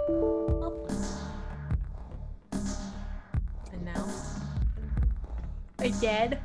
Up. And now? Again?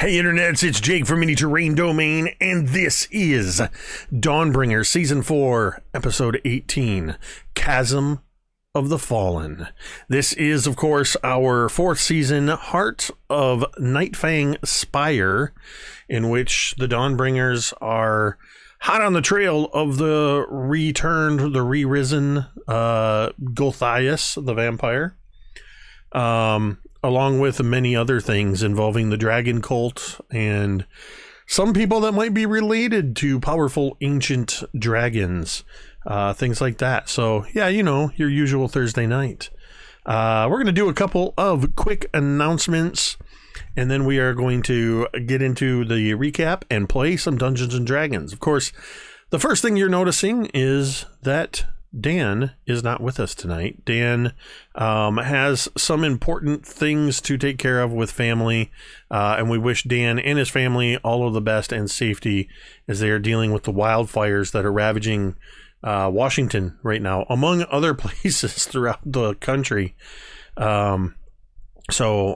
Hey internets, it's Jake from Mini Terrain Domain, and this is Dawnbringers Season 4, Episode 18, Chasm of the Fallen. This is, of course, our 4th season, Heart of Nightfang Spire, in which the Dawnbringers are hot on the trail of the re-risen Gulthias, the vampire. Along with many other things involving the dragon cult and some people that might be related to powerful ancient dragons, things like that. So yeah, you know, your usual Thursday night. We're going to do a couple of quick announcements, and then we are going to get into the recap and play some Dungeons and Dragons. Of course, the first thing you're noticing is that Dan is not with us tonight. Dan has some important things to take care of with family, and we wish Dan and his family all of the best and safety as they are dealing with the wildfires that are ravaging Washington right now, among other places throughout the country. So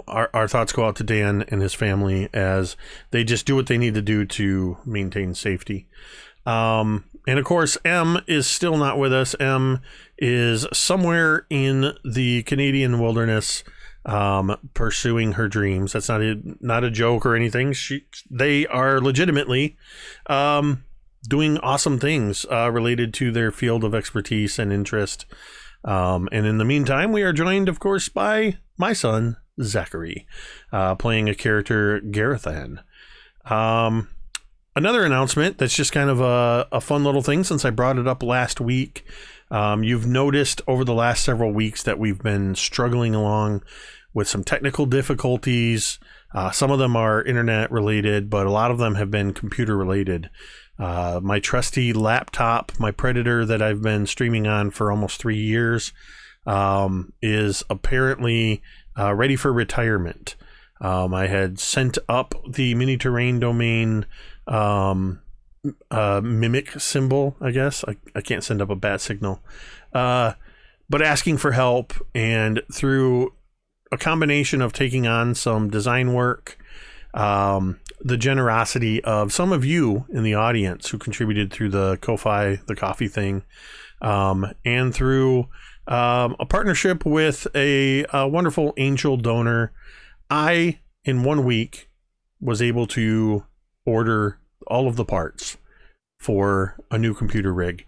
our thoughts go out to Dan and his family as they just do what they need to do to maintain safety. And of course, M is still not with us. M is somewhere in the Canadian wilderness, pursuing her dreams. That's not a joke or anything. They are legitimately doing awesome things related to their field of expertise and interest. And in the meantime, we are joined, of course, by my son, Zachary, playing a character, Gerithan. Another announcement that's just kind of a fun little thing since I brought it up last week. You've noticed over the last several weeks that we've been struggling along with some technical difficulties. Some of them are internet related, but a lot of them have been computer related. My trusty laptop, my Predator that I've been streaming on for almost 3 years, is apparently ready for retirement. I had sent up the Mini Terrain Domain mimic symbol, I guess. I can't send up a bat signal, but asking for help, and through a combination of taking on some design work, the generosity of some of you in the audience who contributed through the Ko-Fi, the coffee thing, and through a partnership with a wonderful angel donor, I, in 1 week, was able to order all of the parts for a new computer rig.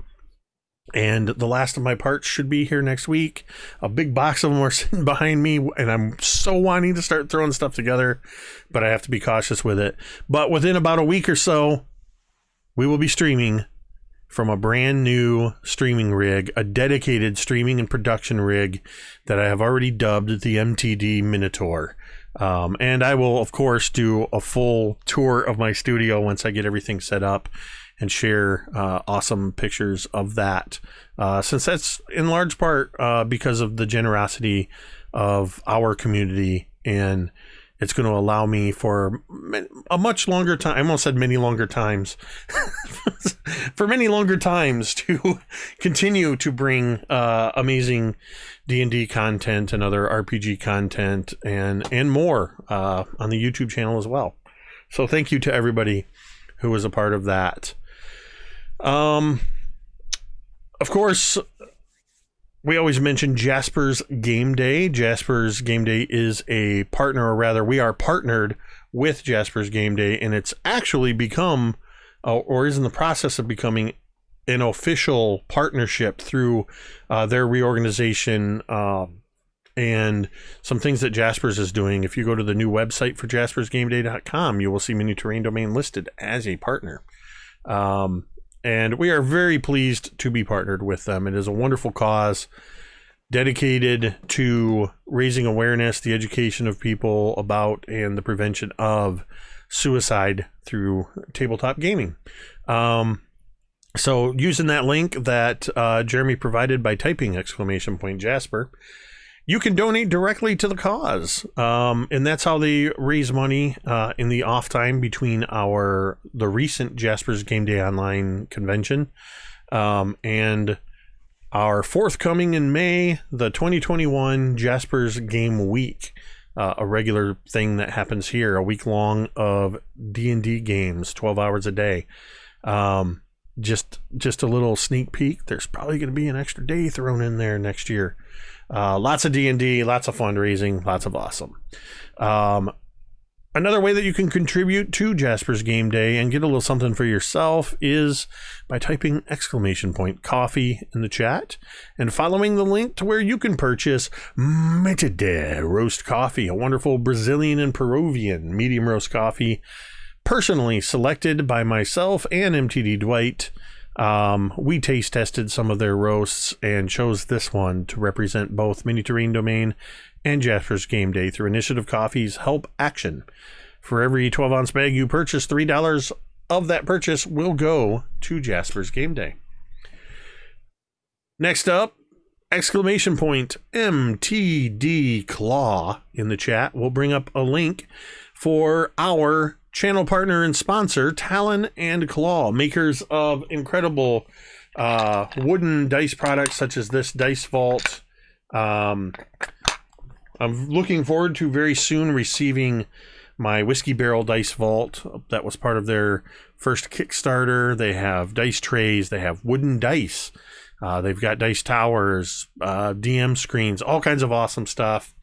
And the last of my parts should be here next week. A big box of them are sitting behind me, and I'm so wanting to start throwing stuff together, but I have to be cautious with it. But within about a week or so, we will be streaming from a brand new streaming rig, a dedicated streaming and production rig that I have already dubbed the MTD Minotaur. And I will, of course, do a full tour of my studio once I get everything set up and share awesome pictures of that, since that's in large part because of the generosity of our community, and it's going to allow me for a much longer time. I almost said many longer times. For many longer times to continue to bring amazing D&D content and other RPG content and more on the YouTube channel as well. So thank you to everybody who was a part of that. Of course, we always mention Jasper's Game Day. Jasper's Game Day is a partner, or rather, we are partnered with Jasper's Game Day, and it's actually become, or is in the process of becoming, an official partnership through their reorganization and some things that Jasper's is doing. If you go to the new website for jaspersgameday.com, you will see Mini Terrain Domain listed as a partner. And we are very pleased to be partnered with them. It is a wonderful cause dedicated to raising awareness, the education of people about, and the prevention of suicide through tabletop gaming. So using that link that Jeremy provided by typing !Jasper, you can donate directly to the cause. And that's how they raise money in the off time between the recent Jasper's Game Day Online convention and our forthcoming in May, the 2021 Jasper's Game Week. a regular thing that happens here, a week long of D&D games, 12 hours a day. Just a little sneak peek. There's probably going to be an extra day thrown in there next year. Lots of D&D, lots of fundraising, lots of awesome. Another way that you can contribute to Jasper's Game Day and get a little something for yourself is by typing !coffee in the chat and following the link to where you can purchase Metade Roast Coffee, a wonderful Brazilian and Peruvian medium roast coffee, personally selected by myself and MTD Dwight. We taste tested some of their roasts and chose this one to represent both Mini Terrain Domain and Jasper's Game Day through Initiative Coffee's Help Action. For every 12-ounce bag you purchase, $3 of that purchase will go to Jasper's Game Day. Next up, !MTD Claw in the chat will bring up a link for our channel partner and sponsor, Talon and Claw, makers of incredible wooden dice products such as this Dice Vault. I'm looking forward to very soon receiving my Whiskey Barrel Dice Vault. That was part of their first Kickstarter. They have dice trays. They have wooden dice. They've got dice towers, DM screens, all kinds of awesome stuff.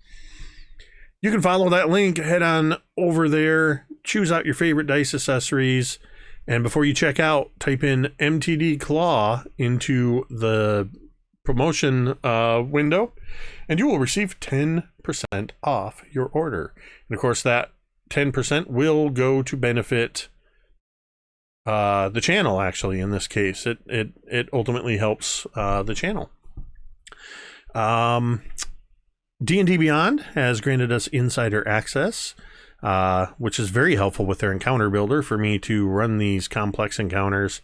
You can follow that link, head on over there, choose out your favorite dice accessories, and before you check out, type in MTD Claw into the promotion window, and you will receive 10% off your order. And of course, that 10% will go to benefit the channel, actually, in this case. It ultimately helps the channel. D&D Beyond has granted us insider access, which is very helpful with their encounter builder for me to run these complex encounters,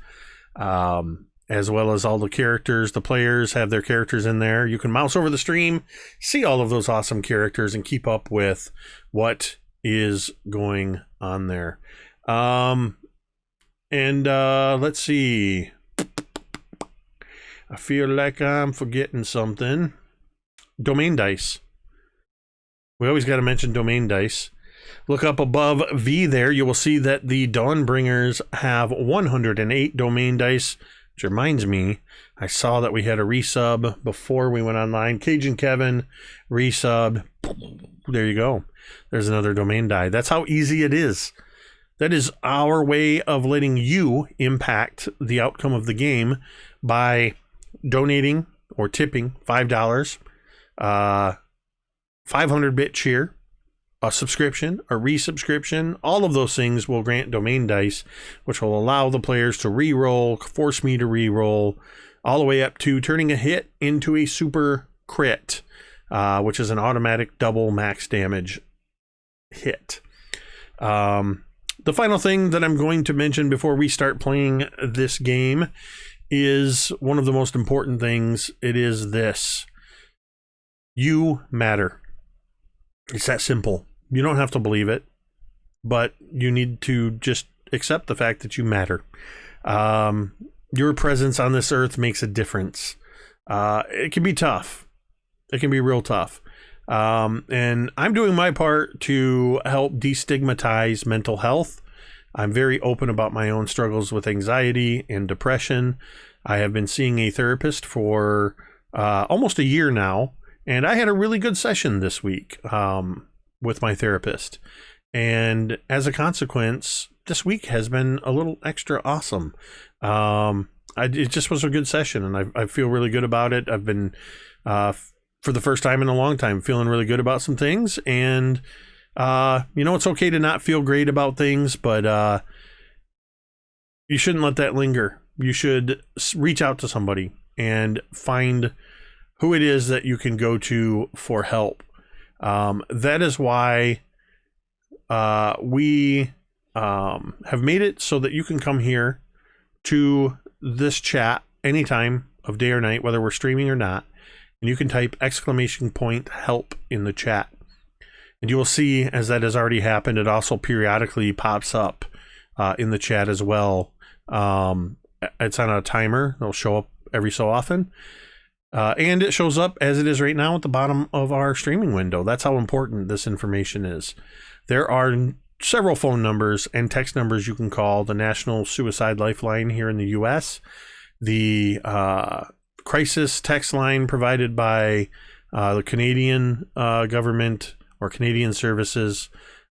as well as all the characters. The players have their characters in there. You can mouse over the stream, see all of those awesome characters, and keep up with what is going on there. Let's see. I feel like I'm forgetting something. Domain dice. We always got to mention domain dice. Look up above V there. You will see that the Dawnbringers have 108 domain dice, which reminds me, I saw that we had a resub before we went online. Cajun Kevin resub. There you go. There's another domain die. That's how easy it is. That is our way of letting you impact the outcome of the game by donating or tipping $5, 500-bit cheer, a subscription, a resubscription. All of those things will grant domain dice, which will allow the players to re-roll, force me to re-roll, all the way up to turning a hit into a super crit, which is an automatic double max damage hit. The final thing that I'm going to mention before we start playing this game is one of the most important things. It is this: you matter. It's that simple. You don't have to believe it, but you need to just accept the fact that you matter. Your presence on this earth makes a difference. It can be tough. It can be real tough. And I'm doing my part to help destigmatize mental health. I'm very open about my own struggles with anxiety and depression. I have been seeing a therapist for almost a year now, and I had a really good session this week with my therapist. And as a consequence, this week has been a little extra awesome. It just was a good session, and I feel really good about it. I've been for the first time in a long time, feeling really good about some things. And, it's okay to not feel great about things, but you shouldn't let that linger. You should reach out to somebody and find who it is that you can go to for help. That is why we have made it so that you can come here to this chat anytime of day or night, whether we're streaming or not. And you can type !help in the chat. And you will see, as that has already happened, it also periodically pops up in the chat as well. It's on a timer. It'll show up every so often. And it shows up as it is right now at the bottom of our streaming window. That's how important this information is. There are several phone numbers and text numbers you can call. The National Suicide Lifeline here in the U.S., the crisis text line provided by the Canadian government or Canadian services,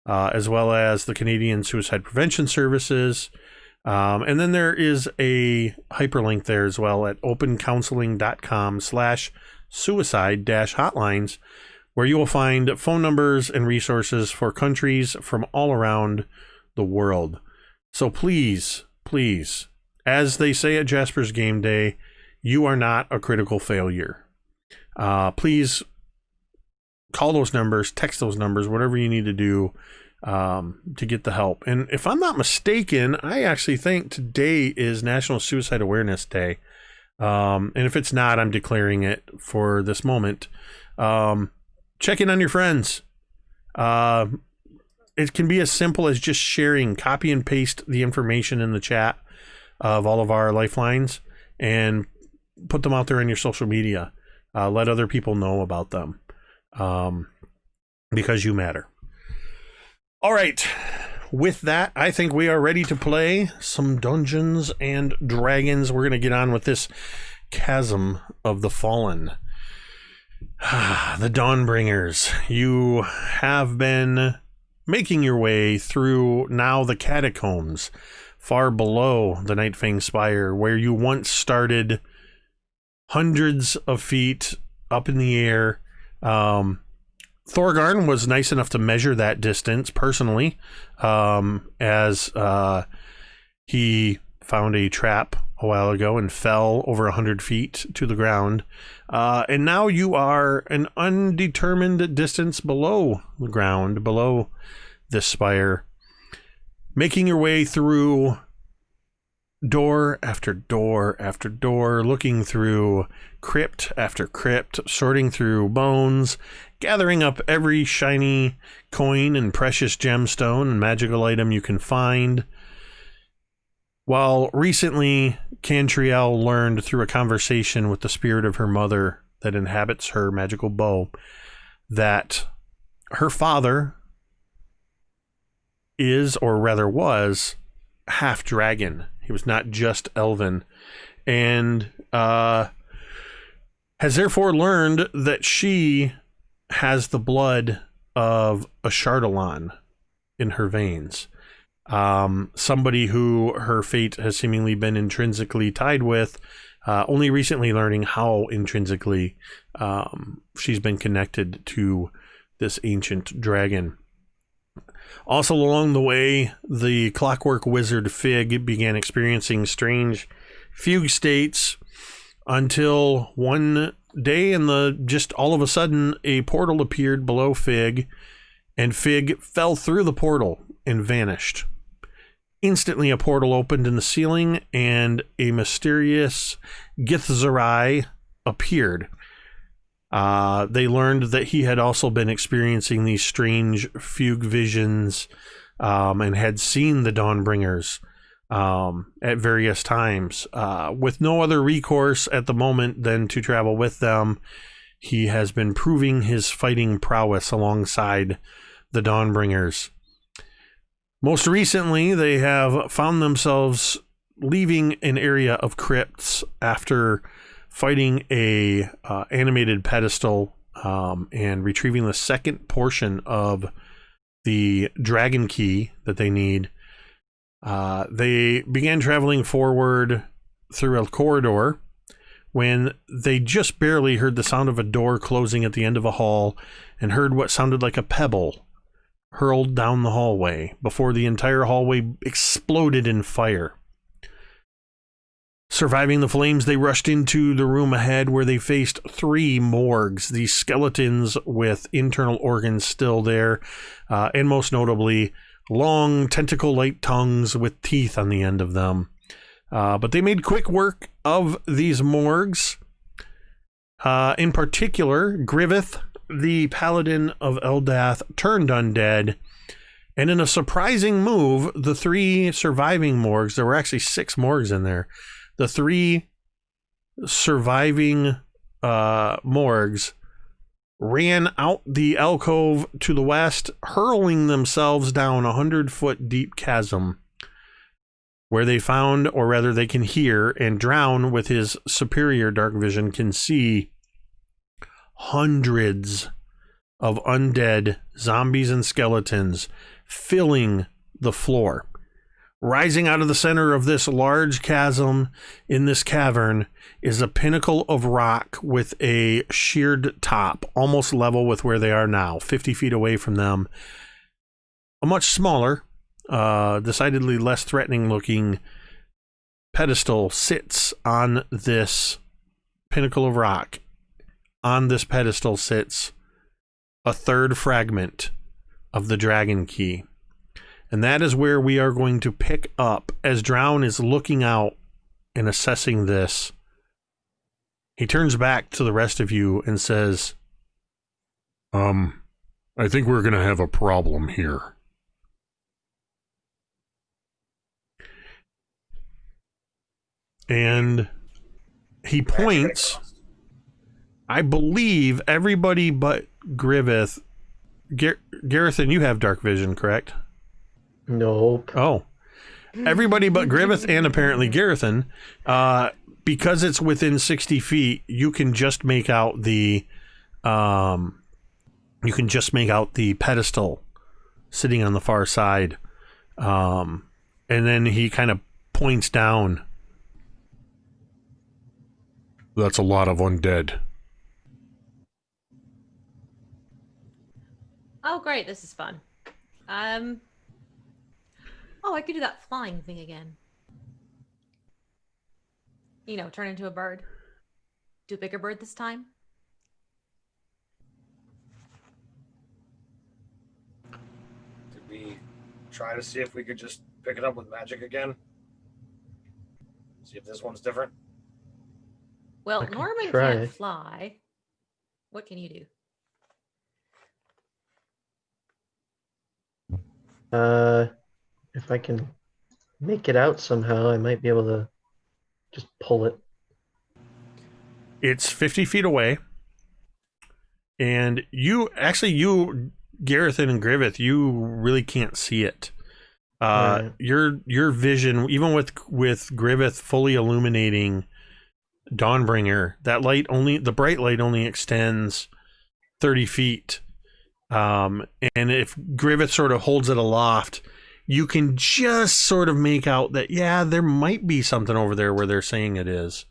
as well as the Canadian Suicide Prevention Services. And then there is a hyperlink there as well at opencounseling.com/suicide-hotlines, where you will find phone numbers and resources for countries from all around the world. So please, please, as they say at Jasper's Game Day, you are not a critical failure. Please call those numbers, text those numbers, whatever you need to do to get the help. And if I'm not mistaken, I actually think today is National Suicide Awareness Day. And if it's not, I'm declaring it for this moment. Check in on your friends. It can be as simple as just sharing, copy and paste the information in the chat of all of our lifelines and put them out there in your social media. Let other people know about them, because you matter. All right, with that, I think we are ready to play some Dungeons and Dragons. We're going to get on with this Chasm of the Fallen. The Dawnbringers. You have been making your way through now the catacombs, far below the Nightfang Spire, where you once started hundreds of feet up in the air. Thorgarn was nice enough to measure that distance personally, as he found a trap a while ago and fell over 100 feet to the ground. And now you are an undetermined distance below the ground, below this spire, making your way through door after door after door, looking through crypt after crypt, sorting through bones, gathering up every shiny coin and precious gemstone and magical item you can find. While recently, Cantriel learned through a conversation with the spirit of her mother that inhabits her magical bow that her father is, or rather was, half dragon. He was not just elven, and has therefore learned that she has the blood of a Chardalon in her veins. Somebody who her fate has seemingly been intrinsically tied with, only recently learning how intrinsically she's been connected to this ancient dragon. Also along the way, the clockwork wizard Fig began experiencing strange fugue states until one day just all of a sudden a portal appeared below Fig, and Fig fell through the portal and vanished. Instantly a portal opened in the ceiling and a mysterious Githzerai appeared. They learned that he had also been experiencing these strange fugue visions and had seen the Dawnbringers at various times. With no other recourse at the moment than to travel with them, he has been proving his fighting prowess alongside the Dawnbringers. Most recently, they have found themselves leaving an area of crypts after fighting a animated pedestal and retrieving the second portion of the dragon key that they need. They began traveling forward through a corridor when they just barely heard the sound of a door closing at the end of a hall and heard what sounded like a pebble hurled down the hallway before the entire hallway exploded in fire. Surviving the flames, they rushed into the room ahead where they faced 3 morgues, these skeletons with internal organs still there, and most notably, long tentacle-like tongues with teeth on the end of them. But they made quick work of these morgues. In particular, Griveth, the paladin of Eldath, turned undead, and in a surprising move, the 3 surviving morgues, there were actually 6 morgues in there, the 3 surviving Morgs ran out the alcove to the west, hurling themselves down 100-foot deep chasm, where they found, or rather they can hear, and Drown, with his superior dark vision, can see hundreds of undead zombies and skeletons filling the floor. Rising out of the center of this large chasm in this cavern is a pinnacle of rock with a sheared top, almost level with where they are now, 50 feet away from them. A much smaller, decidedly less threatening looking pedestal sits on this pinnacle of rock. On this pedestal sits a third fragment of the dragon key. And that is where we are going to pick up as Drown is looking out and assessing this. He turns back to the rest of you and says, I think we're going to have a problem here. And he points, I believe everybody but Griveth. Gerithan, you have dark vision, correct? Nope. Oh. Everybody but Griveth and apparently Gerithan, because it's within 60 feet, you can just make out the pedestal sitting on the far side. And then he kind of points down. That's a lot of undead. Oh, great. This is fun. Oh, I could do that flying thing again. You know, turn into a bird. Do a bigger bird this time. Did we try to see if we could just pick it up with magic again? See if this one's different? Well, I could Noorman try. can't fly. What can you do? If I can make it out somehow, I might be able to just pull it. It's 50 feet away. And you, Gerithan and Griveth, you really can't see it. Right. Your vision, even with Griveth fully illuminating Dawnbringer, the bright light only extends 30 feet. And if Griveth sort of holds it aloft, you can just sort of make out that, yeah, there might be something over there where they're saying it is.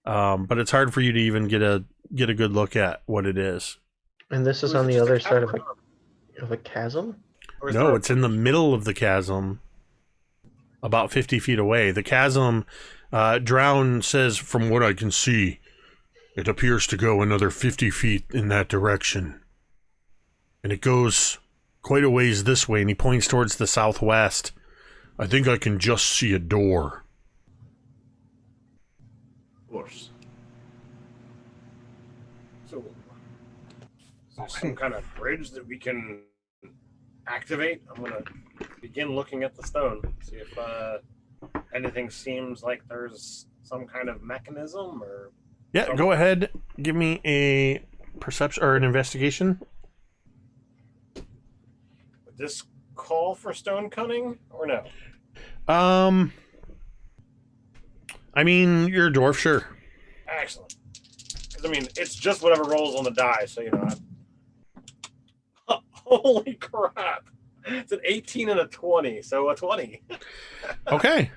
But it's hard for you to even get a good look at what it is. And this is Or on it the just a other side cavern? of a chasm? Or is No, there it's in the middle of the chasm, about 50 feet away. The chasm, Drown says, from what I can see, it appears to go another 50 feet in that direction. And it goes quite a ways this way, and he points towards the southwest. I think I can just see a door. Of course. So, is there some kind of bridge that we can activate? I'm going to begin looking at the stone, see if anything seems like there's some kind of mechanism or... Yeah, something. go ahead. Give me a perception or an investigation. Would this call for stone cutting or no? I mean, you're a dwarf, sure. Excellent. Because, I mean, it's just whatever rolls on the die, so, you know. Holy crap. It's an 18 and a 20, so a 20. Okay.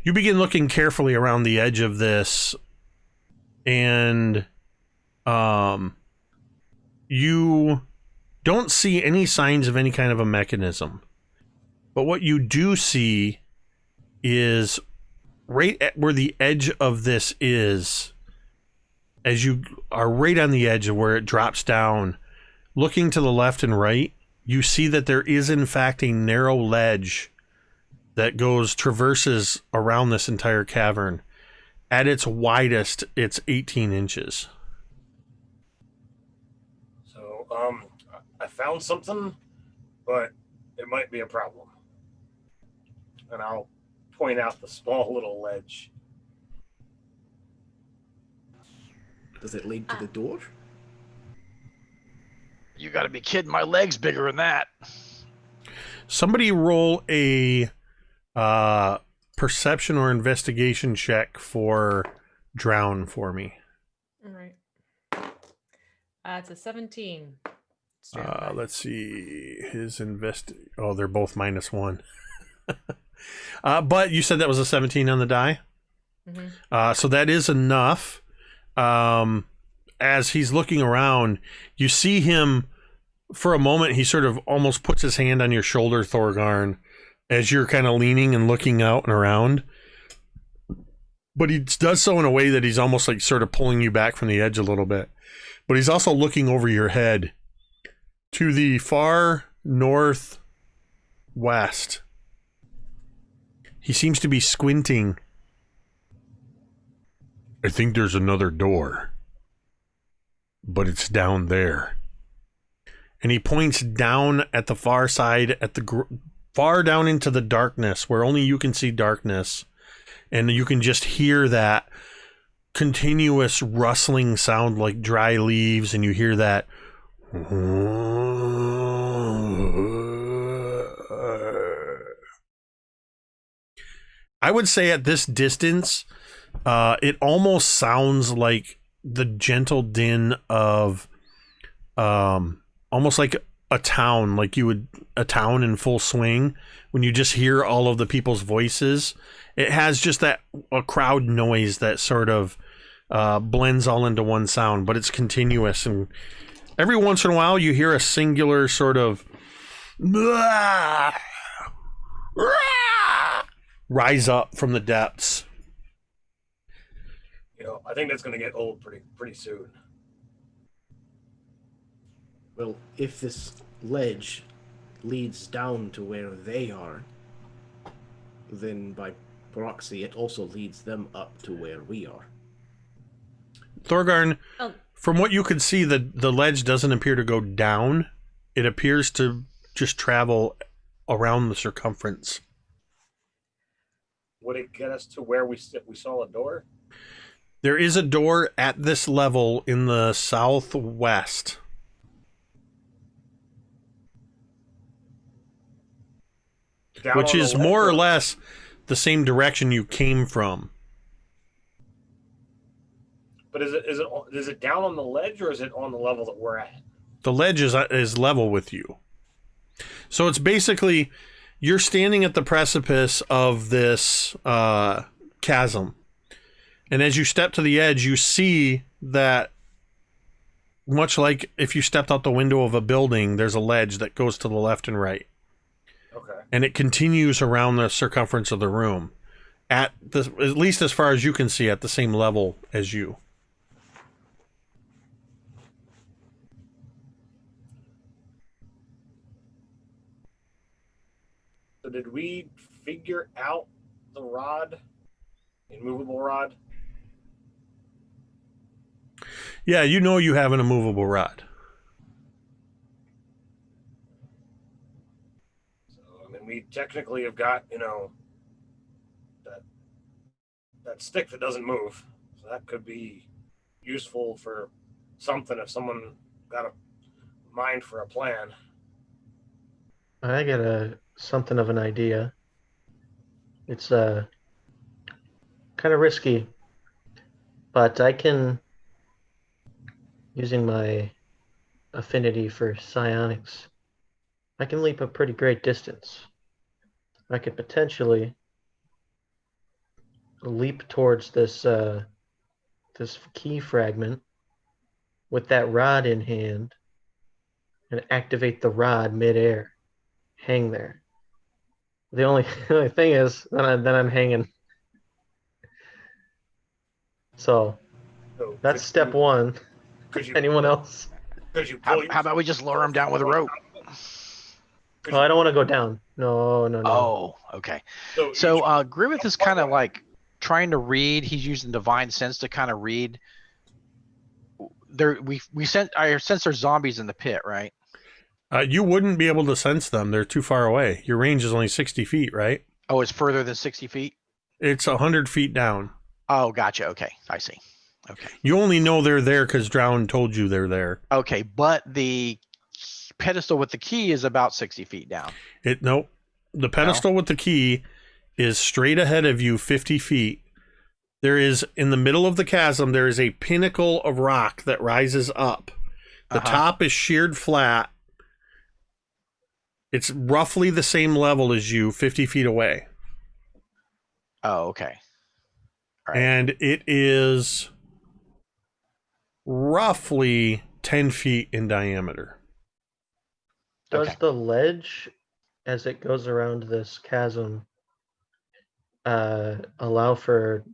You begin looking carefully around the edge of this, and you don't see any signs of any kind of a mechanism. But what you do see is right at where the edge of this is, as you are right on the edge of where it drops down, looking to the left and right, you see that there is in fact a narrow ledge that traverses around this entire cavern. At its widest, it's 18 inches. So, I found something, but it might be a problem. And I'll point out the small little ledge. Does it lead to the door? You gotta be kidding, my leg's bigger than that. Somebody roll a perception or investigation check for drown for me. All right. It's a 17. Let's see. His Oh, they're both -1. But you said that was a 17 on the die? Mm-hmm. So that is enough. As he's looking around, you see him for a moment. He sort of almost puts his hand on your shoulder, Thorgarn, as you're kind of leaning and looking out and around. But he does so in a way that he's almost like sort of pulling you back from the edge a little bit. But he's also looking over your head to the far northwest. He seems to be squinting. I think there's another door, but it's down there. And he points down at the far side, at the far down into the darkness, where only you can see darkness, and you can just hear that continuous rustling sound like dry leaves, and you hear that. I would say at this distance, it almost sounds like the gentle din of almost like a town, a town in full swing. When you just hear all of the people's voices, it has just a crowd noise that sort of blends all into one sound, but it's continuous. And every once in a while you hear a singular sort of rise up from the depths. I think that's going to get old pretty soon. Well, if this ledge leads down to where they are, then by proxy it also leads them up to where we are. Thorgarn, from what you could see, the ledge doesn't appear to go down. It appears to just travel around the circumference. Would it get us to where we saw a door? There is a door at this level in the southwest. Which is more or less the same direction you came from. But is it down on the ledge, or is it on the level that we're at? The ledge is level with you. So it's basically, you're standing at the precipice of this chasm. And as you step to the edge, you see that, much like if you stepped out the window of a building, there's a ledge that goes to the left and right. Okay. And it continues around the circumference of the room, at least as far as you can see, at the same level as you. So did we figure out the rod, the immovable rod? Yeah, you have an immovable rod. So, we technically have got, that stick that doesn't move. So that could be useful for something if someone got a mind for a plan. I got something of an idea. It's kind of risky, but I can, using my affinity for psionics, I can leap a pretty great distance. I could potentially leap towards this key fragment with that rod in hand and activate the rod midair. Hang there. The only thing is, then I'm hanging. So that's step one. Anyone else? How about we just lower him down with a rope? Oh, I don't want to go down. No. Oh, okay. So Griveth is kind of like trying to read. He's using divine sense to kind of read. I sense there's zombies in the pit, right? You wouldn't be able to sense them. They're too far away. Your range is only 60 feet, right? Oh, it's further than 60 feet? It's 100 feet down. Oh, gotcha. Okay, I see. Okay. You only know they're there because Drown told you they're there. Okay, but the pedestal with the key is about 60 feet down. Nope. The pedestal with the key is straight ahead of you, 50 feet. There is, in the middle of the chasm, there is a pinnacle of rock that rises up. The top is sheared flat. It's roughly the same level as you, 50 feet away. Oh, okay. All right. And it is roughly 10 feet in diameter. Does the ledge, as it goes around this chasm, allow for,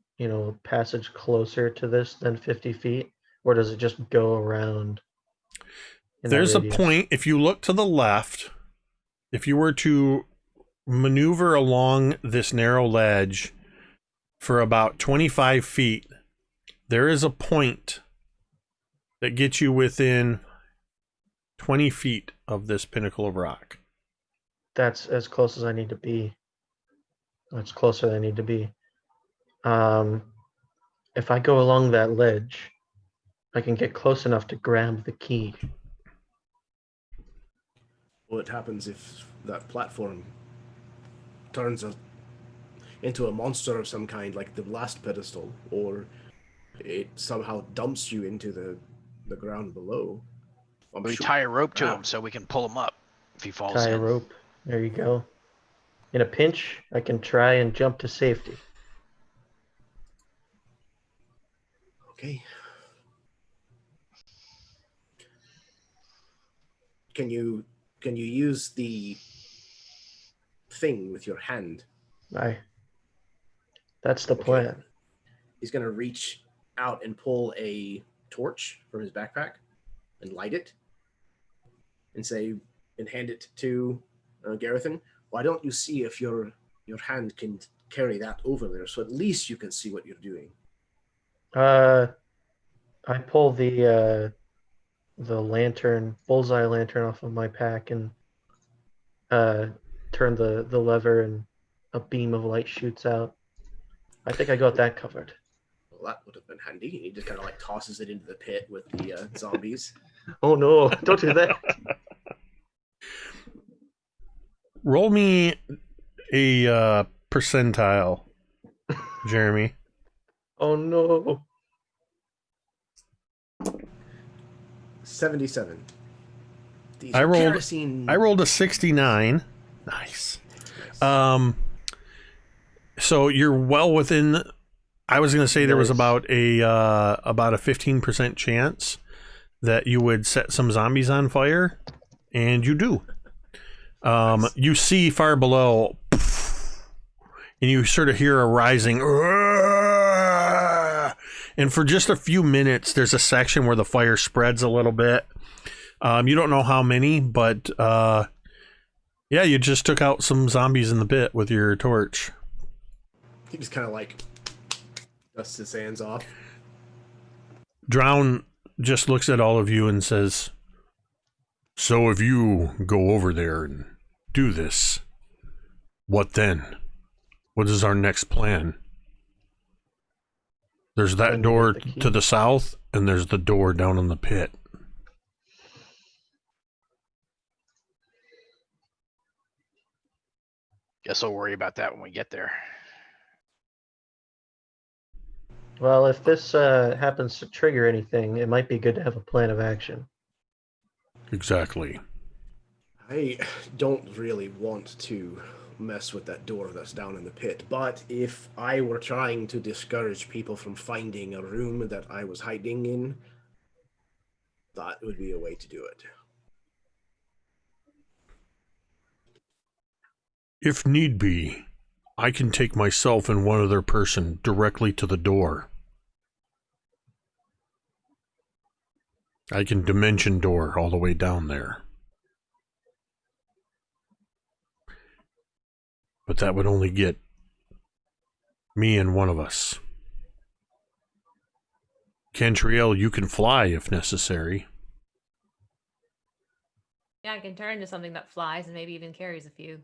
passage closer to this than 50 feet? Or does it just go around? There's a point, if you look to the left, if you were to maneuver along this narrow ledge for about 25 feet, there is a point that gets you within 20 feet of this pinnacle of rock. That's as close as I need to be. That's closer than I need to be. If I go along that ledge, I can get close enough to grab the key. What happens if that platform turns into a monster of some kind, like the last pedestal, or it somehow dumps you into the ground below? We tie a rope to him so we can pull him up if he falls Tie in. a rope. There you go. In a pinch, I can try and jump to safety. Okay. Can you use the thing with your hand? Aye. That's the plan. He's gonna reach out and pull a torch from his backpack and light it and hand it to Gerithan. Why don't you see if your hand can carry that over there, so at least you can see what you're doing? I pull the lantern, bullseye lantern off of my pack and turn the lever and a beam of light shoots out. I think I got that covered. Well, that would have been handy. He just kind of tosses it into the pit with the zombies. Oh no, don't do that. Roll me a percentile, Jeremy. Oh no. 77. I rolled a 69. Nice. So you're well within. I was going to say there was about a 15% chance that you would set some zombies on fire, and you do. You see far below, and you sort of hear a rising, and for just a few minutes, there's a section where the fire spreads a little bit. You don't know how many, but yeah, you just took out some zombies in the pit with your torch. He just kind of dusts his hands off. Drown just looks at all of you and says, "So if you go over there and do this, what then? What is our next plan? There's that door to the south, and there's the door down in the pit." Guess I'll worry about that when we get there. Well, if this happens to trigger anything, it might be good to have a plan of action. Exactly. I don't really want to mess with that door that's down in the pit, but if I were trying to discourage people from finding a room that I was hiding in, that would be a way to do it. If need be, I can take myself and one other person directly to the door. I can dimension door all the way down there. But that would only get me and one of us. Cantriel, you can fly if necessary. Yeah, I can turn into something that flies and maybe even carries a few.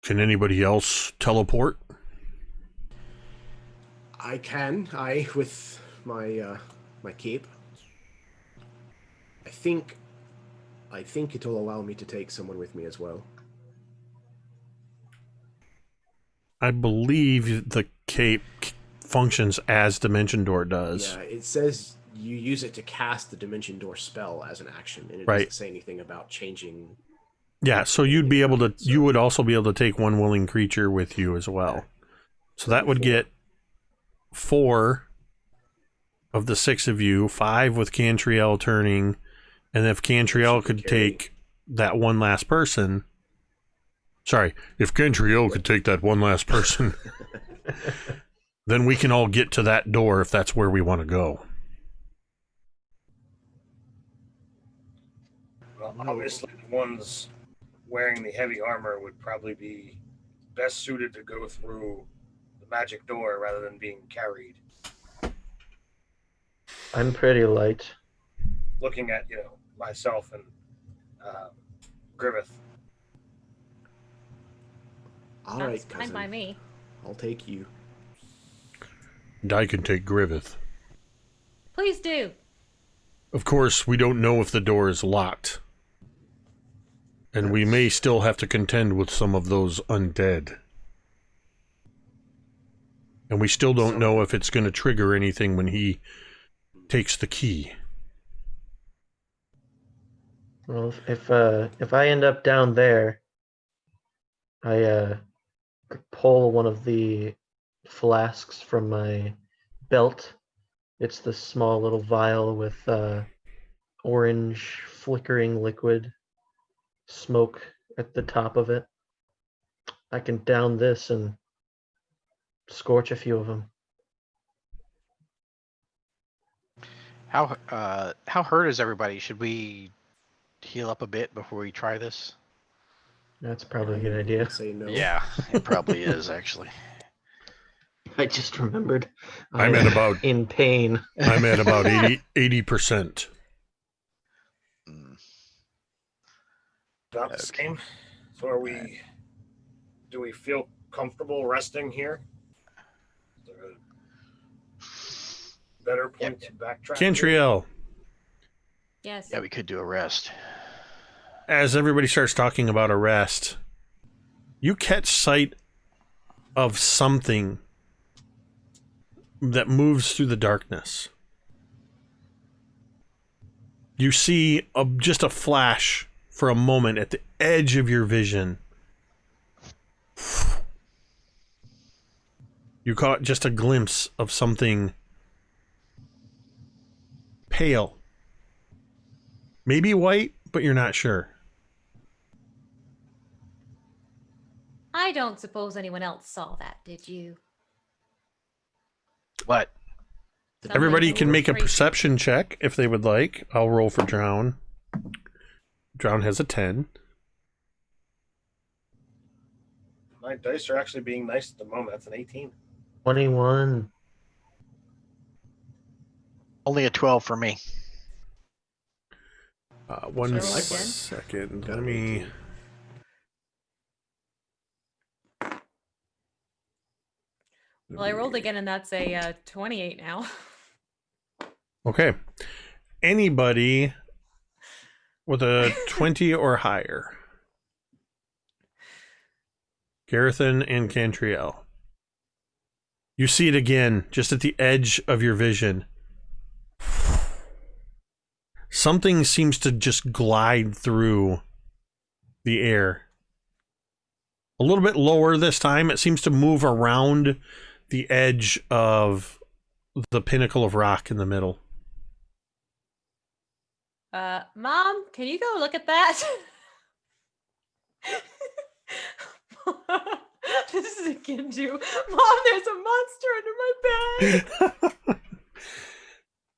Can anybody else teleport? I can. With my my cape. I think it'll allow me to take someone with me as well. I believe the cape functions as Dimension Door does. Yeah, it says you use it to cast the Dimension Door spell as an action, and it Right. doesn't say anything about changing. Yeah, so you'd be able to. You would also be able to take one willing creature with you as well. So that would get 4 of the 6 of you, 5 with Cantriel turning, and if Cantriel could take that one last person. Sorry, if Cantriel could take that one last person, then we can all get to that door if that's where we want to go. Well, obviously, the ones wearing the heavy armor would probably be best suited to go through the magic door rather than being carried. I'm pretty light. Looking at, myself and Griveth. All Sounds right, fine cousin. by me. I'll take you. And I can take Griveth. Please do. Of course, we don't know if the door is locked. And we may still have to contend with some of those undead. And we still don't know if it's going to trigger anything when he takes the key. Well, if I end up down there, I pull one of the flasks from my belt. It's the small little vial with orange flickering liquid smoke at the top of it. I can down this and scorch a few of them. How hurt is everybody? Should we heal up a bit before we try this? That's probably a good I idea. would say no. Yeah, it probably is actually. I just remembered. I'm at about in pain. I'm at about 80%. About the same. So do we feel comfortable resting here? Is there a better point to backtrack? Cantriel, Yes. Yeah, we could do a rest. as everybody starts talking about a rest, you catch sight of something that moves through the darkness. You see just a flash for a moment at the edge of your vision. You caught just a glimpse of something pale. Maybe white, but you're not sure. I don't suppose anyone else saw that, did you? What? Something Everybody that can was make a crazy. perception check if they would like. I'll roll for Drown. Drown has a 10. My dice are actually being nice at the moment. That's an 18. 21. Only a 12 for me. One Sure, second. Got Let an me. 18. Well, I rolled again, and that's a 28 now. Okay. Anybody with a 20 or higher? Gerithan and Cantriel. You see it again, just at the edge of your vision. Something seems to just glide through the air. A little bit lower this time. It seems to move around the edge of the pinnacle of rock in the middle. Mom, can you go look at that? This is a Kinju. Mom, there's a monster under my bed.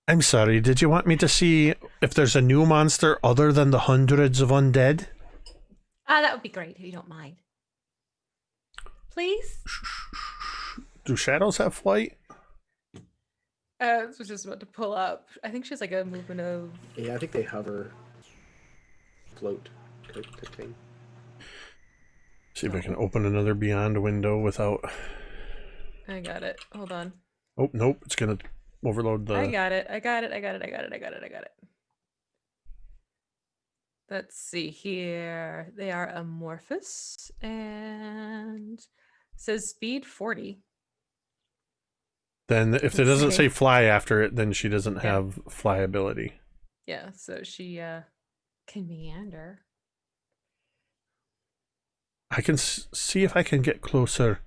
I'm sorry, did you want me to see if there's a new monster other than the hundreds of undead? That would be great if you don't mind. Please? Do shadows have flight? I was just about to pull up. I think she has like a movement of... Yeah, I think they hover, float, type thing. See if I can open another Beyond window without... I got it. Hold on. Oh, nope. It's going to overload the... I got it. Let's see here. They are amorphous and says speed 40. Then if it doesn't say fly after it, then she doesn't have fly ability. Yeah, so she can meander. I can see if I can get closer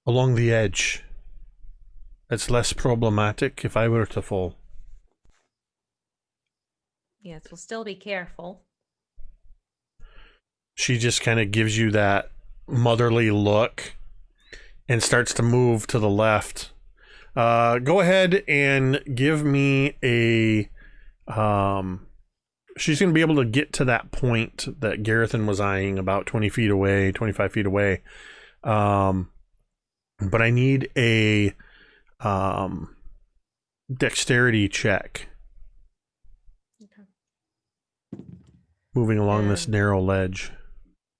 along the edge. It's less problematic if I were to fall. Yes, we'll still be careful. She just kind of gives you that motherly look and starts to move to the left. Go ahead and give me a... she's going to be able to get to that point that Gerithan was eyeing about 20 feet away, 25 feet away. But I need a dexterity check. Okay. Moving along this narrow ledge.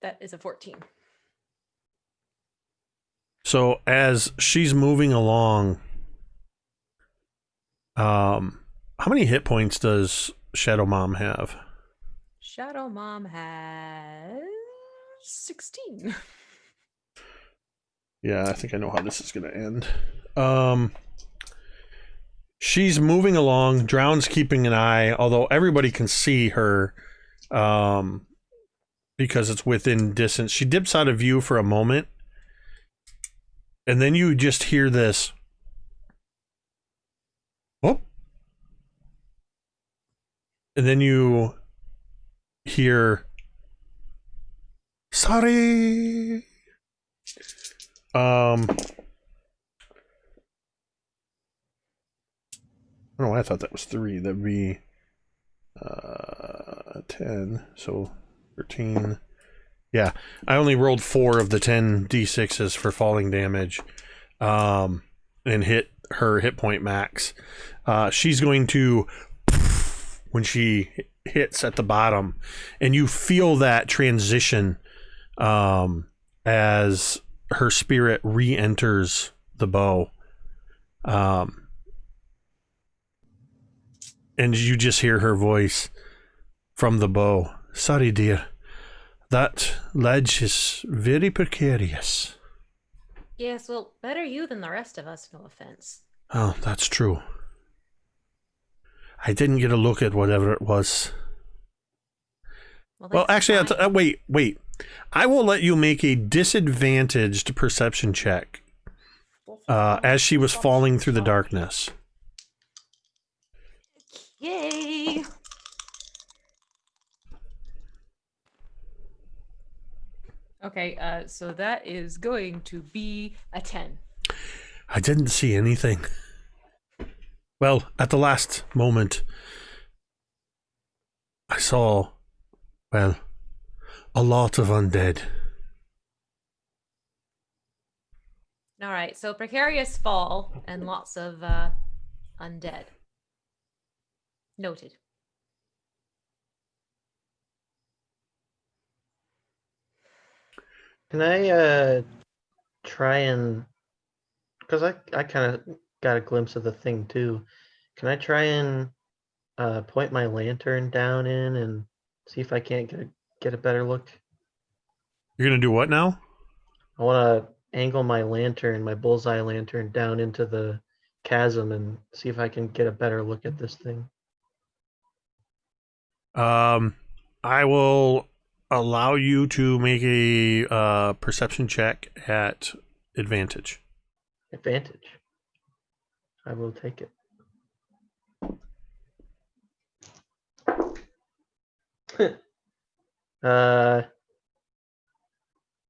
That is a 14. So as she's moving along, how many hit points does Shadow Mom have? Shadow Mom has 16. Yeah, I think I know how this is going to end. She's moving along. Drown's keeping an eye, although everybody can see her because it's within distance. She dips out of view for a moment, and then you just hear this. Whoop. And then you hear, sorry. Oh, I thought that was 3. That'd be 10. So 13. Yeah, I only rolled 4 of the 10 d6s for falling damage, and hit her hit point max. She's going to, when she hits at the bottom, and you feel that transition as her spirit re-enters the bow. And you just hear her voice from the bow. Sorry, dear. That ledge is very precarious. Yes, well, better you than the rest of us, no offense. Oh, that's true. I didn't get a look at whatever it was. Well, actually, wait. I will let you make a disadvantaged perception check as she was falling through the darkness. Yay! Okay, so that is going to be a 10. I didn't see anything. Well, at the last moment, I saw, well, a lot of undead. All right, so precarious fall and lots of undead. Noted. Can I try and, because I kind of got a glimpse of the thing too. Can I try and point my lantern down in and see if I can't get a better look? You're gonna do what now? I want to angle my lantern, my bullseye lantern, down into the chasm and see if I can get a better look at this thing. I will allow you to make a perception check at advantage. Advantage. I will take it.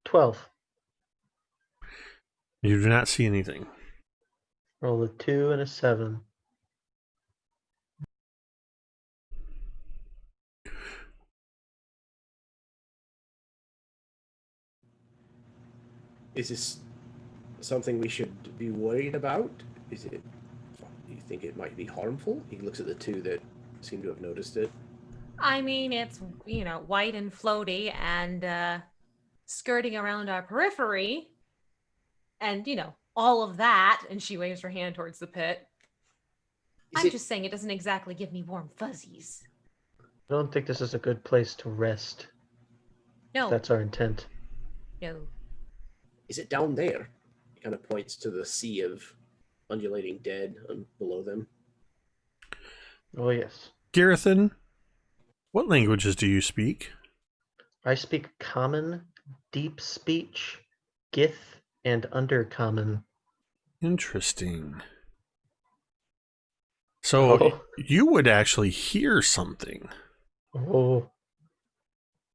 12. You do not see anything. Roll a 2 and a 7. Is this something we should be worried about? Is it? Do you think it might be harmful? He looks at the two that seem to have noticed it. I mean, it's, white and floaty, and skirting around our periphery and, all of that. And she waves her hand towards the pit. I'm just saying it doesn't exactly give me warm fuzzies. I don't think this is a good place to rest. No. That's our intent. No. Is it down there? He kind of points to the sea of undulating dead below them. Oh, yes. Gerithan, what languages do you speak? I speak Common, Deep Speech, Gith, and Undercommon. Interesting. So you would actually hear something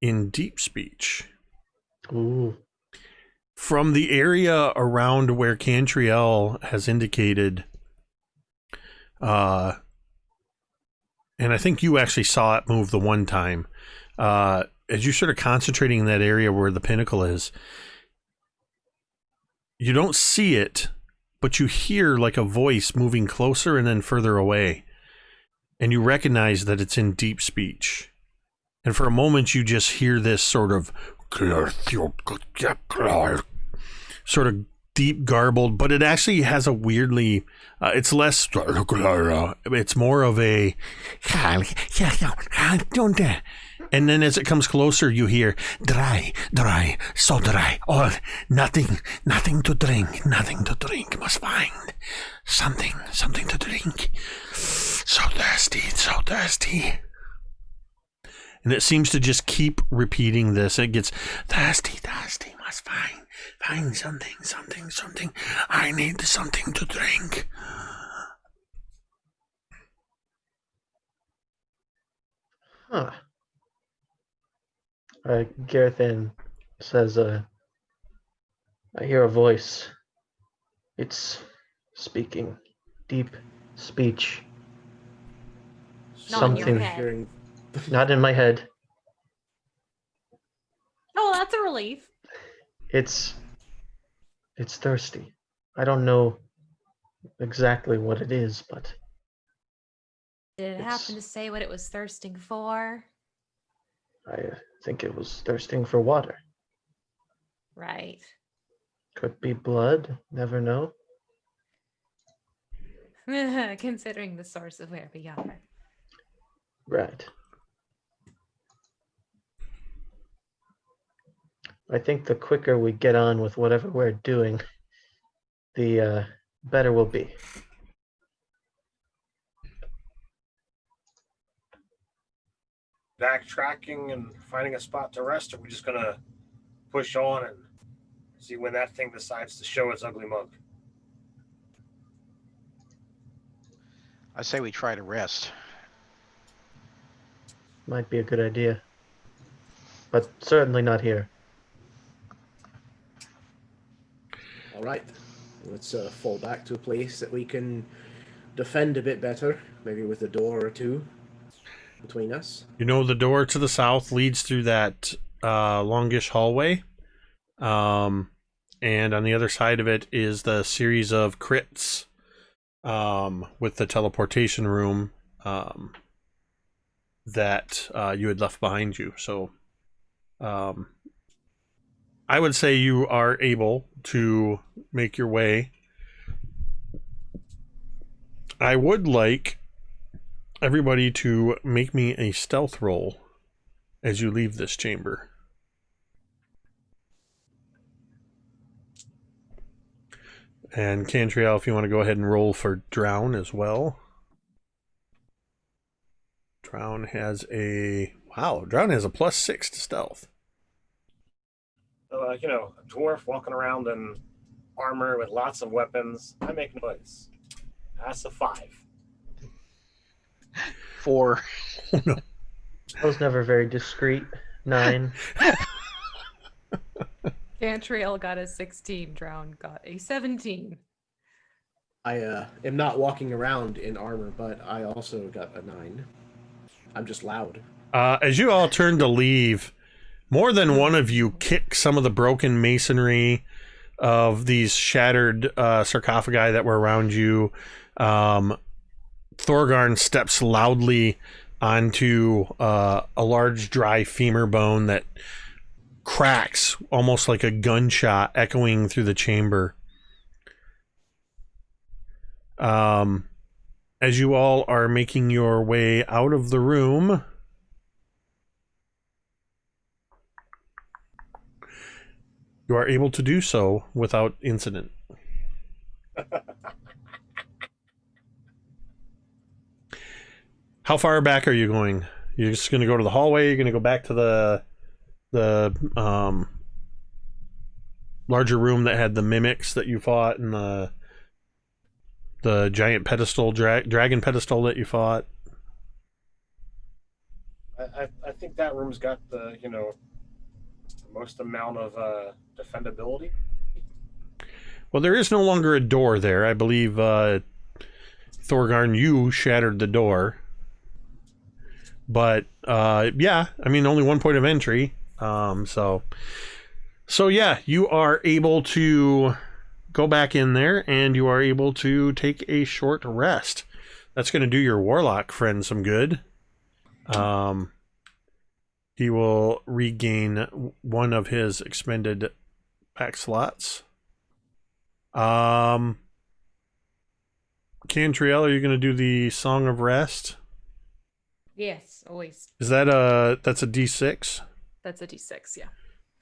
in deep speech. Ooh. From the area around where Cantriel has indicated, and I think you actually saw it move the one time, as you're sort of concentrating in that area where the pinnacle is, you don't see it, but you hear like a voice moving closer and then further away. And you recognize that it's in deep speech. And for a moment, you just hear this sort of deep garbled, but it actually has a weirdly, it's less, it's more of a, and then as it comes closer, you hear dry, so dry, oh, nothing to drink, must find something to drink, so thirsty. And it seems to just keep repeating this. It gets thirsty, must find something. I need something to drink. Huh. Gerithan says, I hear a voice. It's speaking. Deep speech. Not in your head. Hearing Not in my head. Oh, that's a relief. It's thirsty. I don't know exactly what it is, but Did it happen to say what it was thirsting for? I think it was thirsting for water. Right. Could be blood. Never know. Considering the source of where we are. Right. I think the quicker we get on with whatever we're doing, the better we'll be. Backtracking and finding a spot to rest, or are we just gonna push on and see when that thing decides to show its ugly mug? I say we try to rest. Might be a good idea. But certainly not here. All right, let's fall back to a place that we can defend a bit better, maybe with a door or two between us. You know, the door to the south leads through that longish hallway. And on the other side of it is the series of crypts with the teleportation room that you had left behind you. So I would say you are able to make your way. I would like everybody to make me a stealth roll as you leave this chamber. And Cantriel, if you want to go ahead and roll for Drown as well. Drown has a +6 to stealth. So, a dwarf walking around in armor with lots of weapons. I make noise. That's a 5. 4. I was never very discreet. 9. Cantriel got a 16. Drown got a 17. I am not walking around in armor, but I also got a 9. I'm just loud. As you all turn to leave, more than one of you kick some of the broken masonry of these shattered sarcophagi that were around you. Thorgarn steps loudly onto a large dry femur bone that cracks, almost like a gunshot, echoing through the chamber. As you all are making your way out of the room, you are able to do so without incident. How far back are you going? You're just going to go to the hallway? You're going to go back to the larger room that had the mimics that you fought and the giant pedestal, dragon pedestal that you fought? I think that room's got the most amount of defendability. Well, there is no longer a door there. I believe Thorgarn, you shattered the door. But yeah, I mean, only one point of entry. So yeah, you are able to go back in there, and you are able to take a short rest. That's going to do your warlock friend some good. He will regain one of his expended pack slots. Cantriel, are you going to do the Song of Rest? Yes, always. Is that that's a D6? That's a D6, yeah.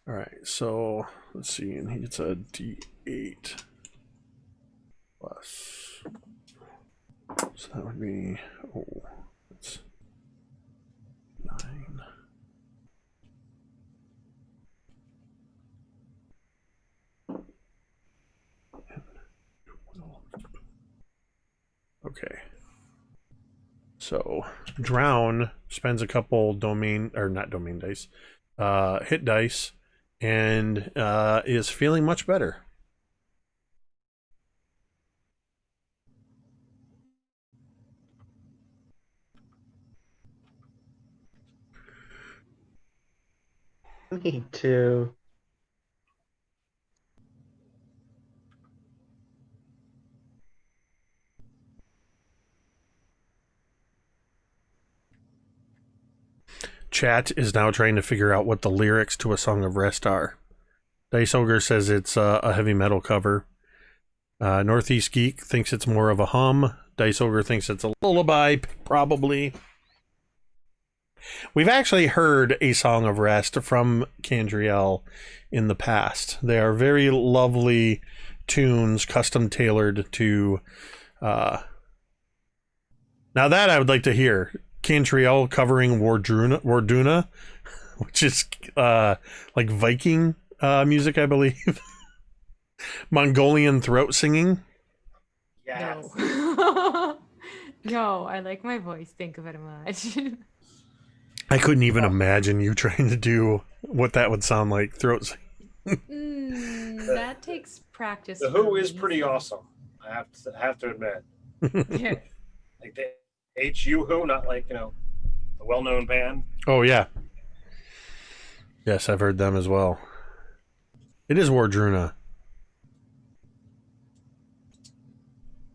All right, so let's see, and it's a D8 plus. So that would be that's 9. Okay. So Drown spends a couple hit dice, and is feeling much better. Me too. Chat is now trying to figure out what the lyrics to A Song of Rest are. Dice Ogre says it's a heavy metal cover. Northeast Geek thinks it's more of a hum. Dice Ogre thinks it's a lullaby, probably. We've actually heard A Song of Rest from Cantriel in the past. They are very lovely tunes, custom tailored to... Now that I would like to hear. Cantriel covering Warduna, which is like Viking music, I believe. Mongolian throat singing. Yes. No. No, I like my voice. Thank you very much. I couldn't even imagine you trying to do what that would sound like. Throat singing. That takes practice. The Who is pretty awesome. I have to admit. Yeah. Like the HU Who, not like the well-known band. Oh yeah. Yes, I've heard them as well. It is Wardruna.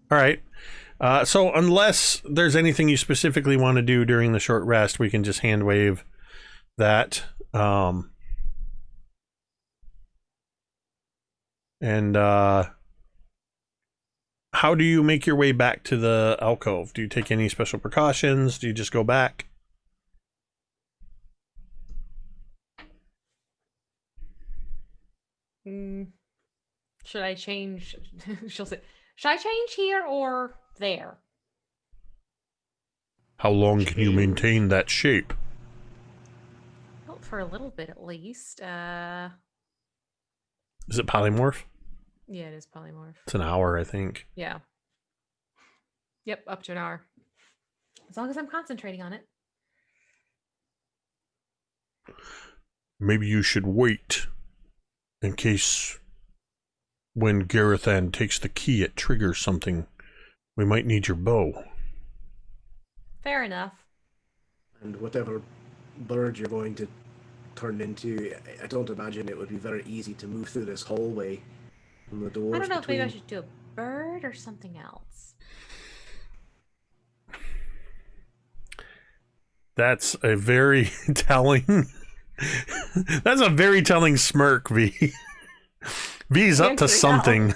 All right. So unless there's anything you specifically want to do during the short rest, we can just hand wave that. And how do you make your way back to the alcove? Do you take any special precautions? Do you just go back? Should I change? She'll say, should I change here or there? How long can you maintain that shape? Well, for a little bit at least. Is it polymorph? Yeah, it is polymorph. It's an hour, I think. Yeah. Yep, up to an hour. As long as I'm concentrating on it. Maybe you should wait in case when Gerithan takes the key it triggers something. We might need your bow. Fair enough. And whatever bird you're going to turn into, I don't imagine it would be very easy to move through this hallway from the doors. I don't know if maybe I should do a bird or something else. That's a very telling That's a very telling smirk, V. V's up to something.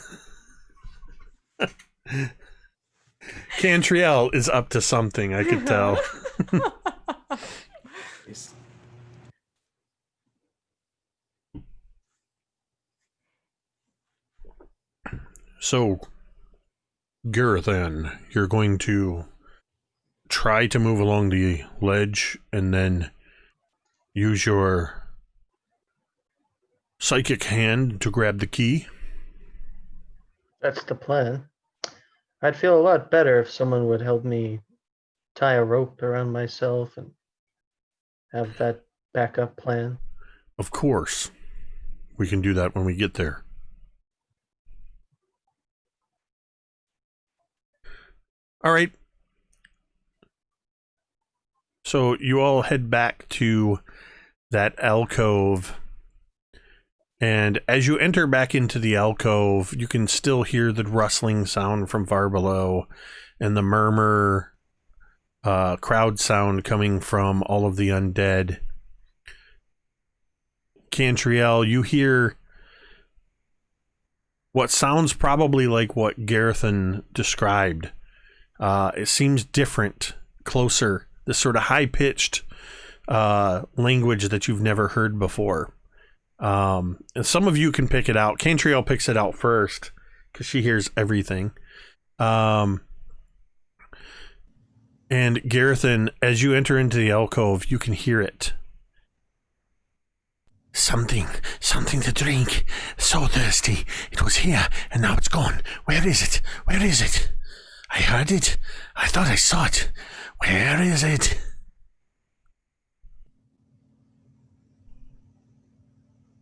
Cantriel is up to something, I could tell. So, Gerithan, you're going to try to move along the ledge and then use your psychic hand to grab the key? That's the plan. I'd feel a lot better if someone would help me tie a rope around myself and have that backup plan. Of course. We can do that when we get there. All right. So you all head back to that alcove. And as you enter back into the alcove, you can still hear the rustling sound from far below and the murmur, crowd sound coming from all of the undead. Cantriel, you hear what sounds probably like what Gerithan described. It seems different, closer, this sort of high-pitched language that you've never heard before. And some of you can pick it out. Cantriel picks it out first because she hears everything. And Gerithan, as you enter into the alcove, you can hear it. Something to drink. So thirsty. It was here and now it's gone. Where is it? Where is it? I heard it. I thought I saw it. Where is it?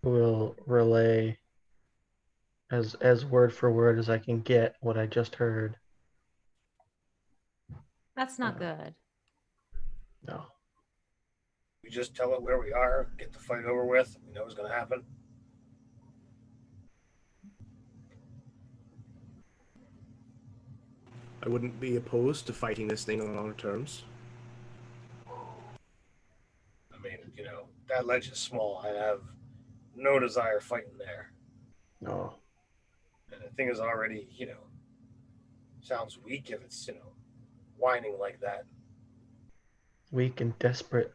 Will relay as word for word as I can get what I just heard. That's not good. No. We just tell it where we are, get the fight over with. We know what's going to happen. I wouldn't be opposed to fighting this thing on longer terms. I mean, you know, that ledge is small. I have no desire fighting there. No. And the thing is already, you know, sounds weak if it's, you know, whining like that. Weak and desperate.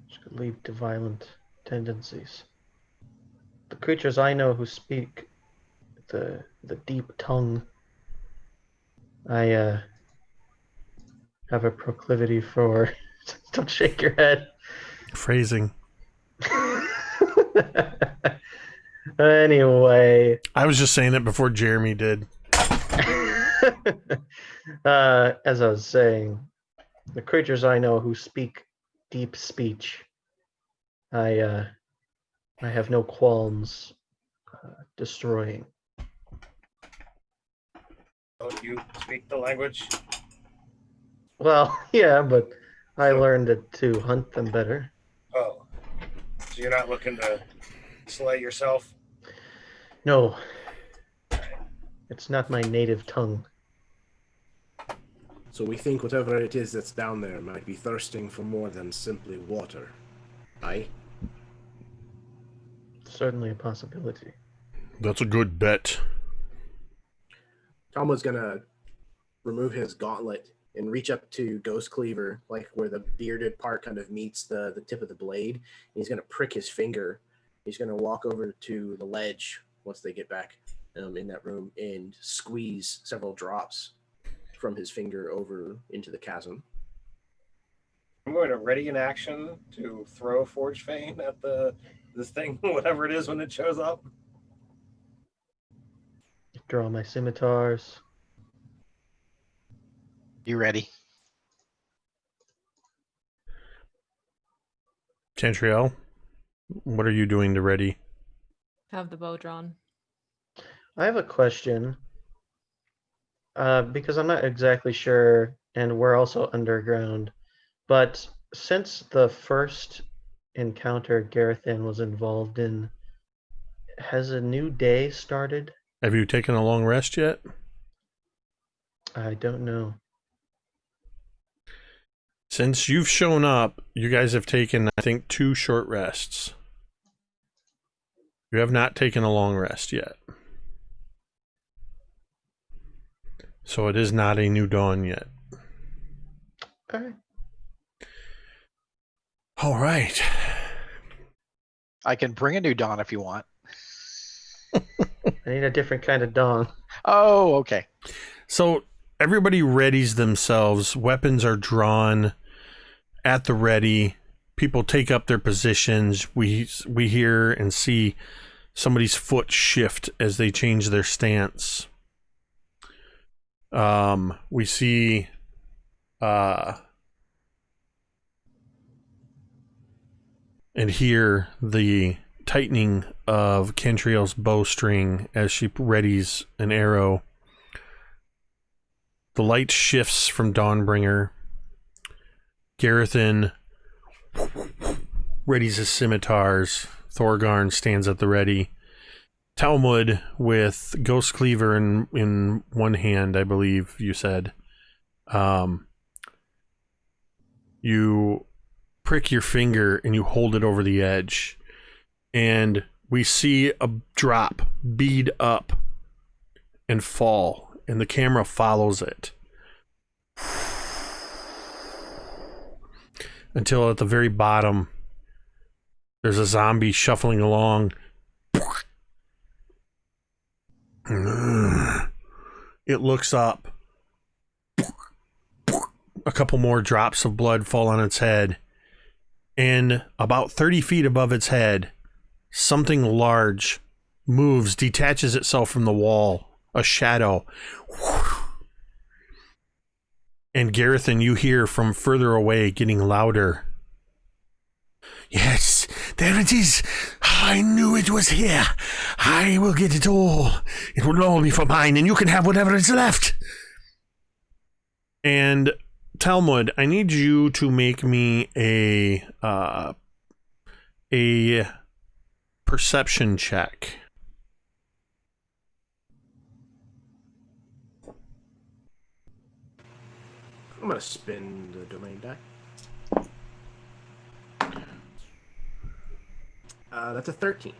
Which could lead to violent tendencies. The creatures I know who speak the deep tongue, I have a proclivity for don't shake your head. Phrasing. Anyway. I was just saying it before Jeremy did. As I was saying, the creatures I know who speak deep speech, I have no qualms destroying. Don't you speak the language? Well, yeah, but I learned it to hunt them better. Oh, so you're not looking to slay yourself? No, it's not my native tongue. So we think whatever it is that's down there might be thirsting for more than simply water. Aye? Certainly a possibility. That's a good bet. Talmud's gonna remove his gauntlet and reach up to Ghost Cleaver, like where the bearded part kind of meets the tip of the blade. And he's gonna prick his finger. He's gonna walk over to the ledge once they get back in that room and squeeze several drops from his finger over into the chasm. I'm going to ready an action to throw Forge Fane at this thing, whatever it is, when it shows up. Draw my scimitars. You ready? Cantriel, what are you doing to ready? Have the bow drawn. I have a question. Because I'm not exactly sure, and we're also underground. But since the first encounter Gerithan was involved in, has a new day started? Have you taken a long rest yet? I don't know. Since you've shown up, you guys have taken, I think, 2 short rests. You have not taken a long rest yet. So it is not a new dawn yet. Okay. All right. I can bring a new dawn if you want. I need a different kind of dawn. Oh, okay. So everybody readies themselves. Weapons are drawn at the ready. People take up their positions. We hear and see somebody's foot shift as they change their stance. We see and hear the tightening of Cantriel's bowstring as she readies an arrow. The light shifts from Dawnbringer. Gerithan readies his scimitars. Thorgarn stands at the ready. Talmud with Ghost Cleaver in one hand, I believe you said. You prick your finger and you hold it over the edge. And we see a drop bead up and fall. And the camera follows it. Until at the very bottom, there's a zombie shuffling along. It looks up. A couple more drops of blood fall on its head. And about 30 feet above its head, something large moves, detaches itself from the wall. A shadow. And Gerithan, you hear from further away, getting louder. Yes, there it is. I knew it was here. I will get it all. It will all be for mine, and you can have whatever is left. And Talmud, I need you to make me a perception check. I'm going to spin the domain die. That's a 13.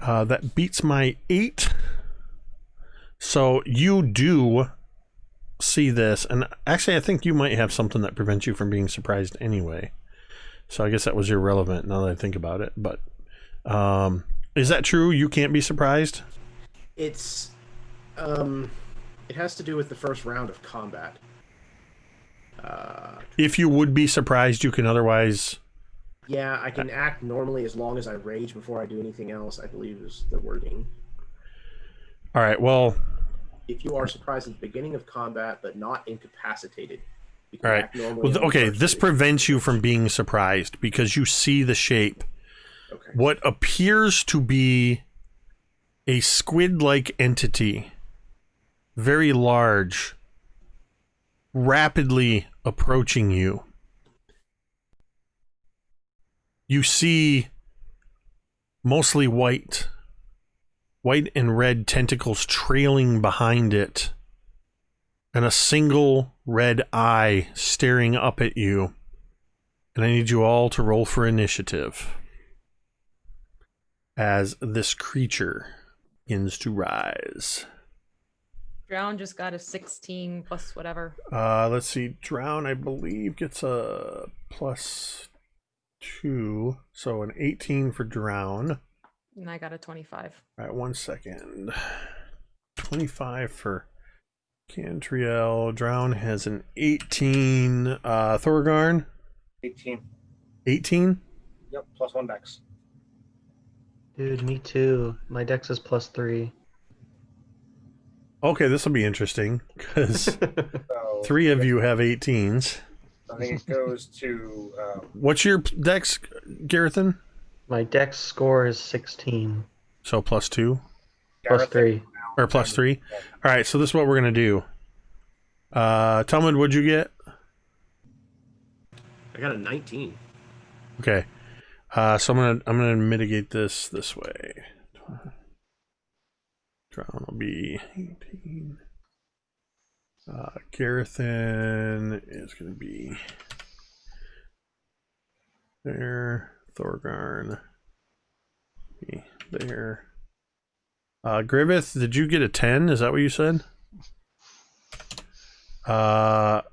That beats my 8. So you do see this, and actually I think you might have something that prevents you from being surprised anyway. So I guess that was irrelevant now that I think about it. But is that true? You can't be surprised? It's it has to do with the first round of combat. If you would be surprised, you can otherwise... Yeah, I can act normally as long as I rage before I do anything else, I believe is the wording. All right, well... If you are surprised at the beginning of combat, but not incapacitated. You can All right. act normally Well, on okay, the first this rage. prevents you from being surprised because you see the shape. Okay. What appears to be a squid-like entity, very large, rapidly approaching you. You see mostly white and red tentacles trailing behind it, and a single red eye staring up at you. And I need you all to roll for initiative as this creature begins to rise. Drown just got a 16 plus whatever. Let's see. Drown, I believe, gets a +2, so an 18 for Drown. And I got a 25. All right, 1 second. 25 for Cantriel. Drown has an 18. Thorgarn? 18. 18? Yep, +1 dex. Dude, me too. My dex is +3. Okay, this will be interesting, because So 3 of you have 18s. I think it goes to What's your dex, Gerithan? My dex score is 16. So +2? +3. Or +3? All right, so this is what we're going to do. Talmud, what'd you get? I got a 19. Okay. So I'm gonna mitigate this way. Drown will be 18. Gerithan is gonna be There. Thorgarn. There. Griveth, did you get a 10? Is that what you said? Why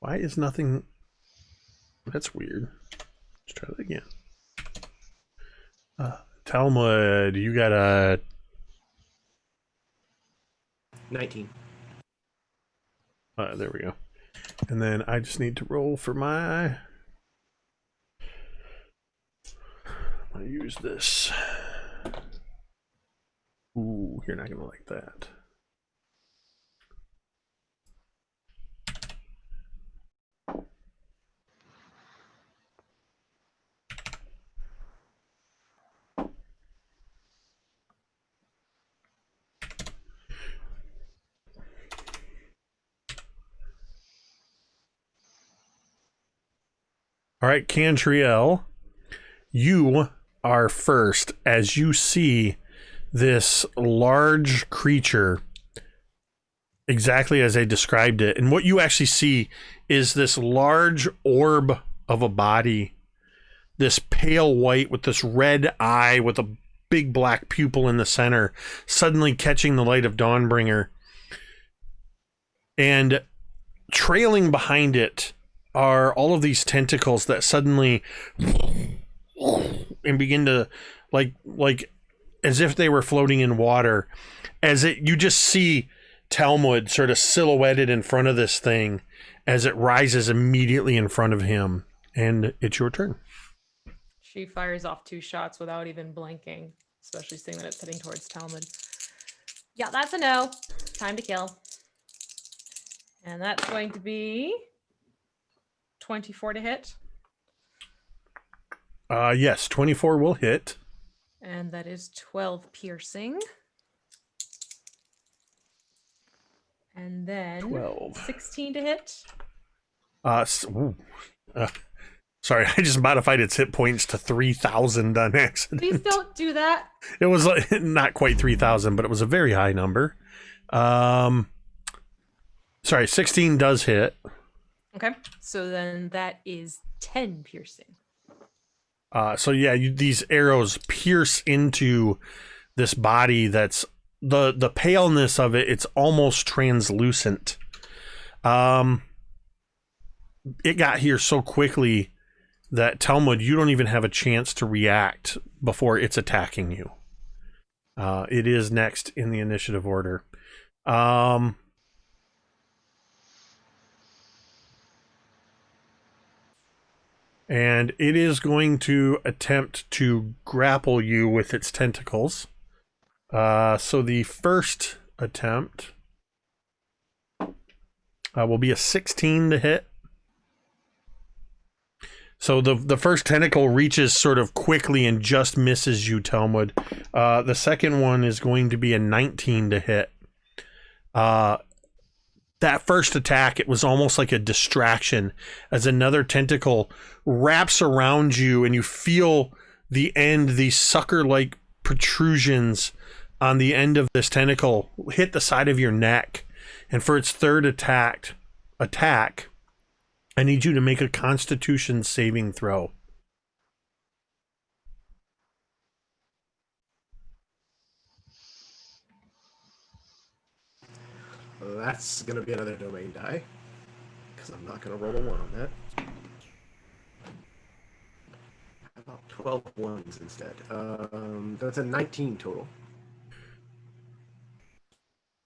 is nothing... That's weird. Let's try that again. Talmud, you got a... 19. There we go. And then I just need to roll for my... I'm going to use this. Ooh, you're not going to like that. All right, Cantriel, you are first as you see this large creature exactly as I described it. And what you actually see is this large orb of a body, this pale white with this red eye with a big black pupil in the center, suddenly catching the light of Dawnbringer. And trailing behind it are all of these tentacles that suddenly and begin to like as if they were floating in water. You just see Talmud sort of silhouetted in front of this thing as it rises immediately in front of him. And it's your turn. She fires off 2 shots without even blinking, especially seeing that it's heading towards Talmud. Yeah, that's a no. Time to kill. And that's going to be 24 to hit. Yes, 24 will hit. And that is 12 piercing. And then 12. 16 to hit. Sorry, I just modified its hit points to 3,000 on accident. Please don't do that. It was like not quite 3,000, but it was a very high number. Sorry, 16 does hit. Okay, so then that is 10 piercing. So yeah, these arrows pierce into this body that's the paleness of it, it's almost translucent. It got here so quickly that Talmud, you don't even have a chance to react before it's attacking you. It is next in the initiative order. And it is going to attempt to grapple you with its tentacles. So the first attempt will be a 16 to hit. So the first tentacle reaches sort of quickly and just misses you, Talmud. The second one is going to be a 19 to hit. That first attack, it was almost like a distraction as another tentacle wraps around you and you feel the end, these sucker-like protrusions on the end of this tentacle hit the side of your neck. And for its third attack, I need you to make a Constitution saving throw. That's going to be another domain die, because I'm not going to roll a 1 on that. How about 12 ones instead? That's a 19 total.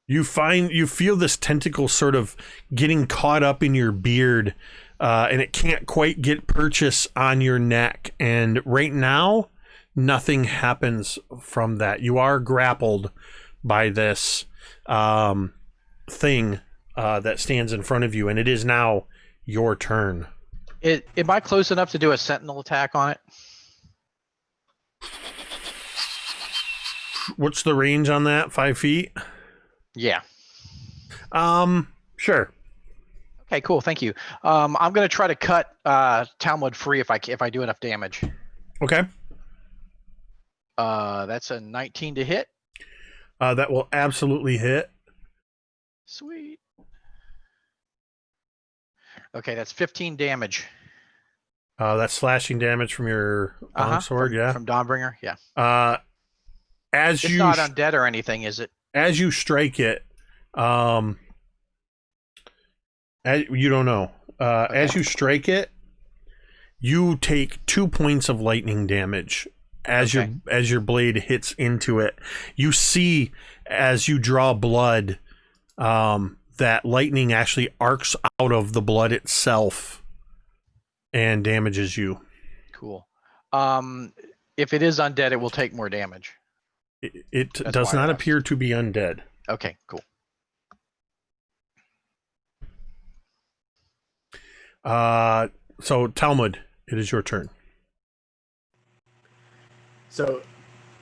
You feel this tentacle sort of getting caught up in your beard, and it can't quite get purchase on your neck. And right now, nothing happens from that. You are grappled by this thing that stands in front of you, and it is now your turn. Am I close enough to do a sentinel attack on it? What's the range on that? 5 feet? Yeah. Sure. Okay, cool. Thank you. I'm going to try to cut Talmud free if I do enough damage. Okay. That's a 19 to hit. That will absolutely hit. Sweet. Okay, that's 15 damage. That's slashing damage from your longsword, From Dawnbringer, yeah. As It's you not undead or anything, is it? as you strike it, you don't know. As you strike it, you take 2 points of lightning damage as your blade hits into it. You see as you draw blood, that lightning actually arcs out of the blood itself and damages you. Cool. If it is undead, it will take more damage. It does not appear to be undead. Okay, cool. So Talmud, it is your turn. So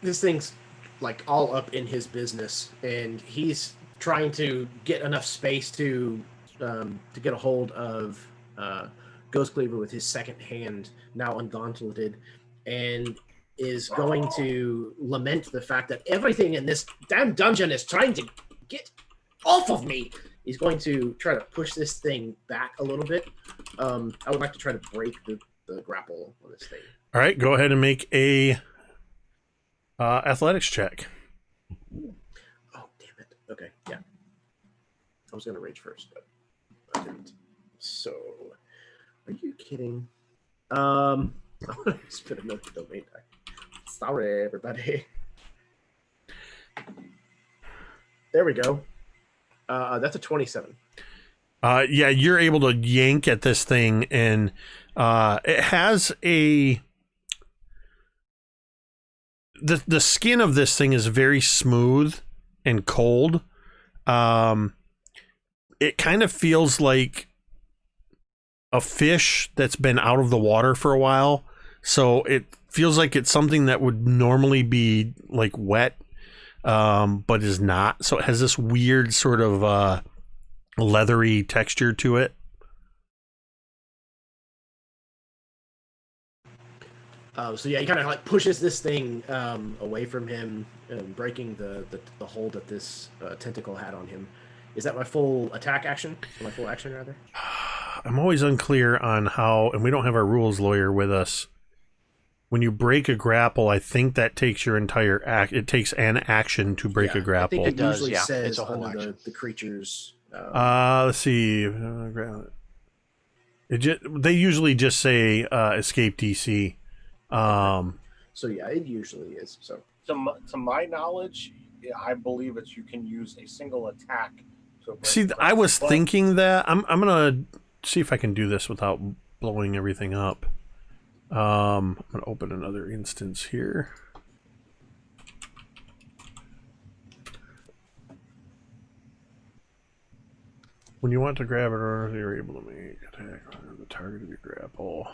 this thing's like all up in his business, and he's trying to get enough space to get a hold of Ghost Cleaver with his second hand, now ungauntleted, and is going to lament the fact that everything in this damn dungeon is trying to get off of me. He's going to try to push this thing back a little bit. I would like to try to break the grapple on this thing. All right, go ahead and make a athletics check. Oh, damn it. Okay, yeah. I was going to rage first, but I didn't. So, are you kidding? I'm going to spit another domain die. Sorry, everybody. There we go. That's a 27. Yeah, you're able to yank at this thing, and it has the skin of this thing is very smooth and cold. It kind of feels like a fish that's been out of the water for a while. So it feels like it's something that would normally be like wet, but is not. So it has this weird sort of leathery texture to it. So yeah, he kind of like pushes this thing away from him, breaking the hold that this tentacle had on him. Is that my full attack action? Or my full action, rather? I'm always unclear on how, and we don't have our rules lawyer with us. When you break a grapple, I think that takes your entire act. It takes an action to break a grapple. I think it usually does, says it's a whole under action. the creature's. Let's see. They usually just say escape DC. So yeah, it usually is. So To my knowledge, I believe it's you can use a single attack. See, I was thinking that I'm gonna see if I can do this without blowing everything up. I'm gonna open another instance here. When you want to grab it, or you're able to make attack on the target of your grapple.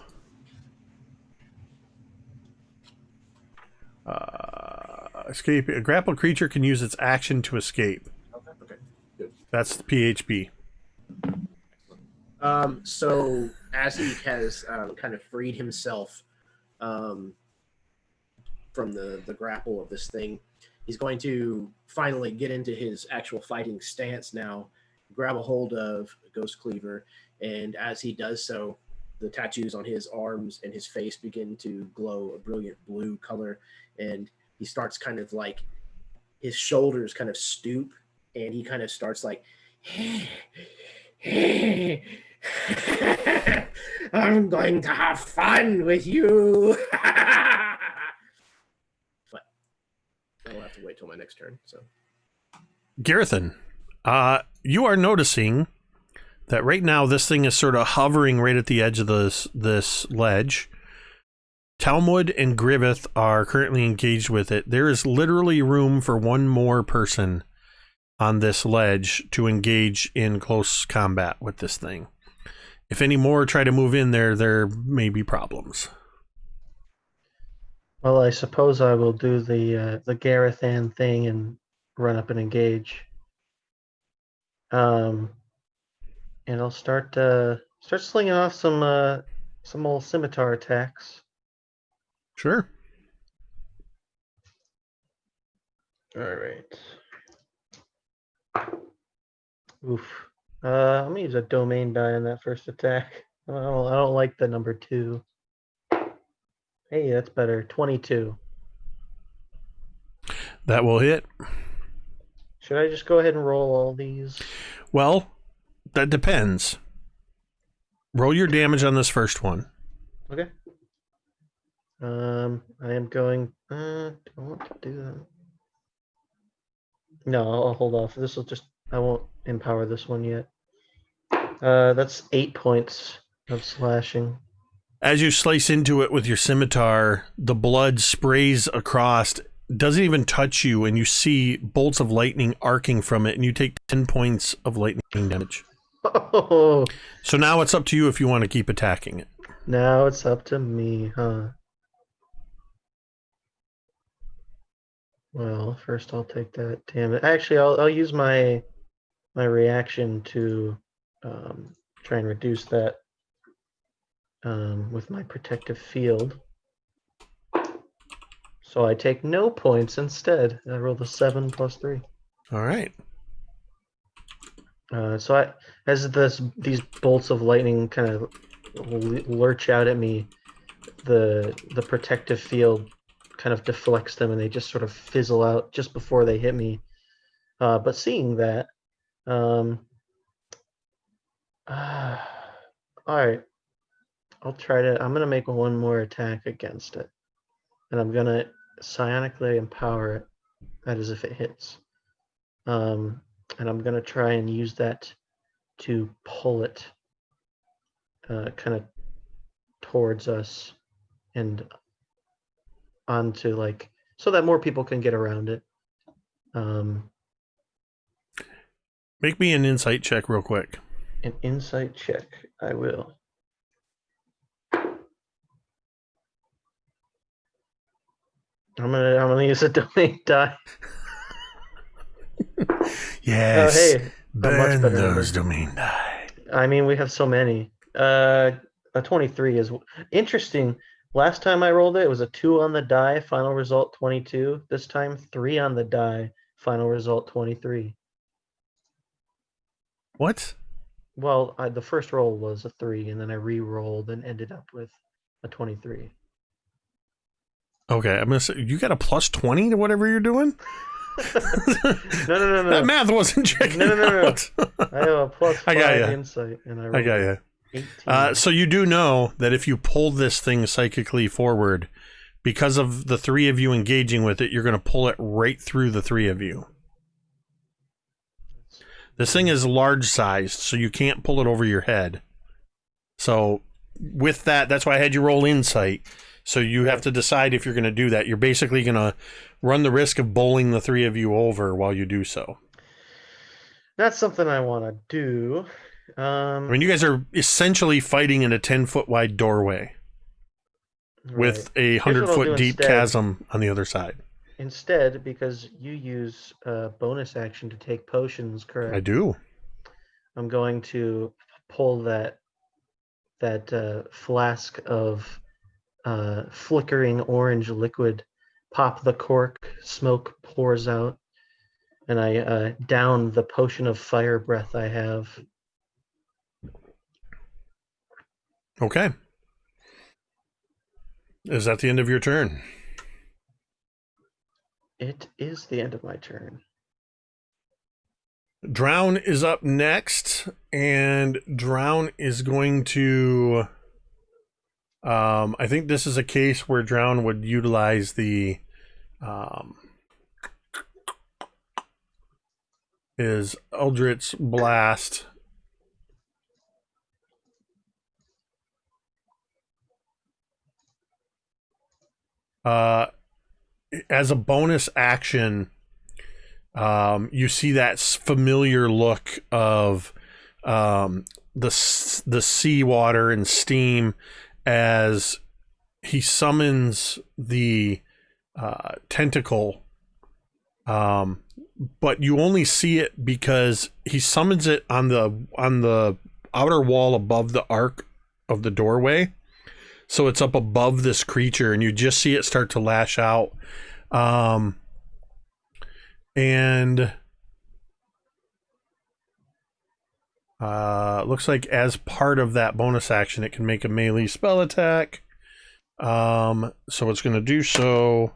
Escape. A grappled creature can use its action to escape. okay, good. That's the PHP. So as he has kind of freed himself from the grapple of this thing, he's going to finally get into his actual fighting stance now, grab a hold of Ghost Cleaver, and as he does so, the tattoos on his arms and his face begin to glow a brilliant blue color, and he starts kind of like, his shoulders kind of stoop, and he kind of starts like, I'm going to have fun with you. But I'll have to wait till my next turn. So, Gerithan, you are noticing that right now this thing is sort of hovering right at the edge of this ledge. Talmud and Griveth are currently engaged with it. There is literally room for one more person on this ledge to engage in close combat with this thing. If any more try to move in there, there may be problems. Well, I suppose I will do the Gerithan thing and run up and engage. And I'll start slinging off some old scimitar attacks. Sure. All right. Oof. I'm gonna use a domain die on that first attack. I don't like the number 2. Hey, that's better. 22. That will hit. Should I just go ahead and roll all these? Well, that depends. Roll your damage on this first one. Okay. I am going. Do I want to do that? No, I'll hold off. This will just. I won't empower this one yet. That's 8 points of slashing. As you slice into it with your scimitar, the blood sprays across, doesn't even touch you, and you see bolts of lightning arcing from it, and you take 10 points of lightning damage. Oh, So now it's up to you if you want to keep attacking it. now it's up to me, huh? Well, first I'll take that damage. Actually, I'll use my reaction to try and reduce that with my protective field. So I take no points instead. I rolled a 7 plus 3. All right. So as these bolts of lightning kind of lurch out at me, the protective field kind of deflects them, and they just sort of fizzle out just before they hit me. But seeing that, all right, I'm gonna make one more attack against it, and I'm gonna psionically empower it. That is if it hits. And I'm gonna try and use that to pull it kind of towards us and onto, like, so that more people can get around it. Make me an insight check real quick. An insight check, I will. I'm gonna use a domain die. Yes. Oh, hey, burn better those number. domain die. I mean, we have so many. A 23 is interesting. Last time I rolled it, it was a 2 on the die, final result 22. This time, 3 on the die, final result 23. What? Well, the first roll was a 3, and then I re-rolled and ended up with a 23. Okay, I'm gonna say you got a plus 20 to whatever you're doing. No. That math wasn't checking No. out. I have a plus 5 I got ya. insight, and I got you. 18. So you do know that if you pull this thing psychically forward, because of the 3 of you engaging with it, you're going to pull it right through the 3 of you. This thing is large sized, so you can't pull it over your head. So with that, that's why I had you roll insight. So you have to decide if you're going to do that. You're basically going to run the risk of bowling the 3 of you over while you do so. That's something I want to do. I mean, you guys are essentially fighting in a 10-foot wide doorway with a 100-foot deep chasm on the other side. Instead, because you use a bonus action to take potions, correct? I do. I'm going to pull that flask of flickering orange liquid, pop the cork, smoke pours out, and I down the potion of fire breath I have. Okay. Is that the end of your turn? It is the end of my turn. Drown is up next, and Drown is going to... I think this is a case where Drown would utilize the... his Eldritch Blast. As a bonus action, you see that familiar look of the seawater and steam as he summons the tentacle, but you only see it because he summons it on the outer wall above the arc of the doorway. So it's up above this creature, and you just see it start to lash out. And Looks like as part of that bonus action, it can make a melee spell attack. So it's going to do so.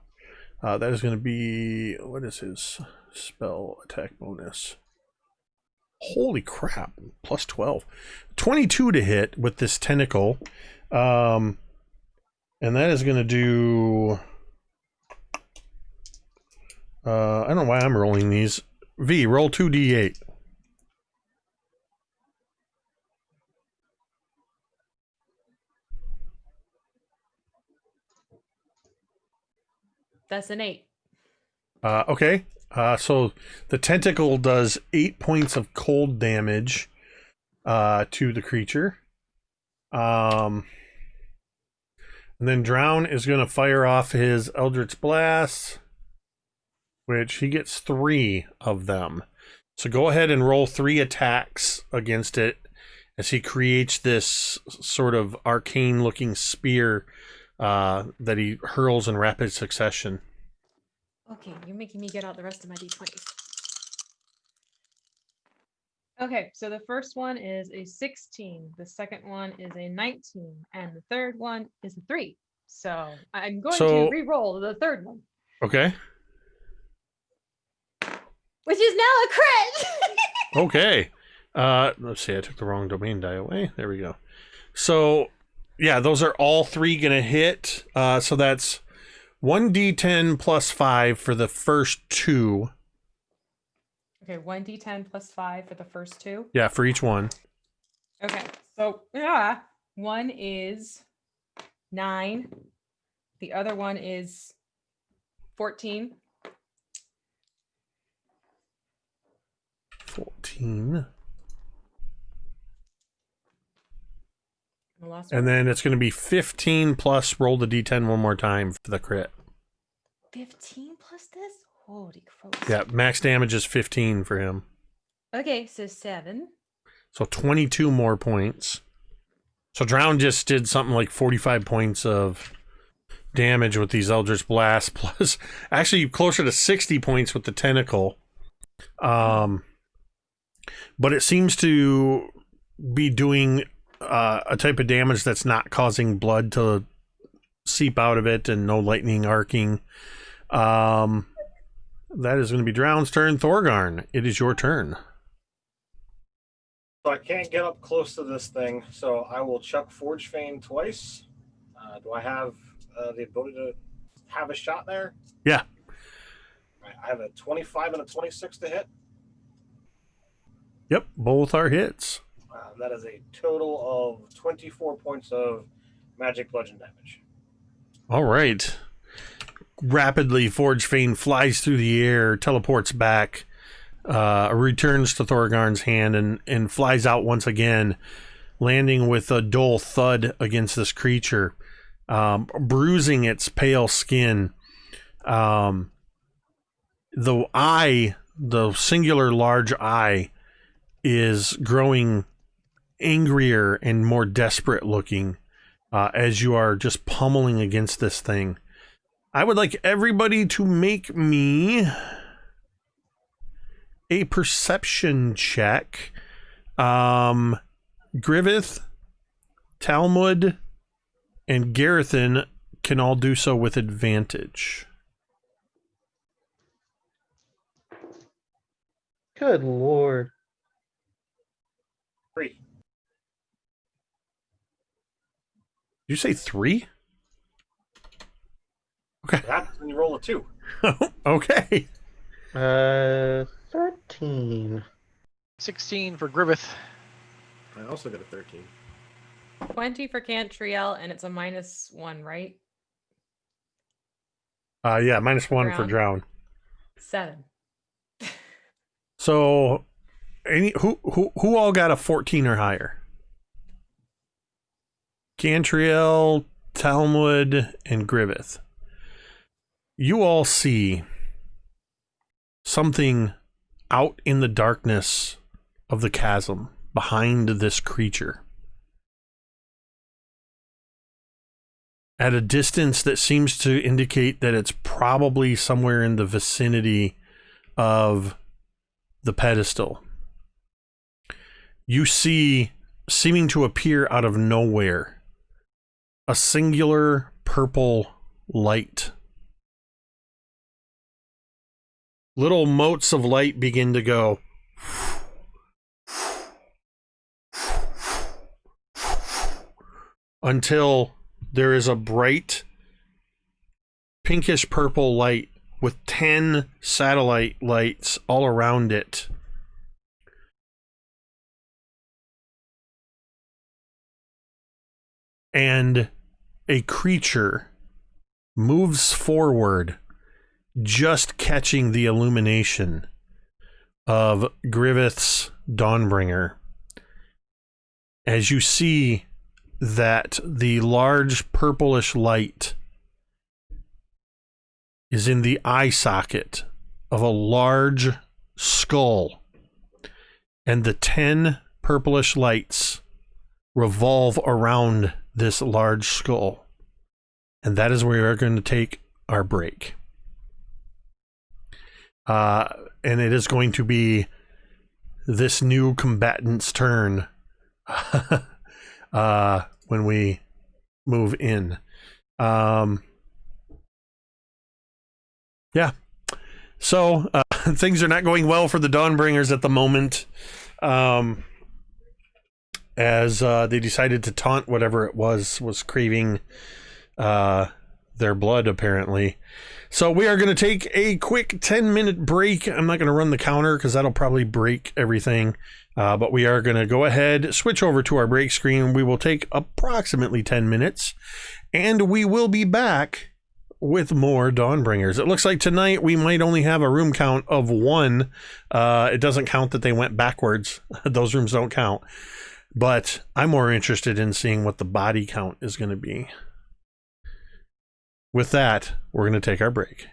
That is going to be, what is his spell attack bonus? Holy crap, plus 12. 22 to hit with this tentacle. And that is going to do... I don't know why I'm rolling these. V, roll 2d8. That's an 8. Okay. So the tentacle does 8 points of cold damage to the creature. And then Drown is going to fire off his Eldritch Blast, which he gets 3 of them. So go ahead and roll 3 attacks against it as he creates this sort of arcane-looking spear that he hurls in rapid succession. Okay, you're making me get out the rest of my d20s. Okay, so the first one is a 16, the second one is a 19, and the third one is a 3. So I'm going to re-roll the third one. Okay. Which is now a crit! Okay. Let's see, I took the wrong domain die away. There we go. So, yeah, those are all 3 going to hit. So that's 1d10 plus 5 for the first 2. Okay, 1d10 plus 5 for the first 2. Yeah, for each one. Okay, so yeah, one is 9. The other one is 14. 14. The last And one. then it's going to be 15 plus roll the d10 one more time for the crit. 15 plus this? Holy crow. Yeah, max damage is 15 for him. Okay, so 7. So 22 more points. So Drown just did something like 45 points of damage with these Eldritch Blasts, plus actually closer to 60 points with the tentacle. But it seems to be doing a type of damage that's not causing blood to seep out of it and no lightning arcing. That is going to be Drown's turn. Thorgarn, it is your turn. So I can't get up close to this thing, so I will chuck Forge Fane twice. Do I have the ability to have a shot there? Yeah. Right, I have a 25 and a 26 to hit. Yep, both are hits. That is a total of 24 points of magic bludgeon damage. All right. Rapidly, Forge Fane flies through the air, teleports back, returns to Thorgarn's hand, and flies out once again, landing with a dull thud against this creature, bruising its pale skin. The eye, the singular large eye, is growing angrier and more desperate looking as you are just pummeling against this thing. I would like everybody to make me a perception check. Griveth, Talmud, and Gerithan can all do so with advantage. Good lord. 3. Did you say 3? Okay. That's when you roll a 2. Okay. 13. 16 for Griveth. I also got a 13. 20 for Cantriel, and it's a -1, right? Yeah, -1 for Drown. 7. So, who all got a 14 or higher? Cantriel, Talmud, and Griveth. You all see something out in the darkness of the chasm behind this creature. At a distance that seems to indicate that it's probably somewhere in the vicinity of the pedestal. you see, seeming to appear out of nowhere, a singular purple light. Little motes of light begin to go until there is a bright pinkish purple light with 10 satellite lights all around it. And a creature moves forward, just catching the illumination of Griveth's Dawnbringer. As you see that the large purplish light is in the eye socket of a large skull, and the 10 purplish lights revolve around this large skull. And that is where we are going to take our break. And it is going to be this new combatant's turn when we move in. Yeah. So things are not going well for the Dawnbringers at the moment. As they decided to taunt whatever it was craving their blood, apparently. So we are going to take a quick 10-minute break. I'm not going to run the counter because that'll probably break everything. But we are going to go ahead, switch over to our break screen. We will take approximately 10 minutes, and we will be back with more Dawnbringers. It looks like tonight we might only have a room count of 1. It doesn't count that they went backwards. Those rooms don't count. But I'm more interested in seeing what the body count is going to be. With that, we're going to take our break.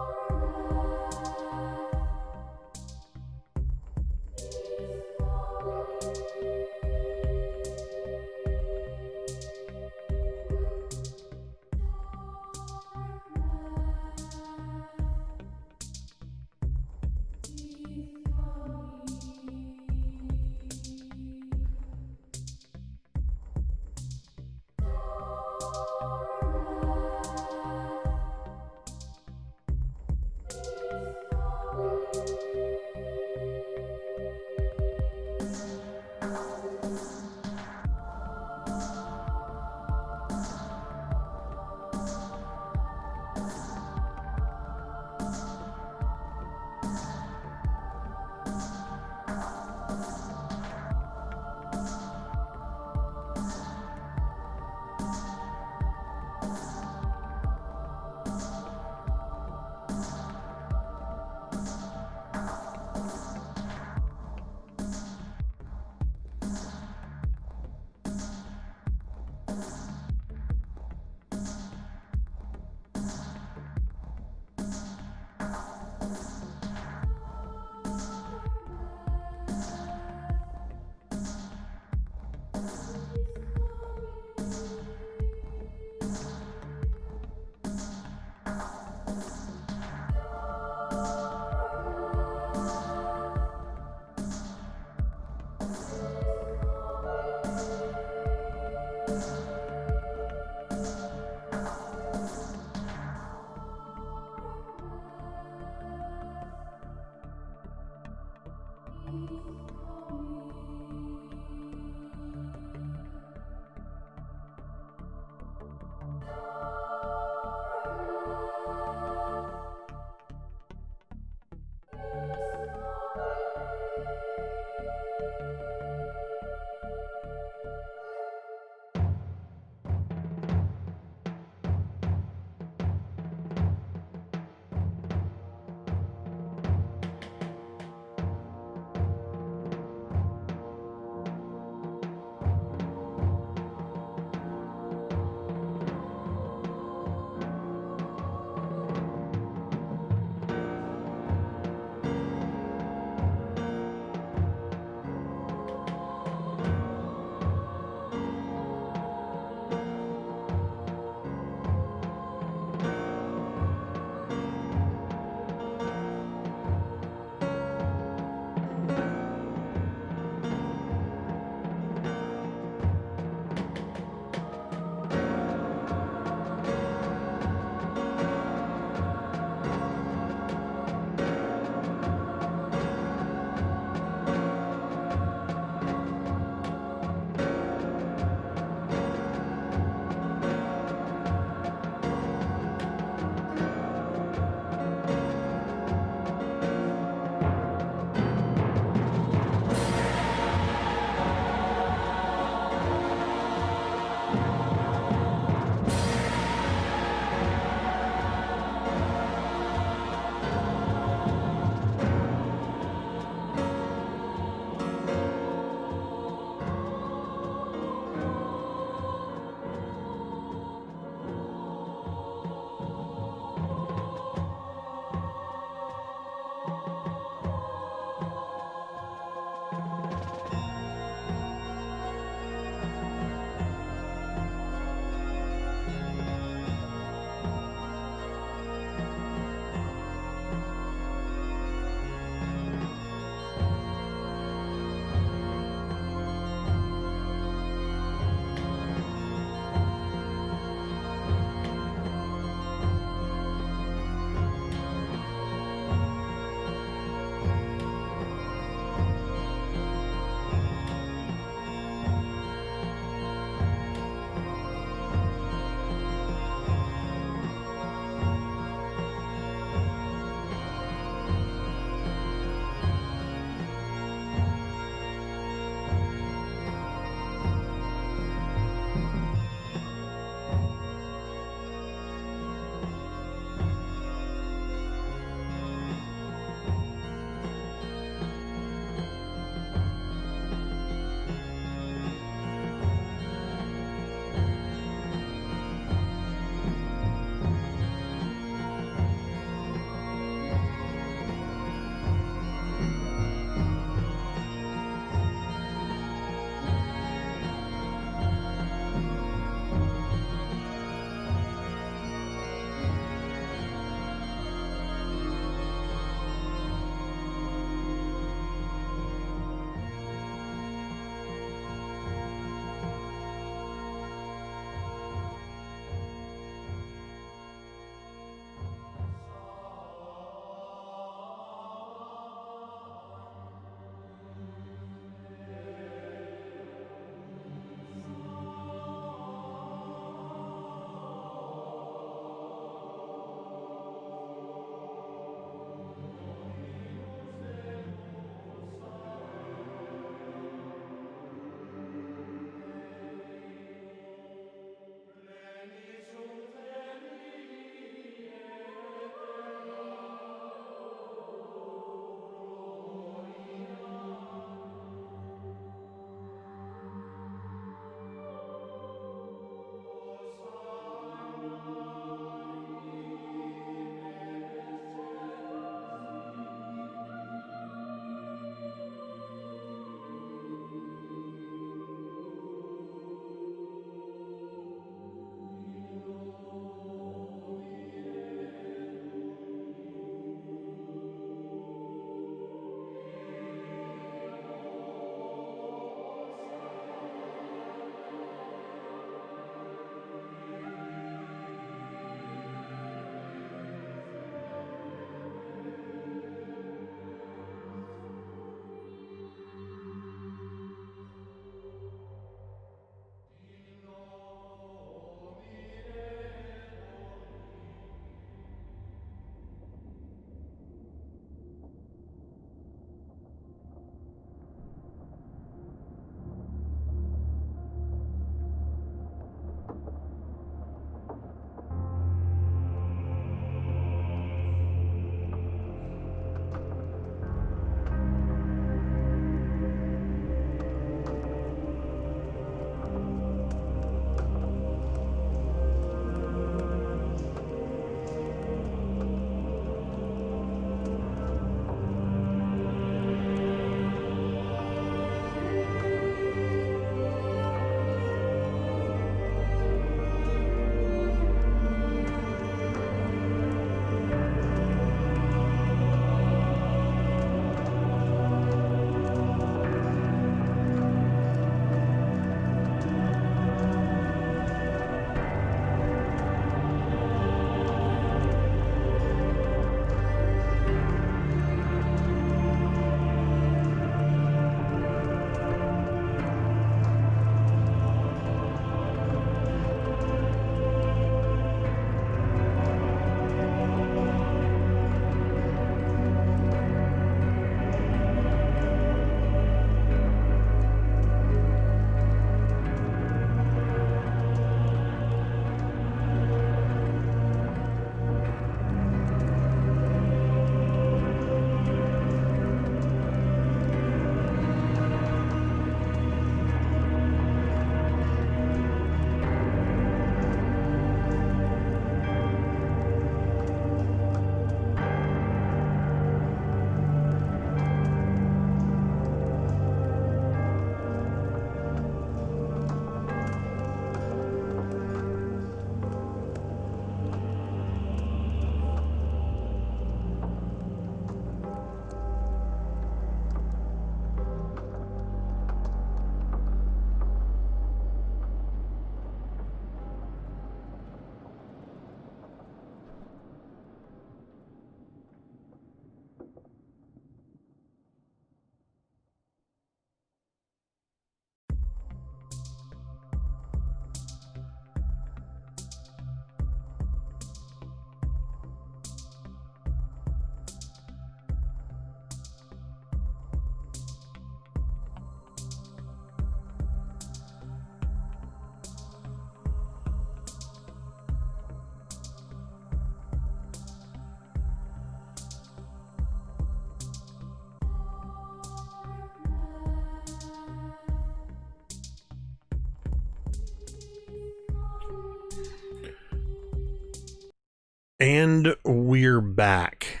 And we're back.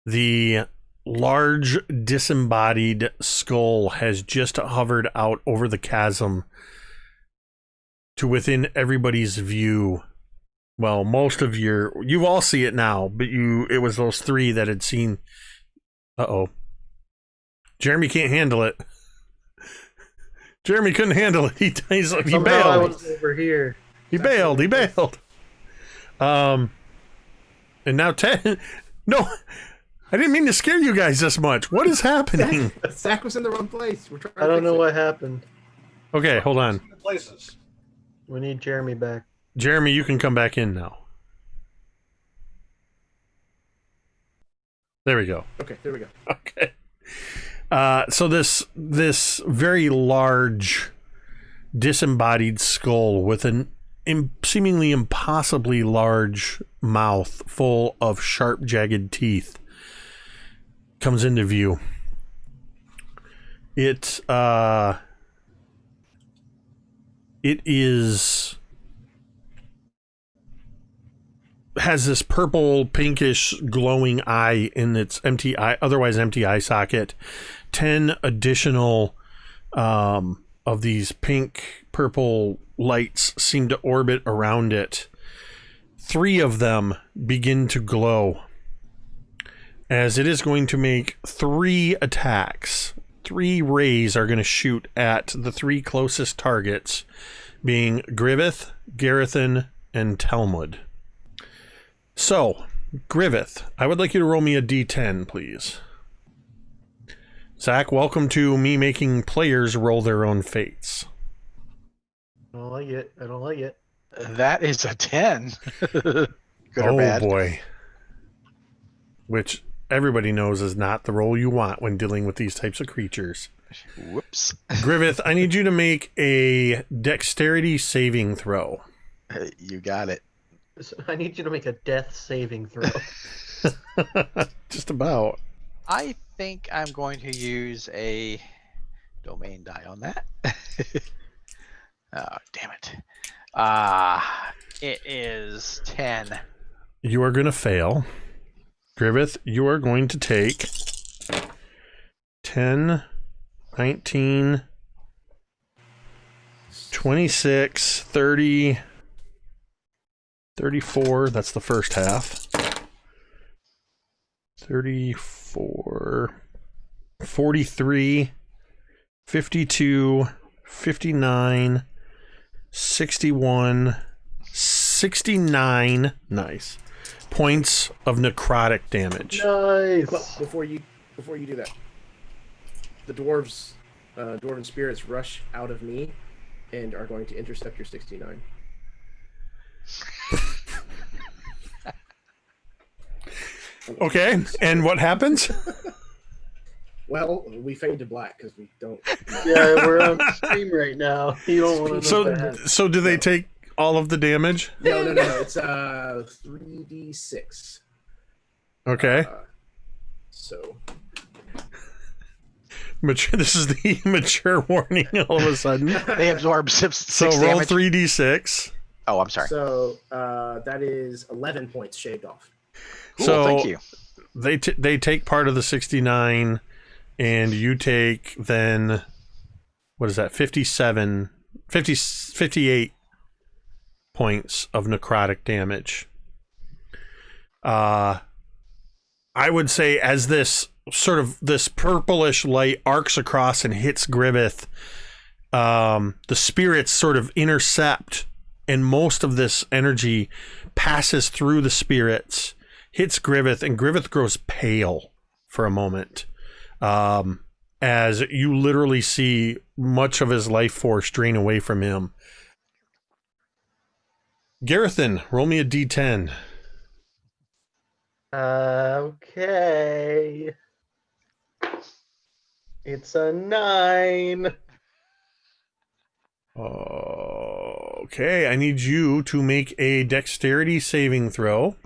The large disembodied skull has just hovered out over the chasm to within everybody's view. Well, most of you all see it now, but it was those three that had seen. Uh-oh. Jeremy can't handle it. Jeremy couldn't handle it. He bailed. I was over here. He bailed. And now 10. No, I didn't mean to scare you guys this much. What is happening? Zach was in the wrong place. We're trying I don't know what happened. Okay, hold on. Places. We need Jeremy back. Jeremy, you can come back in now. There we go. Okay, there we go. Okay. So this very large disembodied skull with an seemingly impossibly large mouth full of sharp, jagged teeth comes into view. It has this purple, pinkish, glowing eye in its otherwise empty eye socket. 10 additional of these pink, purple lights seem to orbit around it. 3 of them begin to glow as it is going to make 3 attacks. 3 rays are going to shoot at the 3 closest targets, being Griveth, Gerithan, and Talmud. So, Griveth, I would like you to roll me a d10, please. Zach, welcome to me making players roll their own fates. I don't like it. That is a 10. Good or bad? Oh boy. Which everybody knows is not the roll you want when dealing with these types of creatures. Whoops. Griveth, I need you to make a dexterity saving throw. You got it. I need you to make a death saving throw. Just about. I think I'm going to use a domain die on that. Oh, damn it. It is 10. You are going to fail. Griveth, you are going to take 10, 19, 26, 30, 34. That's the first half. 34, 43, 52, 59, 61, 69. Nice. Points of necrotic damage. Nice. Well, before you do that, the dwarves, dwarven spirits rush out of me and are going to intercept your 69. Okay, and what happens? Well, we fade to black because we don't. Yeah, we're on stream right now. You don't want to know that. So do they take all of the damage? No. It's 3d6. Okay. So. Mature. This is the mature warning. All of a sudden, They absorb 6 so roll damage. 3d6. Oh, I'm sorry. So that is 11 points shaved off. Cool, So thank you. they take part of the 69, and you take then, what is that? 58 points of necrotic damage. I would say as this purplish light arcs across and hits Griveth, the spirits sort of intercept, and most of this energy passes through the spirits, hits Griveth, and Griveth grows pale for a moment, as you literally see much of his life force drain away from him. Gerithan, roll me a d10. Okay. It's a 9. Okay, I need you to make a dexterity saving throw.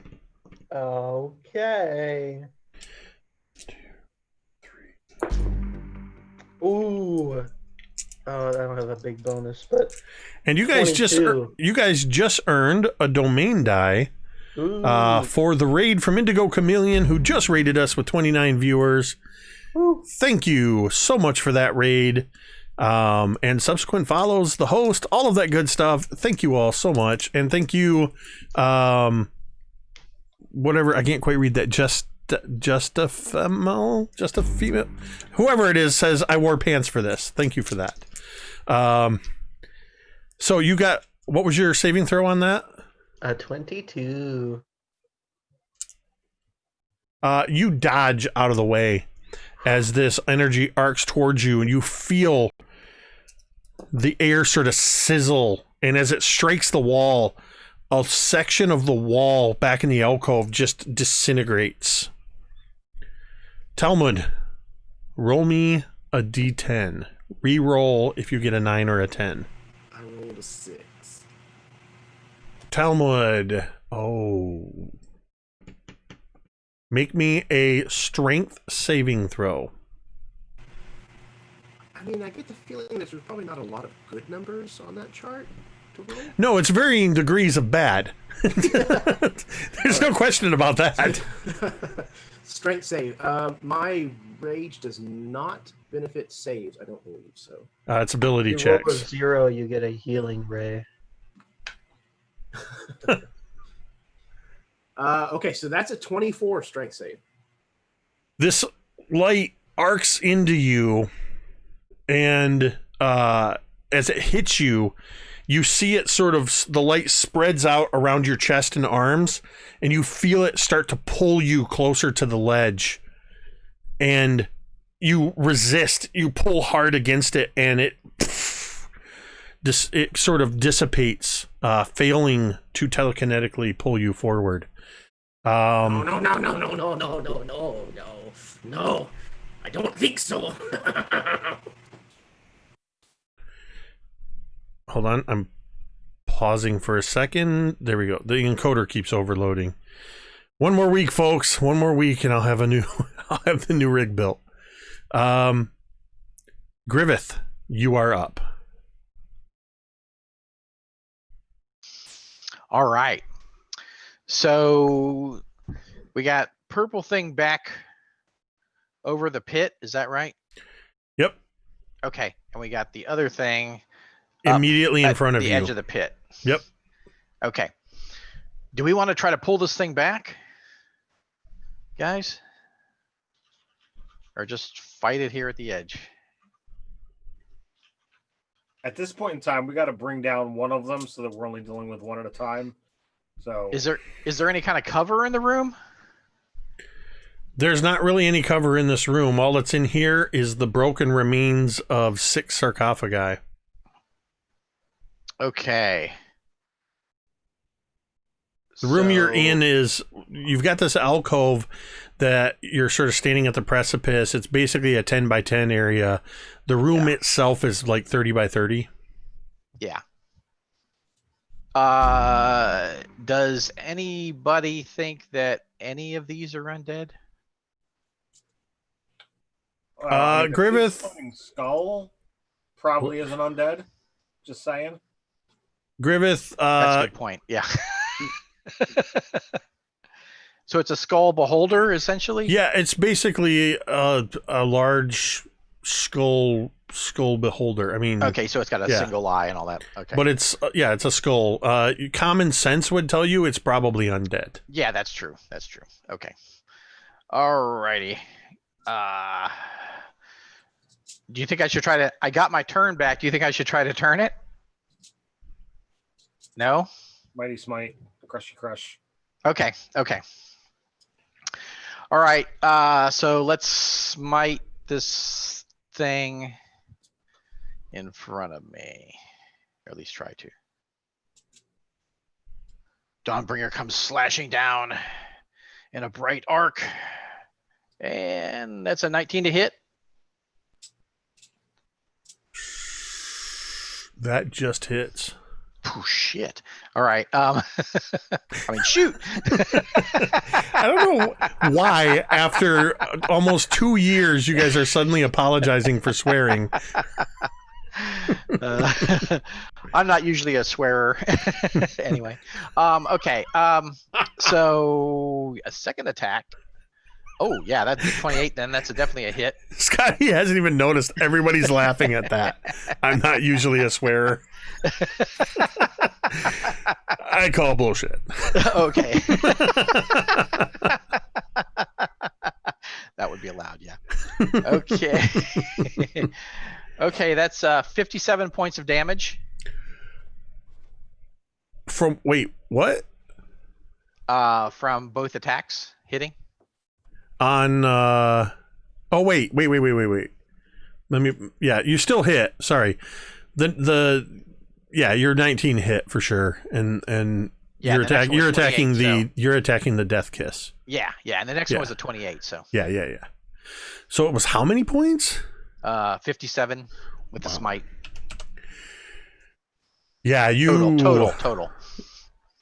Okay. 2, 3. Ooh. Oh, I don't have a big bonus, but And you guys 22. just earned a domain die for the raid from Indigo Chameleon, who just raided us with 29 viewers. Ooh. Thank you so much for that raid. And subsequent follows, the host, all of that good stuff. Thank you all so much. And thank you, whatever, I can't quite read that. Just a female, whoever it is says I wore pants for this. Thank you for that. So you got, what was your saving throw on that? 22. You dodge out of the way as this energy arcs towards you, and you feel the air sort of sizzle, and as it strikes the wall, a section of the wall back in the alcove just disintegrates. Talmud, roll me a d10. Re-roll if you get a 9 or a 10. I rolled a 6. Talmud, make me a strength saving throw. I mean, I get the feeling that there's probably not a lot of good numbers on that chart to roll. No, it's varying degrees of bad. There's no question about that. Strength save. My rage does not benefit saves, I don't believe so. It's ability If you roll a checks. 0, you get a healing ray. Okay, so that's a 24 strength save. This light arcs into you, and as it hits you, you see it sort of, the light spreads out around your chest and arms, and you feel it start to pull you closer to the ledge. And you resist, you pull hard against it, and it sort of dissipates, failing to telekinetically pull you forward. No, I don't think so. Hold on, I'm pausing for a second. There we go. The encoder keeps overloading. One more week, folks. One more week, and I'll have I'll have the new rig built. Griveth, you are up. All right. So we got purple thing back over the pit. Is that right? Yep. Okay. And we got the other thing Immediately in at front of the you. edge of the pit. Yep. Okay. Do we want to try to pull this thing back, guys? Or just fight it here at the edge? At this point in time, we got to bring down one of them so that we're only dealing with one at a time. So Is there any kind of cover in the room? There's not really any cover in this room. All that's in here is the broken remains of 6 sarcophagi. Okay. The room you're in is, you've got this alcove that you're sort of standing at the precipice. It's basically a 10 by 10 area. The room itself is like 30 by 30. Yeah. Does anybody think that any of these are undead? the big Griveth. floating skull probably isn't undead. Just saying. Griveth, That's a good point. Yeah. So it's a skull beholder, essentially? yeah, it's basically a large skull beholder. I mean, Okay, so it's got a Yeah. single eye and all that. Okay. but it's it's a skull. Common sense would tell you it's probably undead. Yeah, that's true. That's true. Okay. Alrighty. Do you think I should try to... I got my turn back. Do you think I should try to turn it? No? Mighty Smite, Crushy Crush. Okay. Okay. All right. So let's smite this thing in front of me. Or at least try to. Dawnbringer comes slashing down in a bright arc. And that's a 19 to hit. That just hits. Oh, shit. All right. I mean, shoot. I don't know why, after almost 2 years, you guys are suddenly apologizing for swearing. I'm not usually a swearer. Anyway. Okay. So a second attack. Oh yeah, that's 28. Then that's definitely a hit. Scotty hasn't even noticed. Everybody's laughing at that. I'm not usually a swearer. I call bullshit. Okay. That would be allowed, yeah. Okay. Okay, that's 57 points of damage. Wait, what? From both attacks hitting. On oh wait. Let me you still hit. Sorry. You're 19 hit for sure. And yeah, you're attacking the death kiss. Yeah, and the next one was a 28, so. Yeah. So it was how many points? 57 with the smite. Yeah, you total.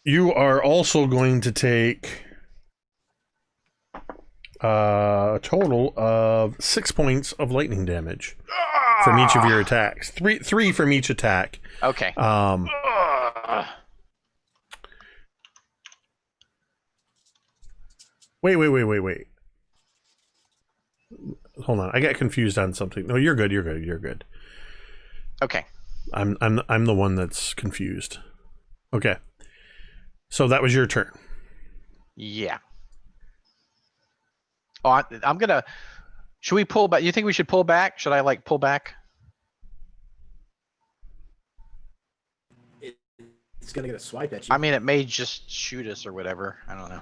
You are also going to take a total of 6 points of lightning damage from each of your attacks. Three from each attack. Okay. Wait. Hold on. I got confused on something. No, you're good. Okay. I'm the one that's confused. Okay. So that was your turn. Yeah. Oh, I'm gonna. Should we pull back? You think we should pull back? Should I pull back? It's gonna get a swipe at you. I mean, it may just shoot us or whatever. I don't know.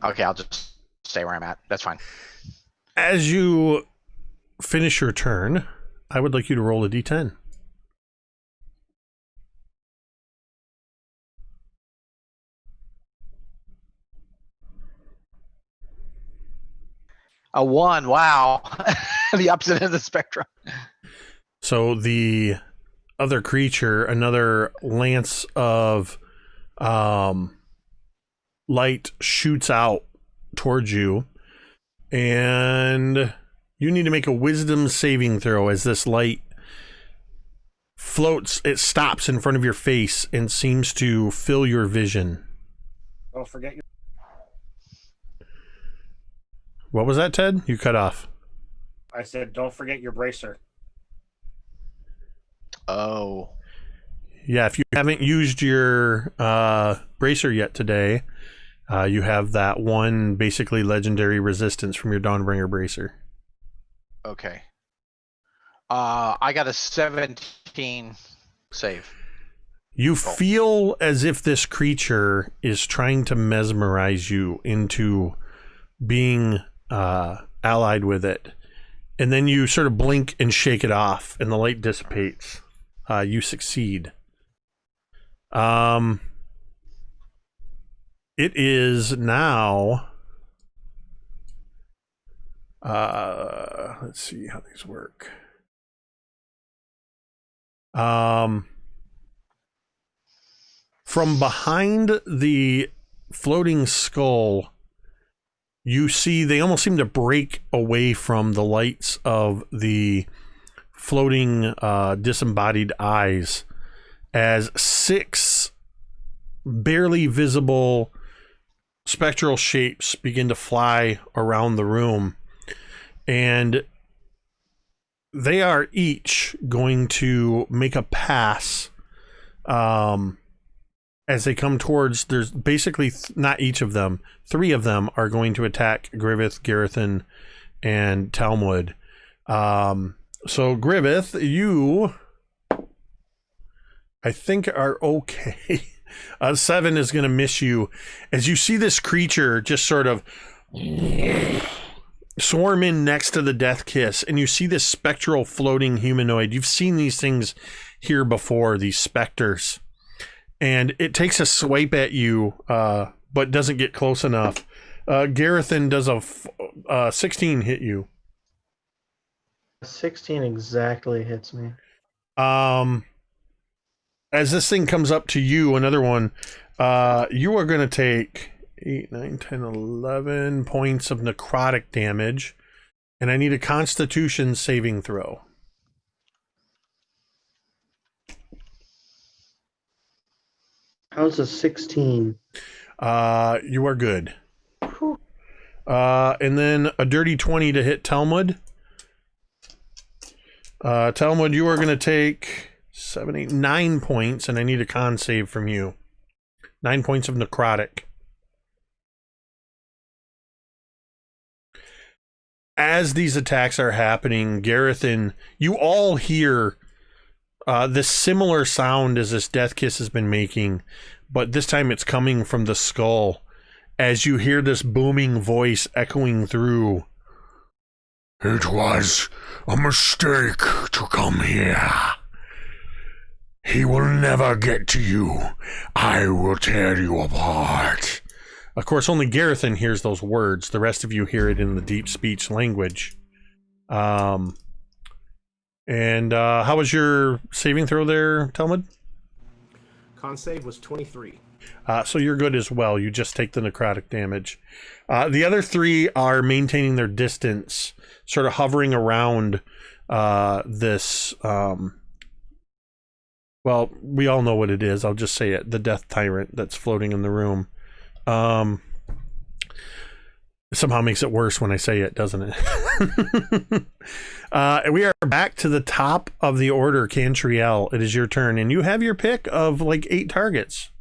Okay, I'll just stay where I'm at. That's fine. As you finish your turn, I would like you to roll a d10. A 1. Wow. The opposite of the spectrum. So the other creature, another lance of light shoots out towards you, and you need to make a wisdom saving throw as this light floats. It stops in front of your face and seems to fill your vision. Don't forget your... What was that, Ted? You cut off. I said, don't forget your bracer. Oh. Yeah, if you haven't used your bracer yet today, you have that one basically legendary resistance from your Dawnbringer bracer. Okay. I got a 17 save. You feel as if this creature is trying to mesmerize you into being allied with it. And then you sort of blink and shake it off, and the light dissipates. You succeed. It is now... let's see how these work. From behind the floating skull, you see they almost seem to break away from the lights of the floating disembodied eyes as 6 barely visible spectral shapes begin to fly around the room, and they are each going to make a pass as they come towards. There's basically not each of them, 3 of them are going to attack Griveth, Gerithan, and Talmud. So Griveth, you I think are okay. 7 is going to miss you as you see this creature just sort of swarm in next to the death kiss, and you see this spectral floating humanoid. You've seen these things here before, these specters, and it takes a swipe at you, but doesn't get close enough. Gerithan, does a 16 hit you? 16 exactly hits me. As this thing comes up to you, another one, you are going to take 8, 9, 10, 11 points of necrotic damage, and I need a Constitution saving throw. How's a 16? You are good. And then a dirty 20 to hit Talmud. Talmud, you are going to take 7, 8, 9 points, and I need a con save from you. 9 points of necrotic. As these attacks are happening, Gerithan, you all hear this similar sound as this death kiss has been making, but this time it's coming from the skull. As you hear this booming voice echoing through. It was a mistake to come here. He will never get to you. I will tear you apart. Of course, only Gerithan hears those words. The rest of you hear it in the deep speech language. How was your saving throw there, Talmud? Con save was 23. So you're good as well. You just take the necrotic damage. The other 3 are maintaining their distance, sort of hovering around this. Well, we all know what it is. I'll just say it. The death tyrant that's floating in the room. Somehow makes it worse when I say it, doesn't it? We are back to the top of the order, Cantriel. It is your turn, and you have your pick of like 8 targets.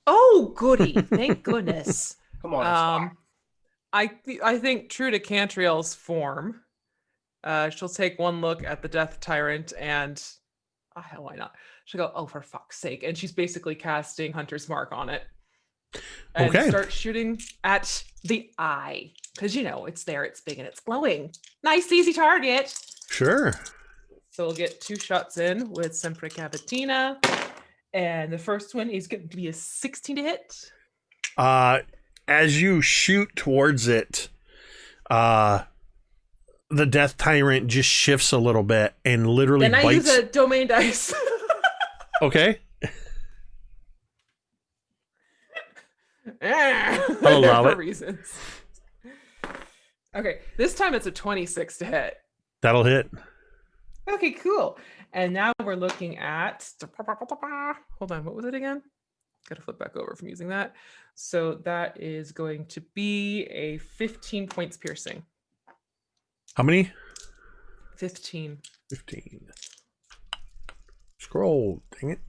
Oh, goody. Thank goodness. Come on. I think true to Cantriel's form, she'll take one look at the Death Tyrant and hell, why not? She'll go, oh, for fuck's sake. And she's basically casting Hunter's Mark on it. And start shooting at the eye. Because, you know, it's there, it's big, and it's glowing. Nice, easy target. Sure. So we'll get 2 shots in with Sempre Cavatina. And the first one is going to be a 16 to hit. As you shoot towards it, the Death Tyrant just shifts a little bit and literally bites. And I use a domain dice. Okay. I'll allow it. Reasons. Okay, this time it's a 26 to hit. That'll hit. Okay, cool. And now we're looking at, hold on, what was it again? Got to flip back over from using that. So that is going to be a 15 points piercing. How many? 15. 15. Scroll, dang it.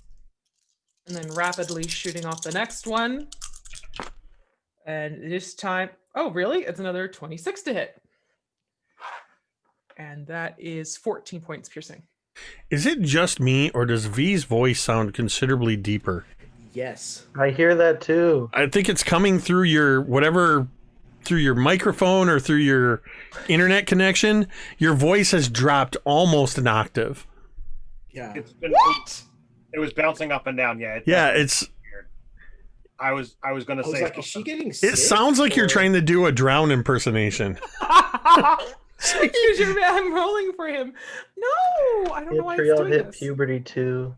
And then rapidly shooting off the next one. And this time, oh, really? It's another 26 to hit. And that is 14 points piercing. Is it just me, or does V's voice sound considerably deeper? Yes. I hear that too. I think it's coming through your whatever, through your microphone or through your internet connection. Your voice has dropped almost an octave. Yeah. It's been it was bouncing up and down. Yeah. It's weird. I was going to I was say. like, is she getting sick? It sounds like you're trying to do a drown impersonation. I'm rolling for him. No, I don't know why it's doing hit this. puberty too.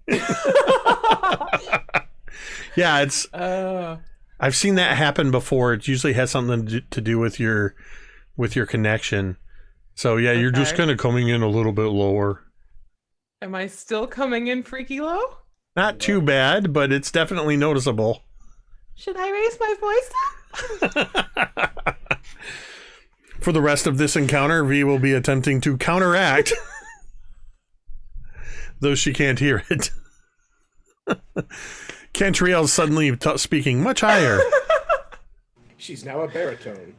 Yeah, it's. I've seen that happen before. It usually has something to do with your connection. So yeah, you're just kind of coming in a little bit lower. Am I still coming in freaky low? Not too bad, but it's definitely noticeable. Should I raise my voice now? For the rest of this encounter, V will be attempting to counteract, though she can't hear it. Cantriel's suddenly speaking much higher. She's now a baritone.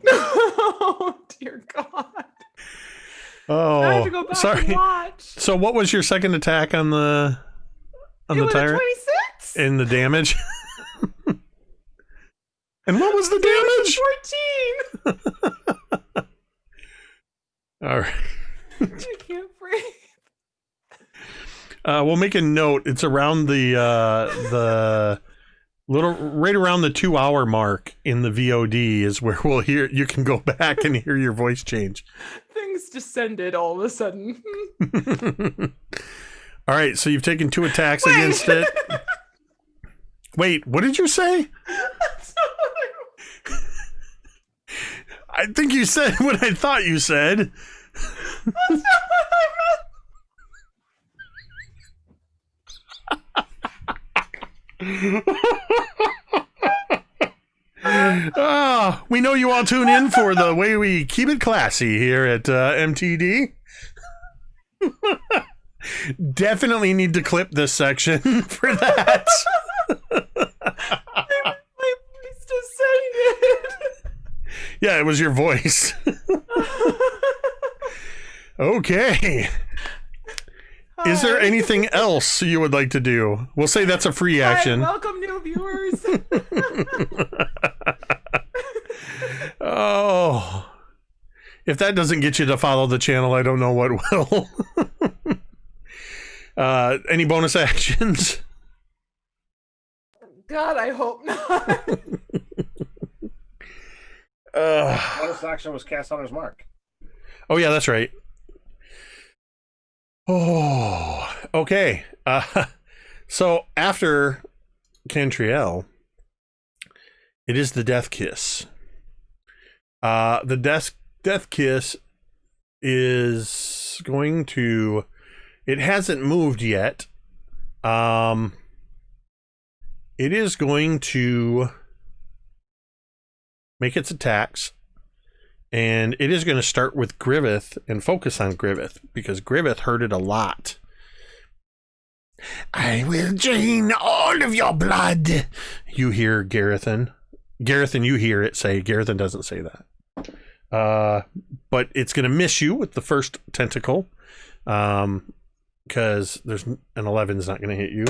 Oh, dear God. Oh, I have to go back sorry. and watch. So what was your second attack on the tyrant? 26. And the damage? And what was the damage? 14. All right. I can't breathe. We'll make a note. It's around the little right around the 2-hour mark in the VOD is where we'll hear. You can go back and hear your voice change. Things descended all of a sudden. All right, so you've taken 2 attacks against it. Wait, what did you say? I think you said what I thought you said. We know you all tune in for the way we keep it classy here at MTD. Definitely need to clip this section for that. My voice just saying it. Yeah, it was your voice. Okay. Is there anything else you would like to do? We'll say that's a free action. Hi, welcome, new viewers. Oh. If that doesn't get you to follow the channel, I don't know what will. Any bonus actions? God, I hope not. Bonus action was cast Hunter's Mark. Oh, yeah, that's right. Oh, okay. So after Cantriel, it is the Death Kiss. The Death Kiss is going to... It hasn't moved yet. It is going to make its attacks. And it is going to start with Griveth and focus on Griveth because Griveth hurt it a lot. I will drain all of your blood. You hear Gerithan. Gerithan, you hear it say. Gerithan doesn't say that. But it's going to miss you with the first tentacle. Because there's an 11 is not going to hit you.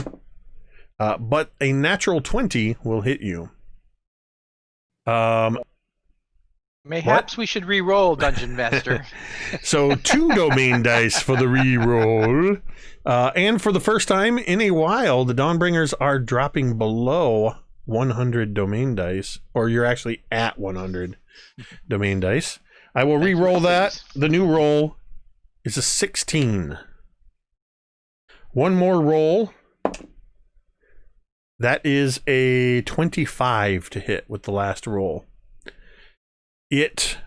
But a natural 20 will hit you. Mayhaps we should re-roll, Dungeon Master. So 2 domain dice for the re-roll. And for the first time in a while, the Dawnbringers are dropping below 100 domain dice. Or you're actually at 100 domain dice. I will re-roll that. The new roll is a 16. One more roll. That is a 25 to hit with the last roll. It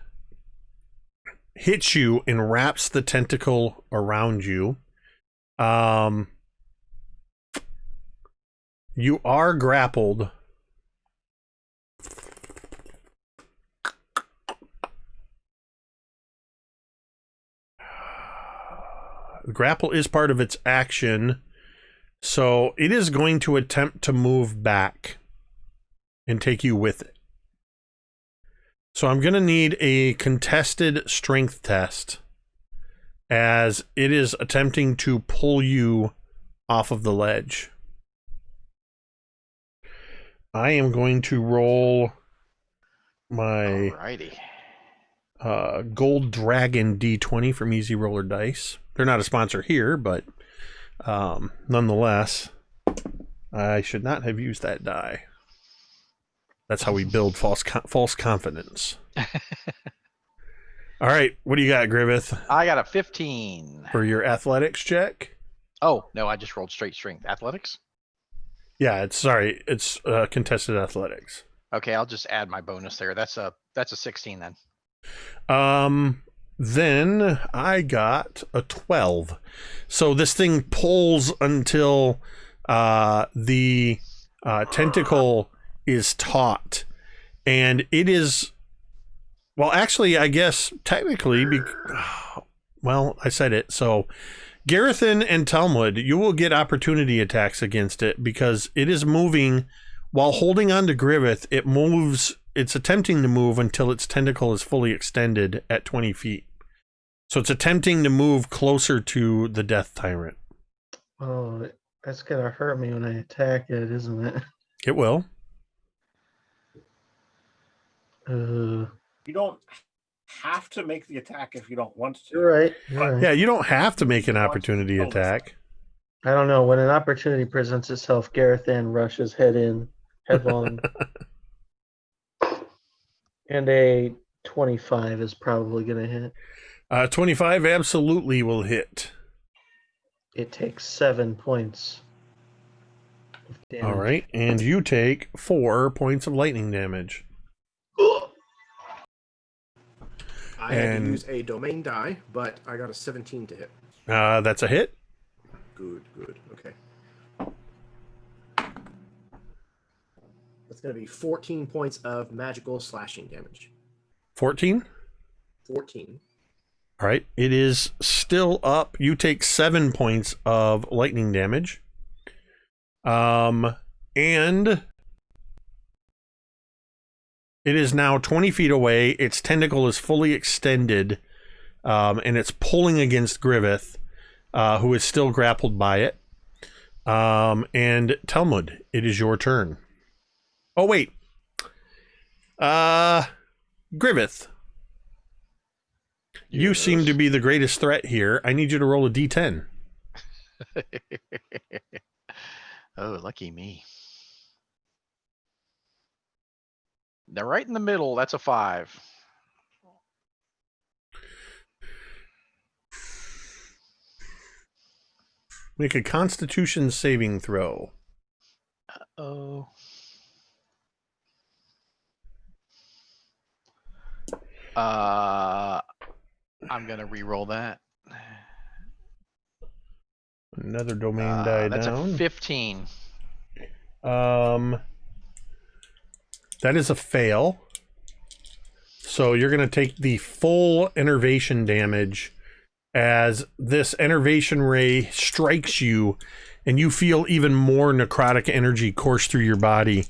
hits you and wraps the tentacle around you. You are grappled. Grapple is part of its action, so it is going to attempt to move back and take you with it. So I'm going to need a contested strength test as it is attempting to pull you off of the ledge. I am going to roll my Alrighty. Gold Dragon D20 from Easy Roller Dice. They're not a sponsor here, but nonetheless, I should not have used that die. That's how we build false confidence. All right, what do you got, Griveth? I got a 15. For your athletics check? Oh, no, I just rolled straight strength. Athletics? Yeah, it's contested athletics. Okay, I'll just add my bonus there. That's a 16 then. Then I got a 12. So this thing pulls until the tentacle is taut, and it is, well, actually, I guess technically, well, I said it. So Gerithan and Talmud, you will get opportunity attacks against it because it is moving while holding on to Griveth. It moves. It's attempting to move until its tentacle is fully extended at 20 feet. So it's attempting to move closer to the Death Tyrant. Oh, that's gonna hurt me when I attack it, isn't it? It will. Uh, You don't have to make the attack if you don't want to. you're right. You're right. Yeah, you don't have to make an opportunity attack. I don't know. When an opportunity presents itself, Gerithan rushes headlong. And a 25 is probably going to hit. 25 absolutely will hit. It takes 7 points of damage. All right, and you take 4 points of lightning damage. I had And- to use a domain die, but I got a 17 to hit. That's a hit. Good, good. Okay. going to be 14 points of magical slashing damage. 14? 14. All right. It is still up. You take 7 points of lightning damage. And it is now 20 feet away. Its tentacle is fully extended, and it's pulling against Griveth, who is still grappled by it. And Talmud, it is your turn. Oh, wait. Griveth, you seem to be the greatest threat here. I need you to roll a d10. Oh, lucky me. They're right in the middle. That's a 5. Make a Constitution saving throw. Uh-oh. I'm gonna re-roll that. Another domain die that's down. a 15. That is a fail. So you're going to take the full enervation damage as this enervation ray strikes you, and you feel even more necrotic energy course through your body.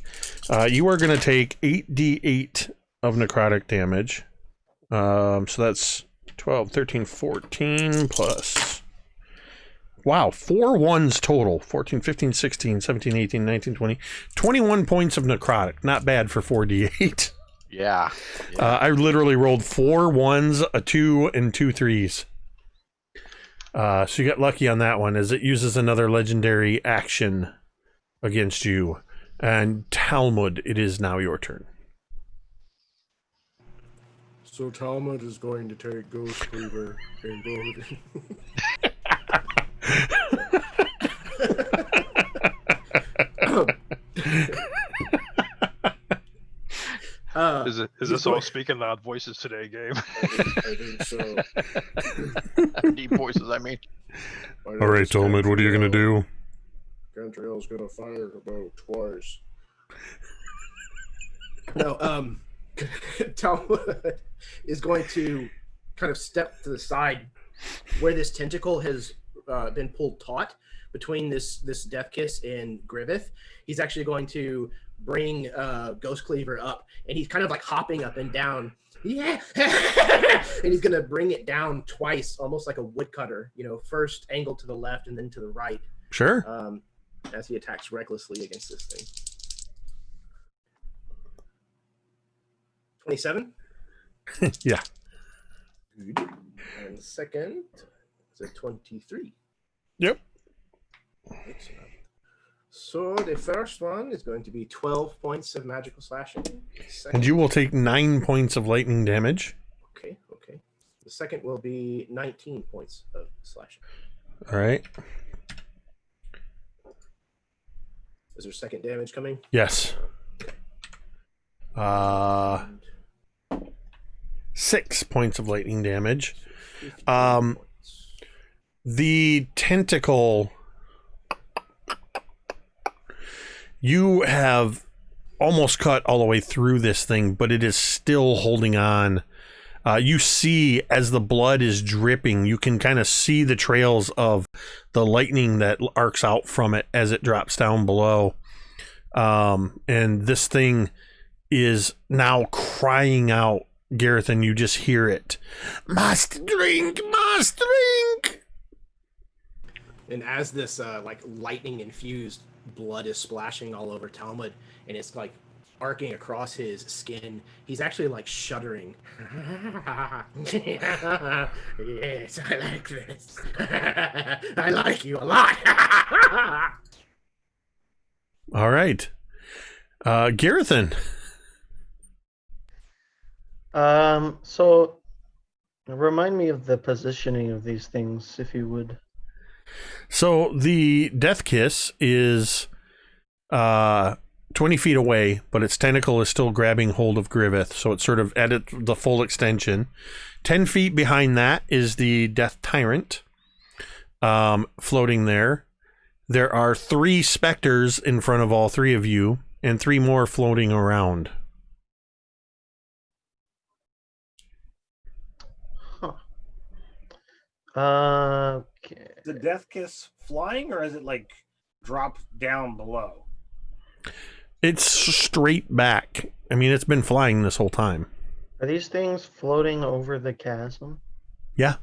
You are going to take 8d8 of necrotic damage. So that's 12, 13, 14 plus... Wow, 4 ones total. 14, 15, 16, 17, 18, 19, 20. 21 points of necrotic. Not bad for 4d8. Yeah. I literally rolled 4 ones, a 2, and 2 3s. So you got lucky on that one, as it uses another legendary action against you. And Talmud, it is now your turn. So Talmud is going to take Ghost Cleaver and go... Is this all speaking loud voices today, Gabe? I think so. Deep voices, I mean. All right, Talmud, what are you going to do? Cantriel's going to fire about twice. No, Talmud is going to kind of step to the side where this tentacle has been pulled taut between this Death Kiss and Griveth. He's actually going to bring Ghost Cleaver up, and he's kind of like hopping up and down. Yeah, and he's gonna bring it down twice, almost like a woodcutter. You know, first angle to the left and then to the right. Sure. As he attacks recklessly against this thing. 27. Yeah. Good. And the second is a 23. Yep. Excellent. So the first one is going to be 12 points of magical slashing. And you will take 9 points of lightning damage. Okay. The second will be 19 points of slashing. All right. Is there second damage coming? Yes. 6 points of lightning damage. 15 points. The tentacle... You have almost cut all the way through this thing, but it is still holding on. You see, as the blood is dripping, you can kind of see the trails of the lightning that arcs out from it as it drops down below. And this thing is now crying out, Gerithan, you just hear it. Must drink, must drink! And as this like lightning infused blood is splashing all over Talmud, and it's like arcing across his skin, he's actually like shuddering. Yes, I like this. I like you a lot. All right. Gerithan. So remind me of the positioning of these things, if you would. So the Death Kiss is 20 feet away, but its tentacle is still grabbing hold of Griveth, so it's sort of at the full extension. 10 feet behind that is the Death Tyrant, floating there. There are 3 specters in front of all 3 of you, and 3 more floating around. Okay. The Death Kiss flying, or is it like drop down below? It's straight back. I mean, it's been flying this whole time. Are these things floating over the chasm? Yeah.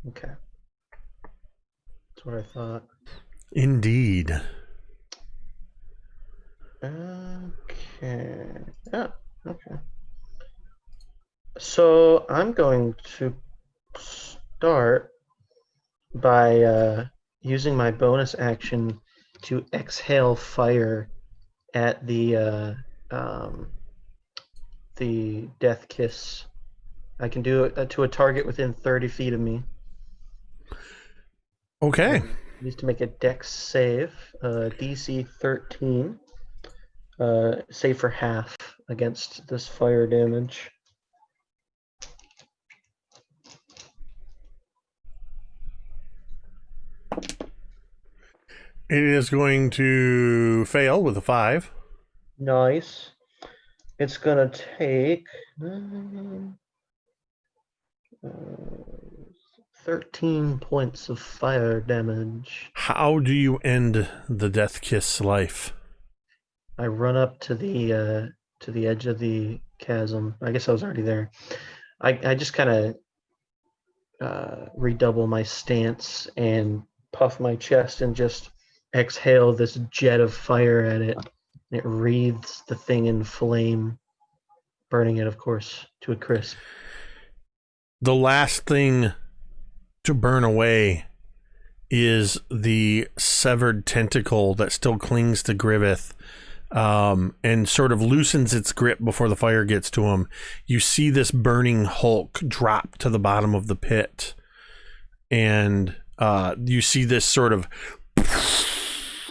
Okay. That's what I thought. Indeed. Okay. Yeah, okay. So I'm going to start by using my bonus action to exhale fire at the Death Kiss. I can do it to a target within 30 feet of me. Okay. Needs to make a Dex save, DC 13. Save for half against this fire damage. It is going to fail with a 5. Nice. It's gonna take 13 points of fire damage. How do you end the Death Kiss life? I run up to the edge of the chasm. I guess I was already there. I just kind of redouble my stance and puff my chest and just exhale this jet of fire at it. It wreathes the thing in flame, burning it, of course, to a crisp. The last thing to burn away is the severed tentacle that still clings to Griveth, and sort of loosens its grip before the fire gets to him. You see this burning hulk drop to the bottom of the pit, and you see this sort of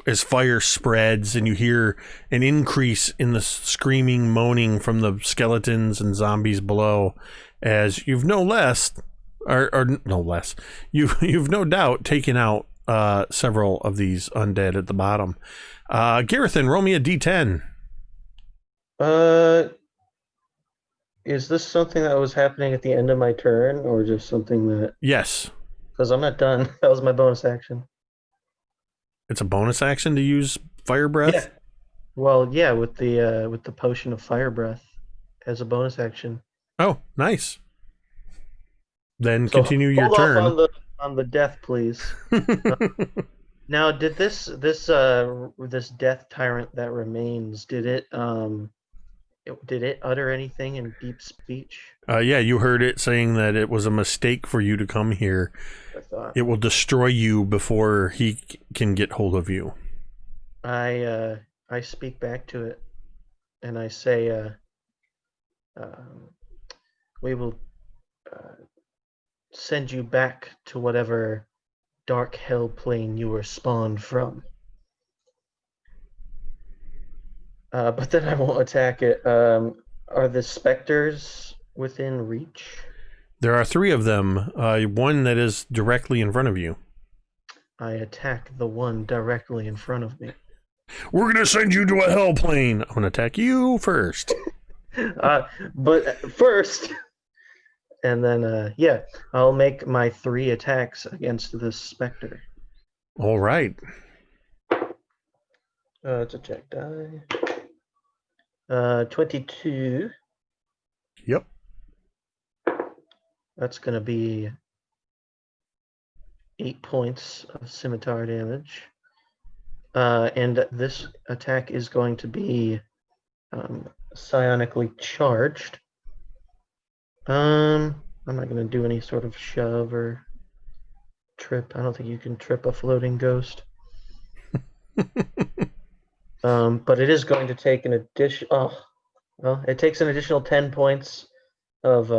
as fire spreads, and you hear an increase in the screaming, moaning from the skeletons and zombies below, as you've no less, or no less, you've no doubt taken out several of these undead at the bottom. Gerithan, roll me a d10. Is this something that was happening at the end of my turn, or just something that... Yes. Because I'm not done. That was my bonus action. It's a bonus action to use fire breath? Yeah. Well, yeah, with the potion of fire breath as a bonus action. Oh, nice. Then So continue your hold turn. off on the death, please. Now, did this death tyrant that remains, did it utter anything in deep speech? Yeah, you heard it saying that it was a mistake for you to come here. I thought. It will destroy you before he can get hold of you. I speak back to it, and I say, we will send you back to whatever dark hell plane you were spawned from. But then I won't attack it. Are the specters within reach? There are 3 of them. One that is directly in front of you. I attack the one directly in front of me. We're going to send you to a hell plane. I'm going to attack you first. But first, and then, yeah, I'll make my 3 attacks against this specter. All right. It's a check die. 22. Yep. That's going to be 8 points of scimitar damage. And this attack is going to be psionically charged. I'm not going to do any sort of shove or trip. I don't think you can trip a floating ghost. But it is going to take an addition. Oh, well, it takes an additional 10 points of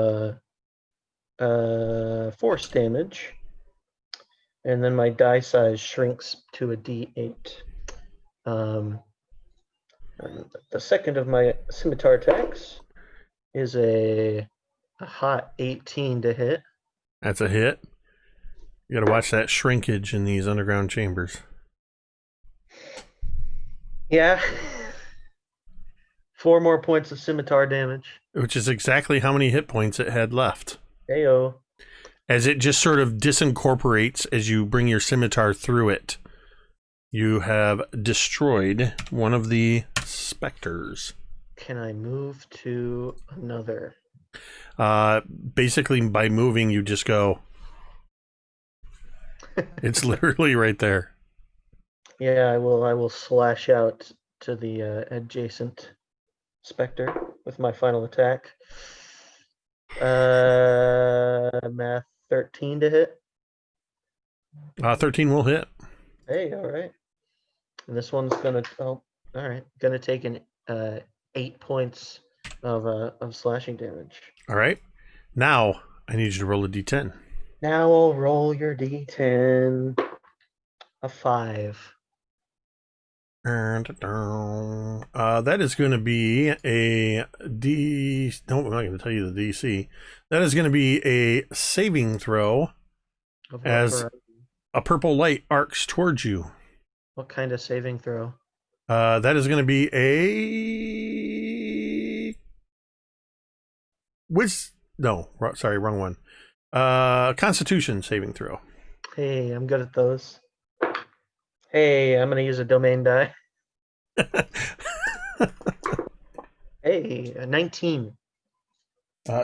force damage, and then my die size shrinks to a D8. The second of my scimitar attacks is a hot 18 to hit. That's a hit. You got to watch that shrinkage in these underground chambers. Yeah. 4 more points of scimitar damage. which is exactly how many hit points it had left. Heyo. As it just sort of disincorporates as you bring your scimitar through it. You have destroyed one of the specters. Can I move to another? Basically, by moving, you just go. It's literally right there. Yeah, I will slash out to the adjacent specter with my final attack. Math 13 to hit. 13 will hit. Hey, all right. And this one's gonna gonna take an 8 points of slashing damage. All right. Now I need you to roll a d10. Now I'll roll your d10. A 5. That is going to be a D. No, I'm not going to tell you the DC. That is going to be a saving throw as a purple light arcs towards you. What kind of saving throw? That is going to be a sorry, wrong one. Constitution saving throw. Hey, I'm good at those. Hey, I'm gonna use a domain die. Hey, a 19.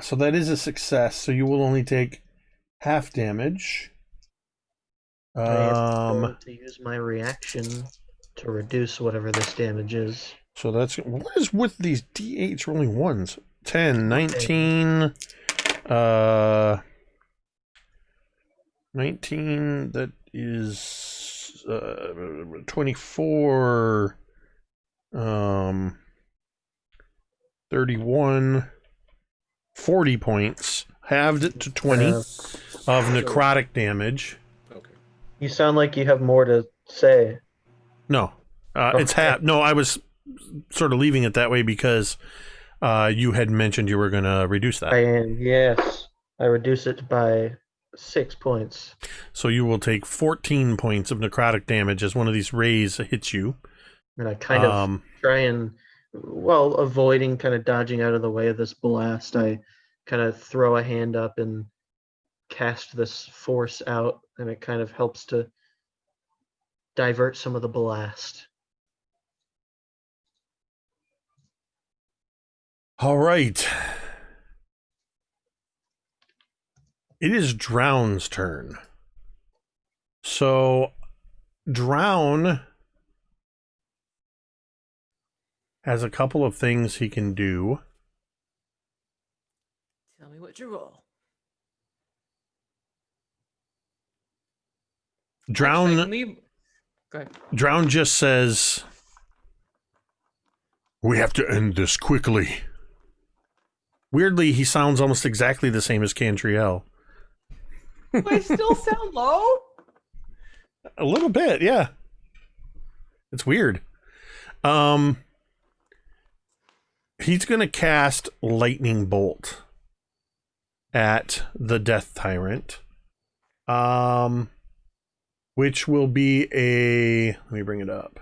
So that is a success. So you will only take half damage. I am going to use my reaction to reduce whatever this damage is. So that's what is with these D8s rolling ones? 10, 19, 19. That is 24, 31, 40 points, halved it to 20 of necrotic damage. Okay. You sound like you have more to say. No, it's half. No, I was sort of leaving it that way because you had mentioned you were going to reduce that. I am, yes. I reduce it by 6 points. So you will take 14 points of necrotic damage as one of these rays hits you. And I kind of try and, well, avoiding kind of dodging out of the way of this blast, I kind of throw a hand up and cast this force out, and it kind of helps to divert some of the blast. All right. It is Drown's turn. So, Drown has a couple of things he can do. Tell me what you roll. Drown. Actually, go ahead. Drown just says, "We have to end this quickly." Weirdly, he sounds almost exactly the same as Cantriel. Do I still sound low? A little bit, yeah. It's weird. He's going to cast Lightning Bolt at the Death Tyrant. Which will be let me bring it up.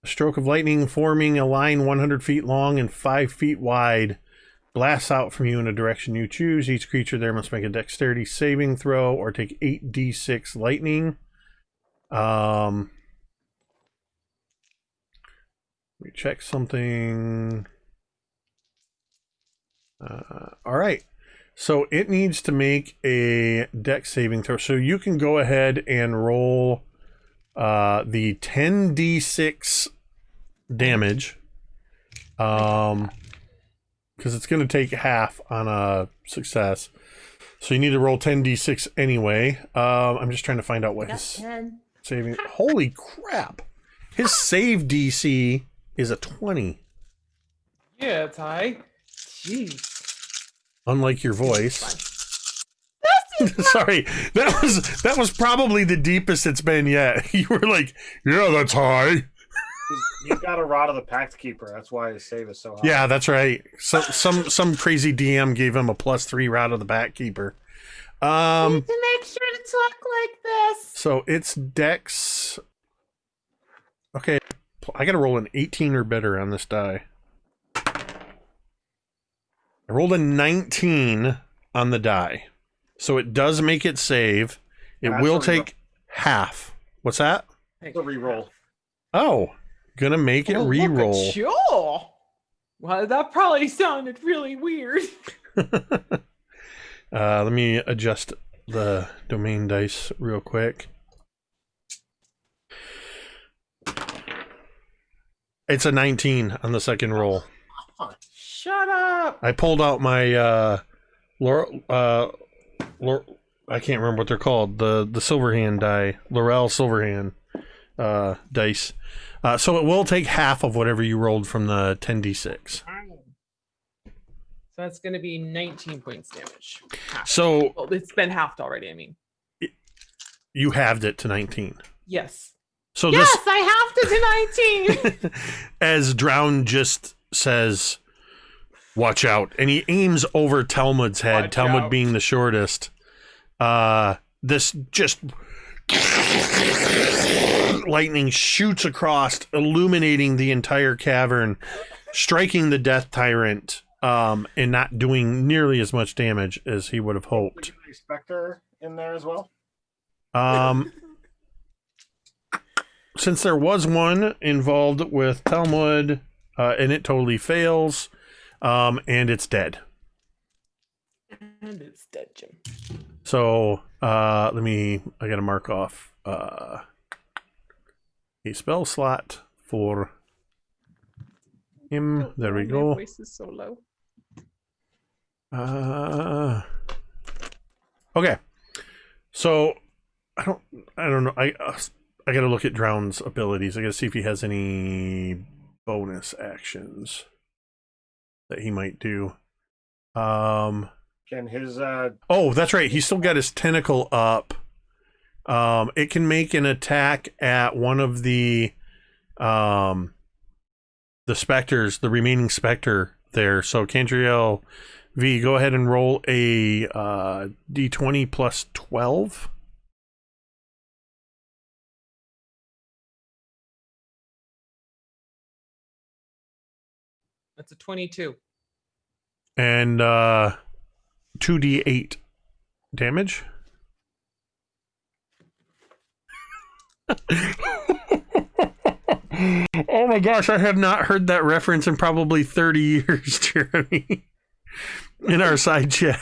A stroke of lightning forming a line 100 feet long and 5 feet wide blasts out from you in a direction you choose. Each creature there must make a dexterity saving throw or take 8d6 lightning. Let me check something. All right. So it needs to make a dex saving throw. So you can go ahead and roll the 10d6 damage. Because it's going to take half on a success. So you need to roll 10d6 anyway. I'm just trying to find out what his 10. saving... Holy crap! His save DC is a 20. Yeah, Ty. Jeez. Unlike your voice. Sorry, that was probably the deepest it's been yet. You were like, yeah, that's high. He's got a Rod of the Pact Keeper. That's why his save is so high. Yeah, that's right. So some crazy DM gave him a +3 Rod of the Pact Keeper. I need to make sure to talk like this. So it's Dex. Okay, I got to roll an 18 or better on this die. I rolled a 19 on the die. So it does make it save. It will take half. What's that? It's a reroll. Oh, gonna make it reroll. Sure. Well, that probably sounded really weird. Let me adjust the domain dice real quick. It's a 19 on the second roll. Shut up. I pulled out my I can't remember what they're called. The Silverhand die, Laurel Silverhand dice. So it will take half of whatever you rolled from the 10d6. So that's going to be 19 points damage. Half. So Well, it's been halved already. I mean, you halved it to 19. yes. So Yes, this, I halved it to 19. as Drown just says, "Watch out," and he aims over Talmud's head. Watch Talmud out. being the shortest. This just lightning shoots across, illuminating the entire cavern, striking the Death Tyrant, and not doing nearly as much damage as he would have hoped. Would you put a Spectre in there as well? Since there was one involved with Talmud, and it totally fails, and it's dead. And it's dead, Jim. So, I gotta mark off a spell slot for him. There we My go. voice is so low. Okay. So, I don't know. I gotta look at Drown's abilities. I gotta see if he has any bonus actions that he might do. Can his Oh, that's right. He's still got his tentacle up. It can make an attack at one of the specters, the remaining specter there. So Cantriel V, go ahead and roll a d20 plus 12. That's a 22. And 2d8 damage. Oh my gosh, I have not heard that reference in probably 30 years, Jeremy. In our side chat.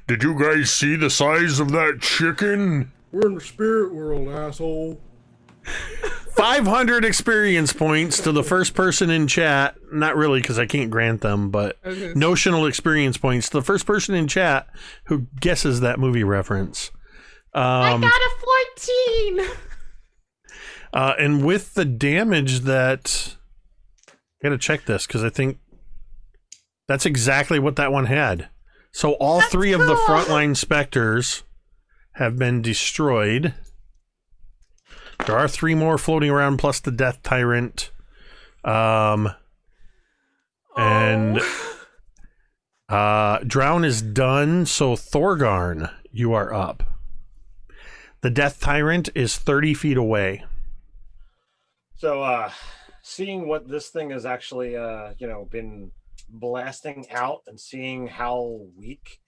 Did you guys see the size of that chicken? We're in the spirit world, asshole. 500 experience points to the first person in chat. Not really, because I can't grant them, but Okay. notional experience points to the first person in chat who guesses that movie reference. I got a 14. And with the damage that... I gotta check this, because I think that's exactly what that one had. So all three of the frontline specters have been destroyed. There are 3 more floating around, plus the Death Tyrant. And Drown is done, so Thorgarn, you are up. The Death Tyrant is 30 feet away. So, seeing what this thing has actually, been blasting out and seeing how weak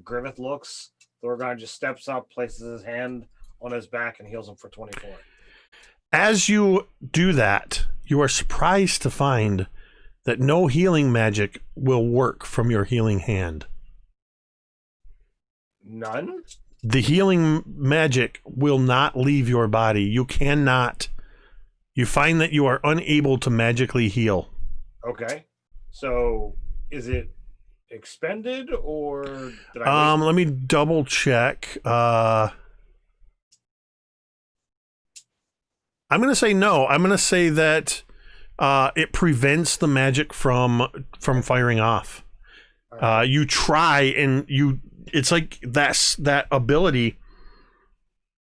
Griveth looks, Thorgarn just steps up, places his hand on his back, and heals him for 24. As you do that, you are surprised to find that no healing magic will work from your healing hand. None? The healing magic will not leave your body. You cannot. You find that you are unable to magically heal. Okay. So, is it expended, or did I Let me double check. I'm going to say no. I'm going to say that it prevents the magic from firing off. You try and it's like that ability,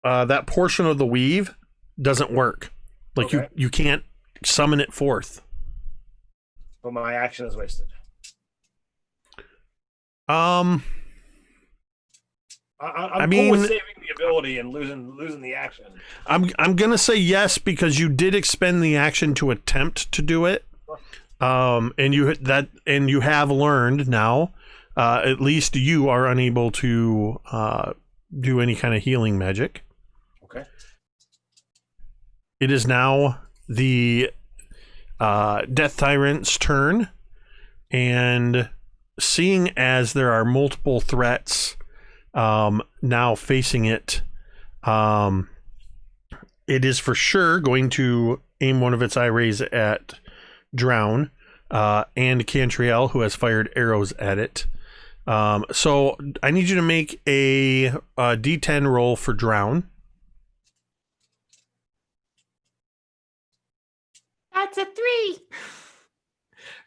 that portion of the weave doesn't work. Like Okay. you can't summon it forth. But my action is wasted. I'm I mean- cool with saving the ability and losing the action. I'm gonna say yes because you did expend the action to attempt to do it. And you have learned now. At least you are unable to do any kind of healing magic. Okay. It is now the Death Tyrant's turn, and seeing as there are multiple threats now facing it, it is for sure going to aim one of its eye rays at Drown and Cantriel, who has fired arrows at it. So I need you to make a D10 roll for Drown. That's a 3.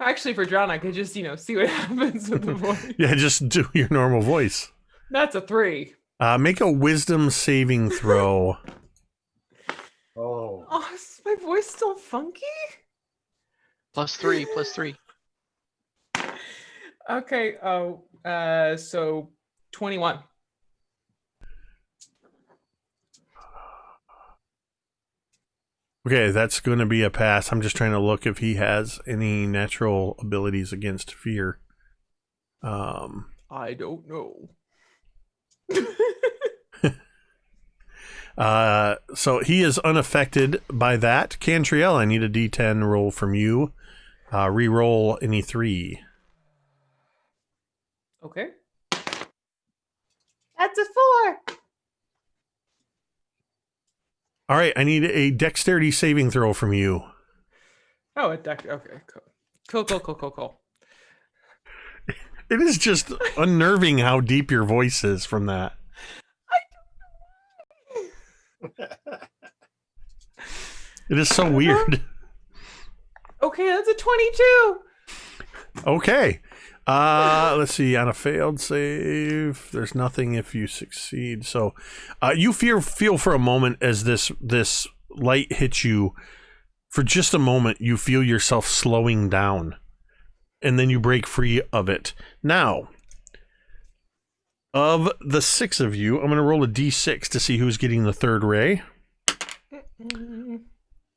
Actually, for Drown, I could just, see what happens with the voice. Yeah, just do your normal voice. That's a 3. Make a wisdom saving throw. Oh. Is my voice still funky? +3. Okay. So 21. Okay, that's going to be a pass. I'm just trying to look if he has any natural abilities against fear. I don't know. So he is unaffected by that. Cantriel, I need a D10 roll from you. Reroll any 3. Okay. That's a 4. All right, I need a dexterity saving throw from you. Oh, a deck. Okay, cool. It is just unnerving how deep your voice is from that. It is so weird. Okay, that's a 22. Okay. Let's see. On a failed save, there's nothing if you succeed. So, you feel for a moment as this light hits you. For just a moment, you feel yourself slowing down, and then you break free of it. Now, of the 6 of you, I'm going to roll a d6 to see who's getting the third ray.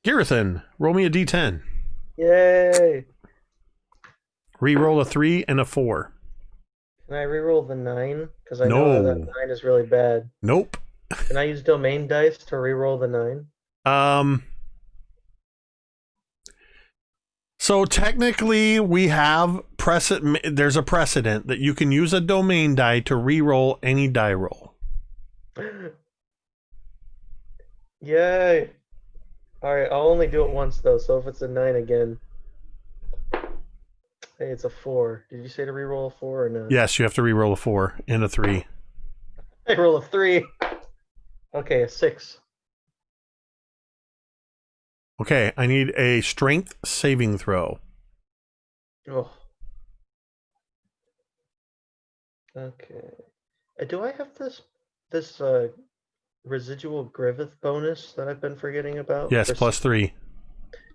Gerithan, roll me a d10. Yay! Reroll a 3 and a 4. Can I reroll the 9? Because I know that 9 is really bad. Nope. Can I use domain dice to reroll the 9? So technically, we have there's a precedent that you can use a domain die to reroll any die roll. Yay! Alright, I'll only do it once though, so if it's a 9 again. Hey, it's a 4. Did you say to reroll a 4 or no? Yes, you have to reroll a 4 and a 3. I roll a 3. Okay, a 6. Okay, I need a strength saving throw. Oh. Okay. Do I have this residual Griveth bonus that I've been forgetting about? Yes, +3.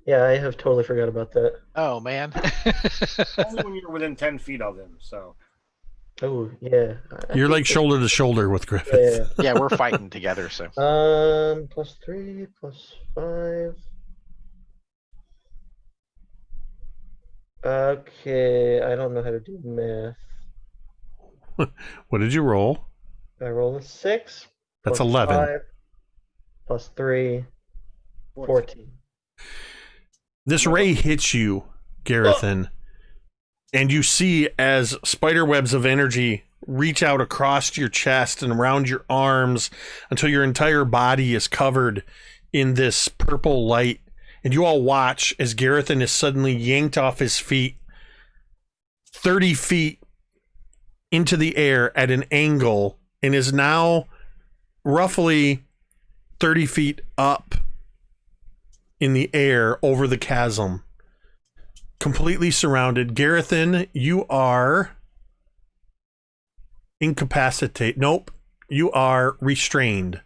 Yeah, I have totally forgot about that. Oh man. Only when you're within 10 feet of him, so. Oh, yeah. You're like shoulder to shoulder with Griveth. Yeah. Yeah, we're fighting together, so. +3, +5. Okay, I don't know how to do math. What did you roll? I roll a 6. That's plus 11. 5, +3, 14. This ray hits you, Gerithan, and you see as spider webs of energy reach out across your chest and around your arms until your entire body is covered in this purple light. And you all watch as Gerithan is suddenly yanked off his feet 30 feet into the air at an angle and is now roughly 30 feet up in the air over the chasm, completely surrounded. Gerithan, you are incapacitated. Nope, you are restrained.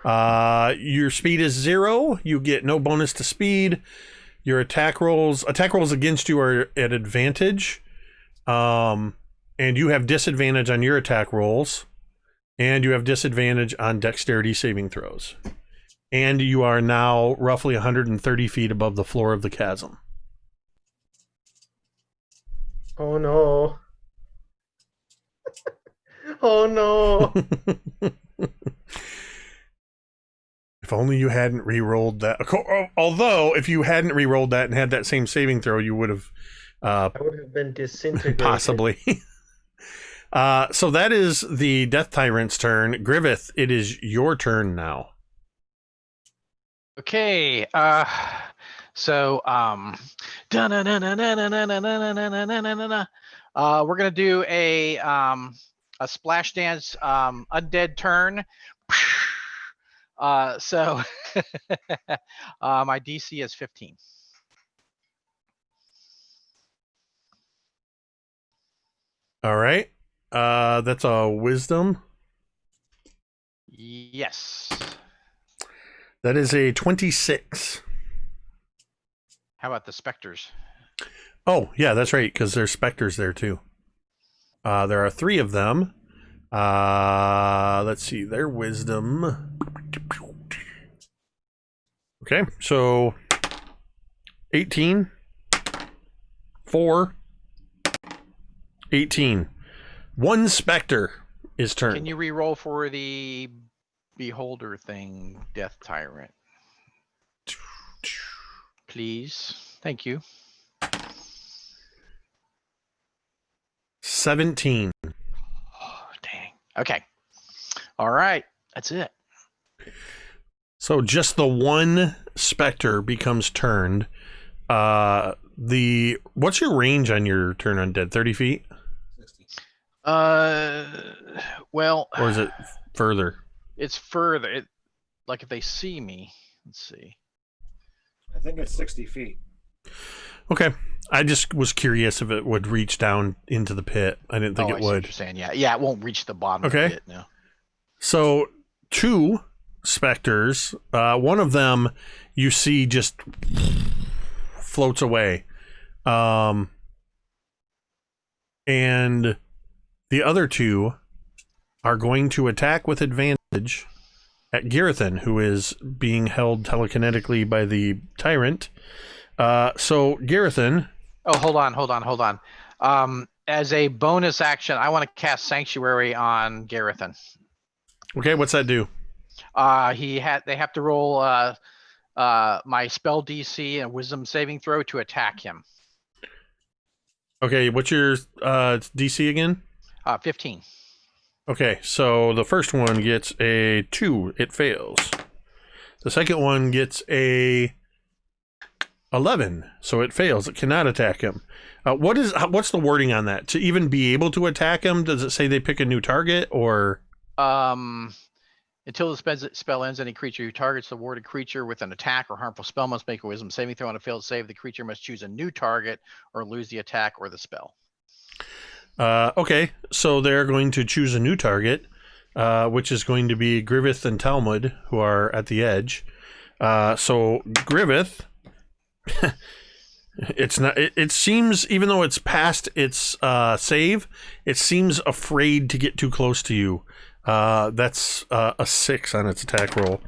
Your speed is 0. You get no bonus to speed. Your attack rolls against you are at advantage. And you have disadvantage on your attack rolls. And you have disadvantage on dexterity saving throws. And you are now roughly 130 feet above the floor of the chasm. Oh no. Oh no. If only you hadn't re-rolled that. Although, if you hadn't re-rolled that and had that same saving throw, you would have I would have been disintegrated. possibly. So that is the Death Tyrant's turn. Griveth, it is your turn now. Okay. So we're gonna do a splash dance undead turn. So my DC is 15. All right. That's a wisdom. Yes. That is a 26. How about the specters? Oh, yeah, that's right, because there's specters there too. There are 3 of them. Let's see, their wisdom. Okay, so 18, 4, 18. 1 specter is turned. Can you re-roll for the beholder thing, Death Tyrant? Please. Thank you. 17. Oh, dang. Okay. All right. That's it. So just the 1 specter becomes turned. What's your range on your turn undead? 30 feet? 60. Well, Or is it further? it's further. Like if they see me, let's see. I think it's 60 feet. Okay. I just was curious if it would reach down into the pit. I didn't think I it see what would. you're saying. Yeah, it won't reach the bottom Okay. of the pit, no. So 2 specters, one of them you see just floats away. And the other 2 are going to attack with advantage at Gerithan, who is being held telekinetically by the tyrant. So Gerithan. Oh, hold on. As a bonus action, I want to cast Sanctuary on Gerithan. Okay, what's that do? They have to roll my spell DC and Wisdom saving throw to attack him. Okay, what's your DC again? 15. Okay, so the first one gets a 2. It fails. The second one gets a 11, so it fails. It cannot attack him. What's the wording on that? To even be able to attack him, does it say they pick a new target, or? Until the spell ends, any creature who targets the warded creature with an attack or harmful spell must make a Wisdom saving throw. On a failed save, the creature must choose a new target or lose the attack or the spell. Okay, so they're going to choose a new target, which is going to be Griveth and Talmud, who are at the edge. So Griveth, it's not. It seems, even though it's past its save, it seems afraid to get too close to you. That's a 6 on its attack roll.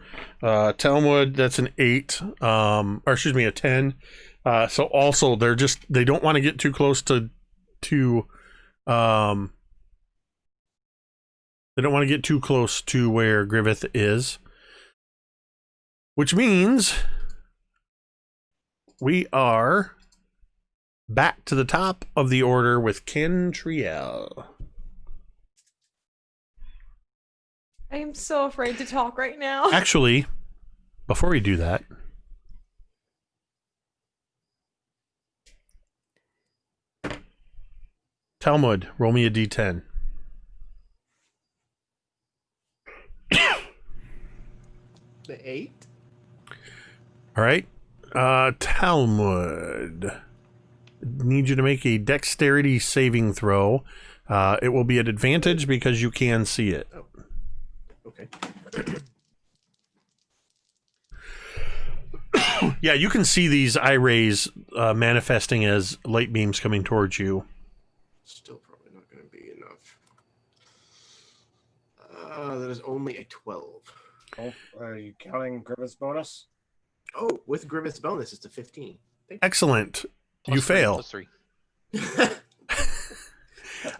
Talmud, that's an 8, or excuse me, a 10. So also they don't want to get too close to they don't want to get too close to where Griveth is, which means we are back to the top of the order with Cantriel. I am so afraid to talk right now. Actually, before we do that, Talmud, roll me a d10. The 8? All right. Talmud, need you to make a dexterity saving throw. It will be at advantage because you can see it. Oh. Okay. Yeah, you can see these eye rays manifesting as light beams coming towards you. Still probably not going to be enough. That is only a 12. Oh, are you counting Griveth's bonus? Oh, with Griveth's bonus, it's a 15. Excellent. You Plus three, fail. plus 3.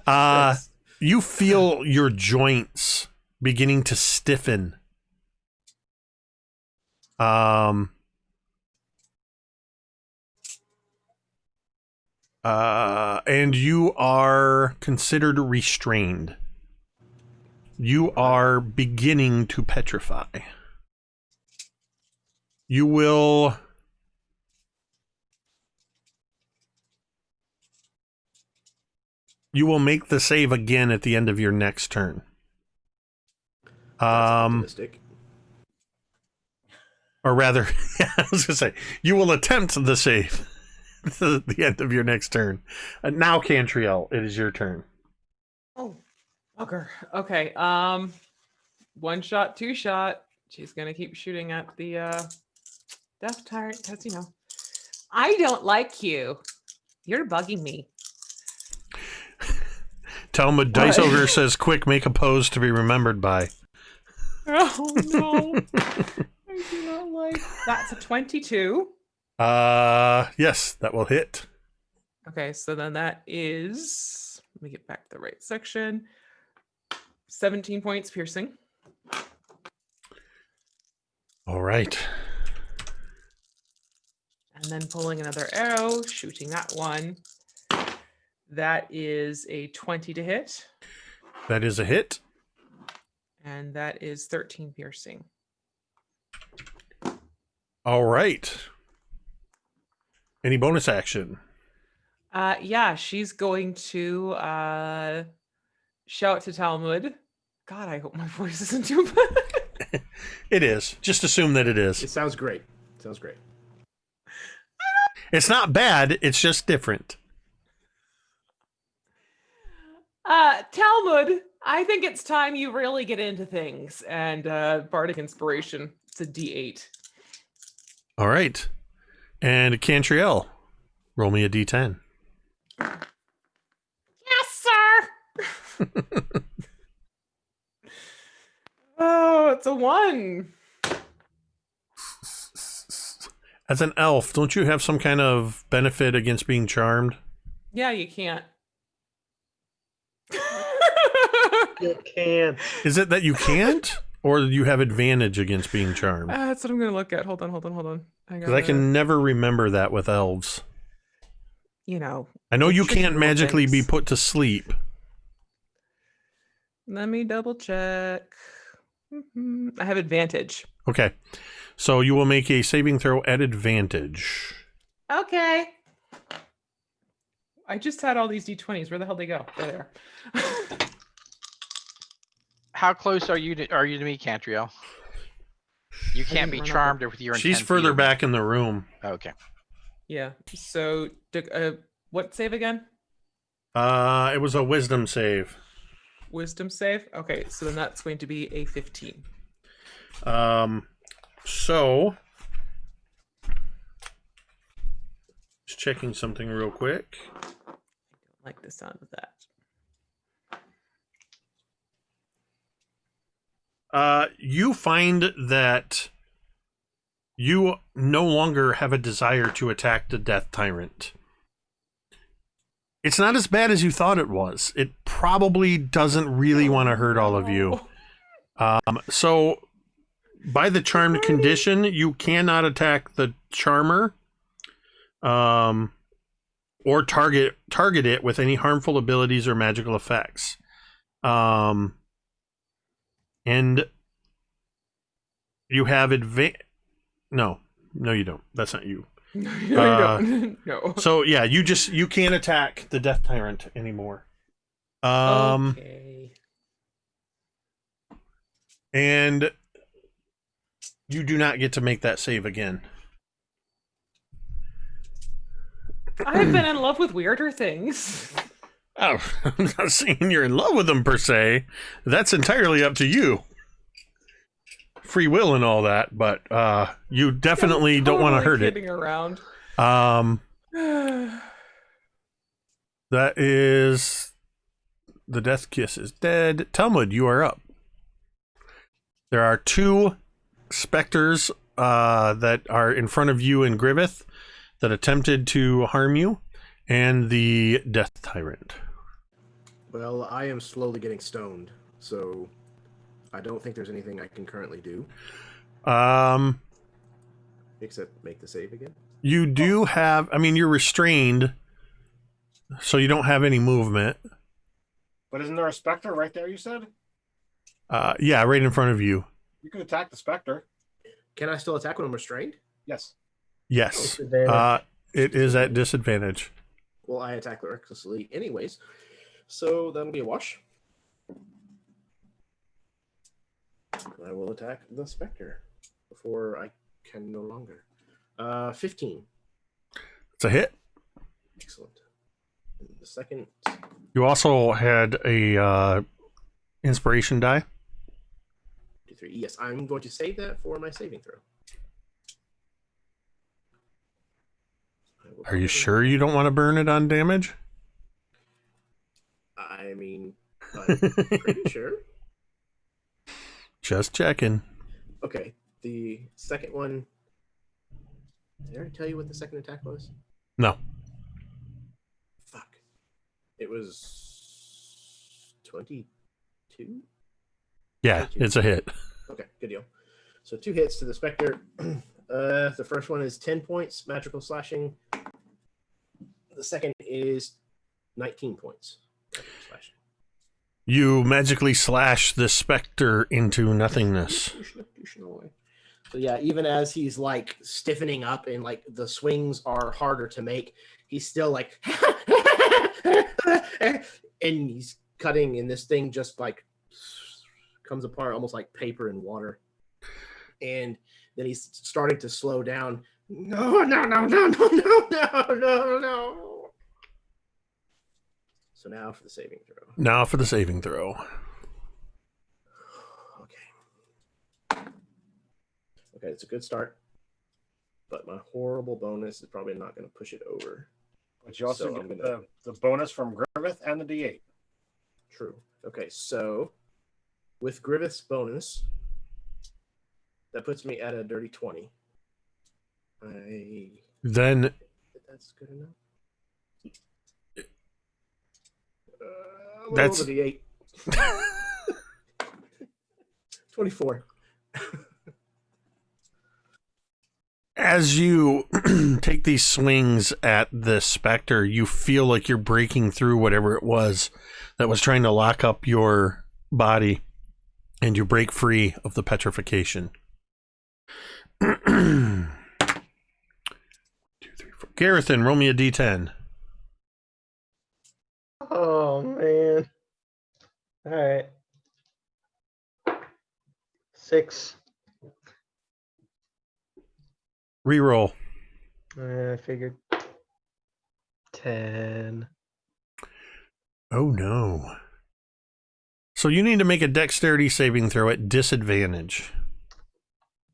Six. You feel your joints beginning to stiffen. And you are considered restrained. You are beginning to petrify. You will make the save again at the end of your next turn. Optimistic. Or rather, I was going to say, you will attempt the save at the end of your next turn. Now, Cantriel, it is your turn. Oh, bugger. Okay. One shot, two shot. She's gonna keep shooting at the Death Tyrant because I don't like you. You're bugging me. Talmud Dice Ogre says, "Quick, make a pose to be remembered by." Oh no! I do not like. That's a 22. Yes, that will hit. Okay, so then that is. Let me get back to the right section. 17 points piercing. All right. And then pulling another arrow, shooting that one. That is a 20 to hit. That is a hit. And that is 13 piercing. All right. Any bonus action? Yeah, she's going to shout to Talmud. God, I hope my voice isn't too bad. It is. Just assume that it is. It sounds great. Sounds great. It's not bad. It's just different. Talmud, I think it's time you really get into things. And Bardic Inspiration, it's a D8. All right. And Cantriel, roll me a D10. Yes, sir! Oh, it's a 1. As an elf, don't you have some kind of benefit against being charmed? Yeah, you can't. You can't. Is it that you can't? Or you have advantage against being charmed? That's what I'm going to look at. Hold on. Because I can never remember that with elves. I know you can't magically be put to sleep. Let me double check. I have advantage. Okay. So you will make a saving throw at advantage. Okay. I just had all these D20s. Where the hell did they go? There they are. How close are you to me, Cantriel? You can't be charmed with your. She's further back in the room. Okay. Yeah. So, what save again? It was a wisdom save. Wisdom save? Okay, so then that's going to be a 15. So just checking something real quick. I don't like the sound of that. You find that you no longer have a desire to attack the Death Tyrant. It's not as bad as you thought it was. It probably doesn't really want to hurt all of you. So, by the charmed condition, you cannot attack the charmer, or target it with any harmful abilities or magical effects. And you have No, you don't. That's not you. No, you don't. No. So yeah, you can't attack the Death Tyrant anymore. Okay. And you do not get to make that save again. I've been in love with weirder things. Oh, I'm not saying you're in love with them per se. That's entirely up to you. Free will and all that, but you definitely don't want to hurt it. Kidding around. That is the Death Kiss is dead. Talmud, you are up. There are 2 specters that are in front of you in Griveth that attempted to harm you, and the Death Tyrant. Well, I am slowly getting stoned, so I don't think there's anything I can currently do. Except make the save again. You do have, I mean, you're restrained, so you don't have any movement. But isn't there a specter right there, you said? Yeah, right in front of you. You can attack the specter. Can I still attack when I'm restrained? Yes. Yes. Disadvantage. It is at disadvantage. Well, I attack recklessly anyways, so that'll be a wash. I will attack the specter before I can no longer. 15. It's a hit. Excellent. And the second. You also had a inspiration die. 2, 3. Yes, I'm going to save that for my saving throw. Are you sure you don't want to burn it on damage? I mean, I'm pretty sure. Just checking. Okay, the second one. Did I already tell you what the second attack was? No. Fuck. It was 22? Yeah, 22. it's a hit. Okay, good deal. So 2 hits to the Spectre. The first one is 10 points, magical slashing. The second is 19 points, magical slashing. You magically slash the specter into nothingness. So yeah, even as he's like stiffening up and like the swings are harder to make, he's still like and he's cutting and this thing just like comes apart almost like paper and water. And then he's starting to slow down. No. So now for the saving throw. Okay, it's a good start, but my horrible bonus is probably not going to push it over. But you also get the bonus from Griveth and the D8. True. Okay, so with Griveth's bonus, that puts me at a dirty 20. Then that's good enough. That's the 8. 24. as you take these swings at the specter, you feel like you're breaking through whatever it was that was trying to lock up your body, and you break free of the petrification. 2, 3, 4. Gerithan, roll me a d10. Oh, man. All right. 6. Reroll. I figured. 10. Oh, no. So you need to make a dexterity saving throw at disadvantage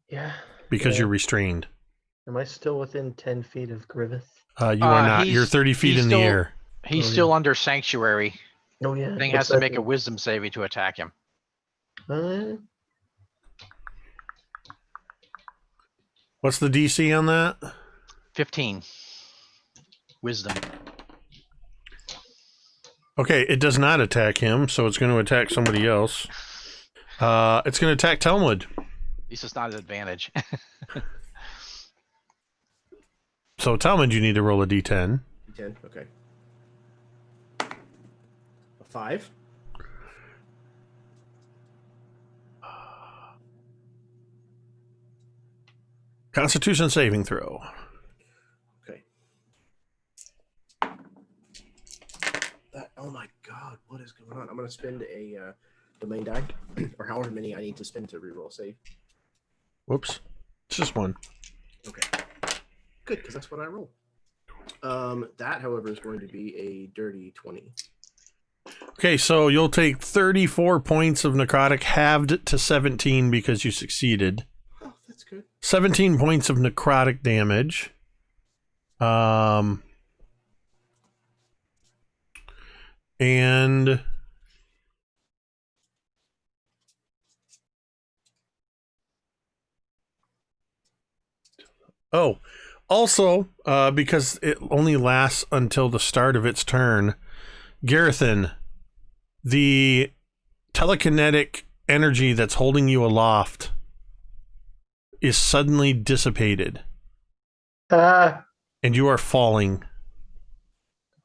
Yeah. because you're restrained. Am I still within 10 feet of Griveth? You are not. You're 30 feet in the air. He's still under sanctuary. Oh, yeah. Thing has to make a wisdom saving to attack him. What's the DC on that? 15. Wisdom. Okay, it does not attack him, so it's going to attack somebody else. It's going to attack Talmud. At least it's not an advantage. So Talmud, you need to roll a d10. D10, okay. A 5. Constitution saving throw. Okay. Oh my god, what is going on? I'm going to spend the main die, or however many I need to spend to reroll save. Whoops. It's just one. Okay. Good, because that's what I roll. That, however, is going to be a dirty 20. Okay, so you'll take 34 points of necrotic halved to 17 because you succeeded. Oh, that's good. 17 points of necrotic damage. And also, because it only lasts until the start of its turn, Gerithan, the telekinetic energy that's holding you aloft is suddenly dissipated. Ah. And you are falling.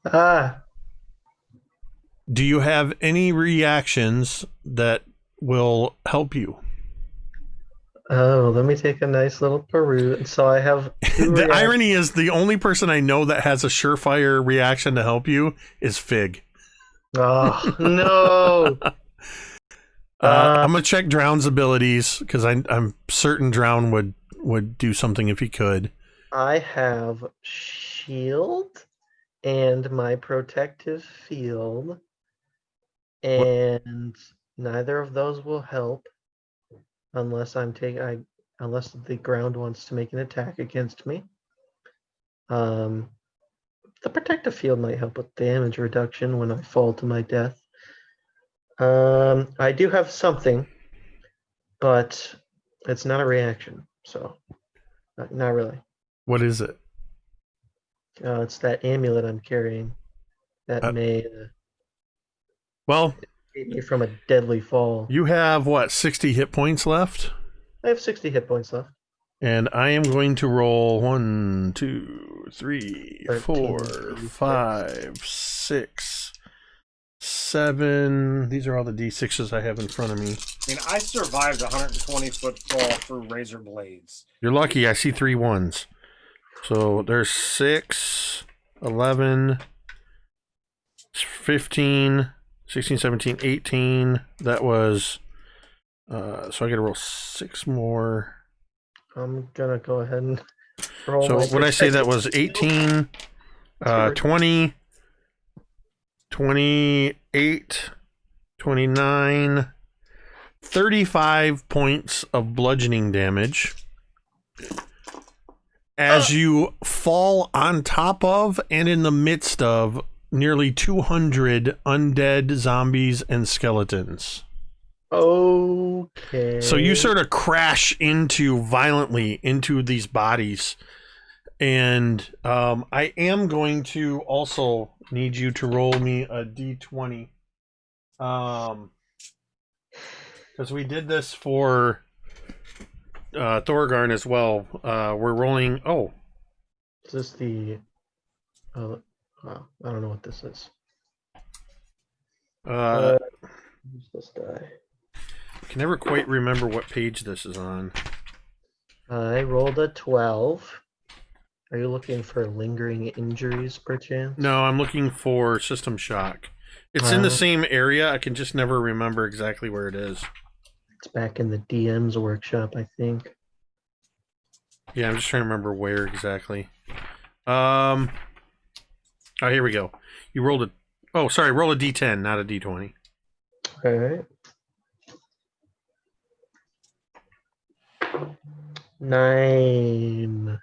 Ah. Do you have any reactions that will help you? Oh, let me take a nice little peruse. So I have The irony is the only person I know that has a surefire reaction to help you is Fig. Oh, no. I'm going to check Drown's abilities because I'm certain Drown would do something if he could. I have shield and my protective field, and neither of those will help unless unless the ground wants to make an attack against me. The protective field might help with damage reduction when I fall to my death. I do have something, but it's not a reaction, so not really. What is it? It's that amulet I'm carrying that may save me from a deadly fall. You have, 60 hit points left? I have 60 hit points left. And I am going to roll 1, 2, 3, 4, 5, 6, 7. These are all the D6s I have in front of me. I mean, I survived a 120-foot fall through razor blades. You're lucky. I see 3 1s. So there's 6, 11, 15, 16, 17, 18. That was... so I got to roll 6 more. I'm gonna go ahead and roll. So what I say that was 18, 20, 28, 29, 35 points of bludgeoning damage as you fall on top of and in the midst of nearly 200 undead zombies and skeletons. Okay. So you sort of crash violently into these bodies. And I am going to also need you to roll me a d20. Because we did this for Thorgarn as well. We're rolling... Oh. Is this the... wow, I don't know what this is. Who's this guy? I can never quite remember what page this is on. I rolled a 12. Are you looking for lingering injuries, perchance? No, I'm looking for system shock. It's in the same area. I can just never remember exactly where it is. It's back in the DM's workshop, I think. Yeah, I'm just trying to remember where exactly. Oh, here we go. You rolled a... Oh, sorry, roll a d10, not a d20. Okay. 9.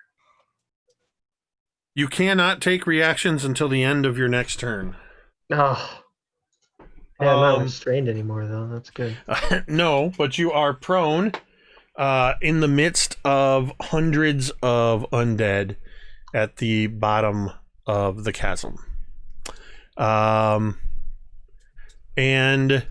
You cannot take reactions until the end of your next turn. Oh. Yeah, I'm not restrained anymore, though. That's good. No, but you are prone in the midst of hundreds of undead at the bottom of the chasm. And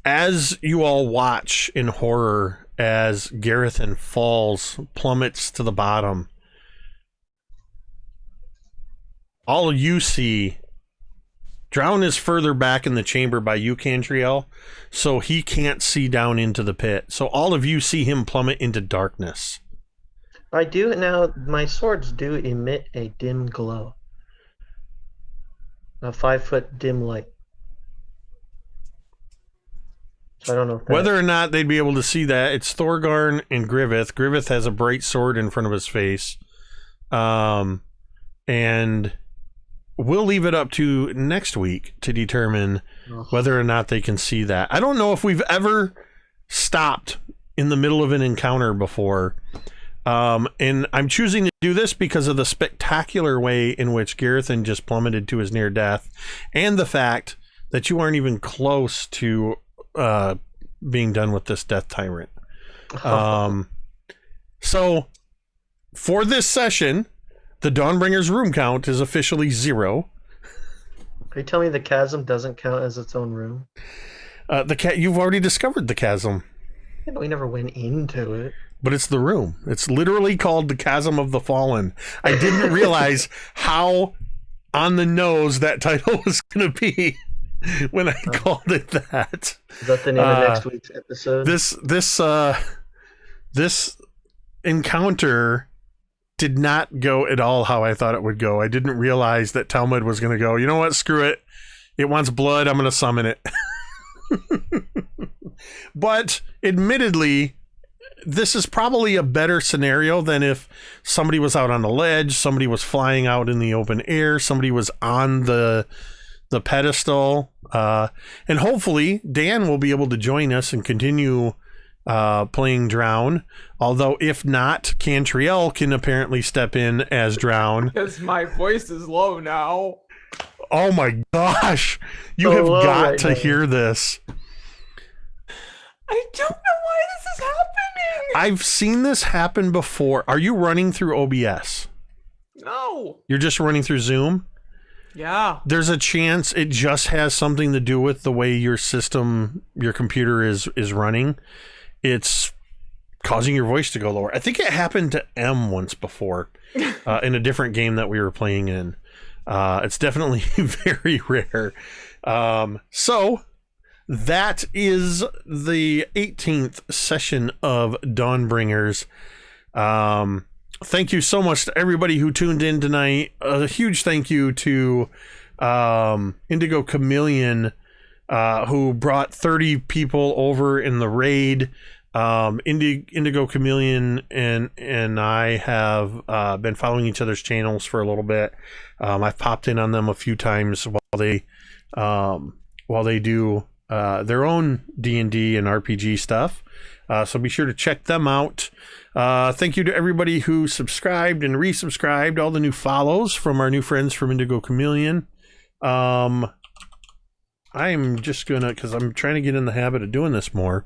as you all watch in horror as Gerithan falls, plummets to the bottom, all you see, Drown is further back in the chamber by you, Cantriel, so he can't see down into the pit. So all of you see him plummet into darkness. I do now. My swords do emit a dim glow, a 5-foot dim light. So I don't know if whether or not they'd be able to see that. It's Thorgarn and Griveth. Griveth has a bright sword in front of his face, and we'll leave it up to next week to determine whether or not they can see that. I don't know if we've ever stopped in the middle of an encounter before. And I'm choosing to do this because of the spectacular way in which Gerithan just plummeted to his near death, and the fact that you aren't even close to being done with this death tyrant. So for this session, the Dawnbringers room count is officially 0. Are you telling me the chasm doesn't count as its own room? You've already discovered the chasm. Yeah, but we never went into it. But it's the room. It's literally called the Chasm of the Fallen. I didn't realize how on the nose that title was going to be when I called it that. Is that the name of next week's episode? This encounter did not go at all how I thought it would go. I didn't realize that Talmud was going to go, you know what, screw it. It wants blood. I'm going to summon it. But admittedly, this is probably a better scenario than if somebody was out on the ledge, somebody was flying out in the open air, somebody was on the pedestal. And hopefully Dan will be able to join us and continue playing Drown. Although if not, Cantriel can apparently step in as Drown. Because my voice is low now. Oh my gosh. You So have low got right to now. hear this. I don't know why this is happening. I've seen this happen before. Are you running through OBS? No. You're just running through Zoom? Yeah. There's a chance it just has something to do with the way your system, your computer is running. It's causing your voice to go lower. I think it happened to M once before in a different game that we were playing in. It's definitely very rare. So that is the 18th session of Dawnbringers. Thank you so much to everybody who tuned in tonight. A huge thank you to Indigo Chameleon, who brought 30 people over in the raid. Indigo Chameleon and I have been following each other's channels for a little bit. I've popped in on them a few times while they do their own D&D and RPG stuff. So be sure to check them out. Thank you to everybody who subscribed and resubscribed, all the new follows from our new friends from Indigo Chameleon. I'm just gonna, because I'm trying to get in the habit of doing this more,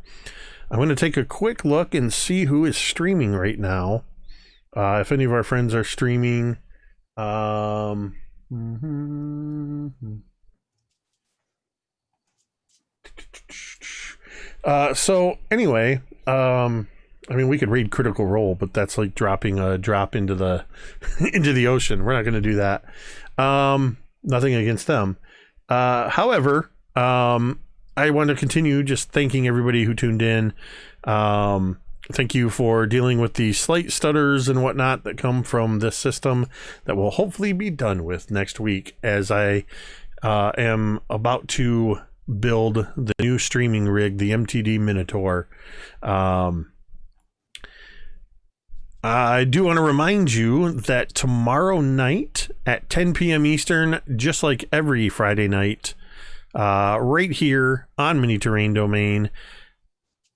I'm going to take a quick look and see who is streaming right now. If any of our friends are streaming. So anyway, I mean, we could read Critical Role, but that's like dropping a drop into the into the ocean. We're not going to do that. Nothing against them. However, I want to continue just thanking everybody who tuned in. Thank you for dealing with the slight stutters and whatnot that come from this system that will hopefully be done with next week, as I am about to build the new streaming rig, the MTD Minotaur. I do want to remind you that tomorrow night at 10 p.m. Eastern, just like every Friday night, right here on Mini Terrain Domain,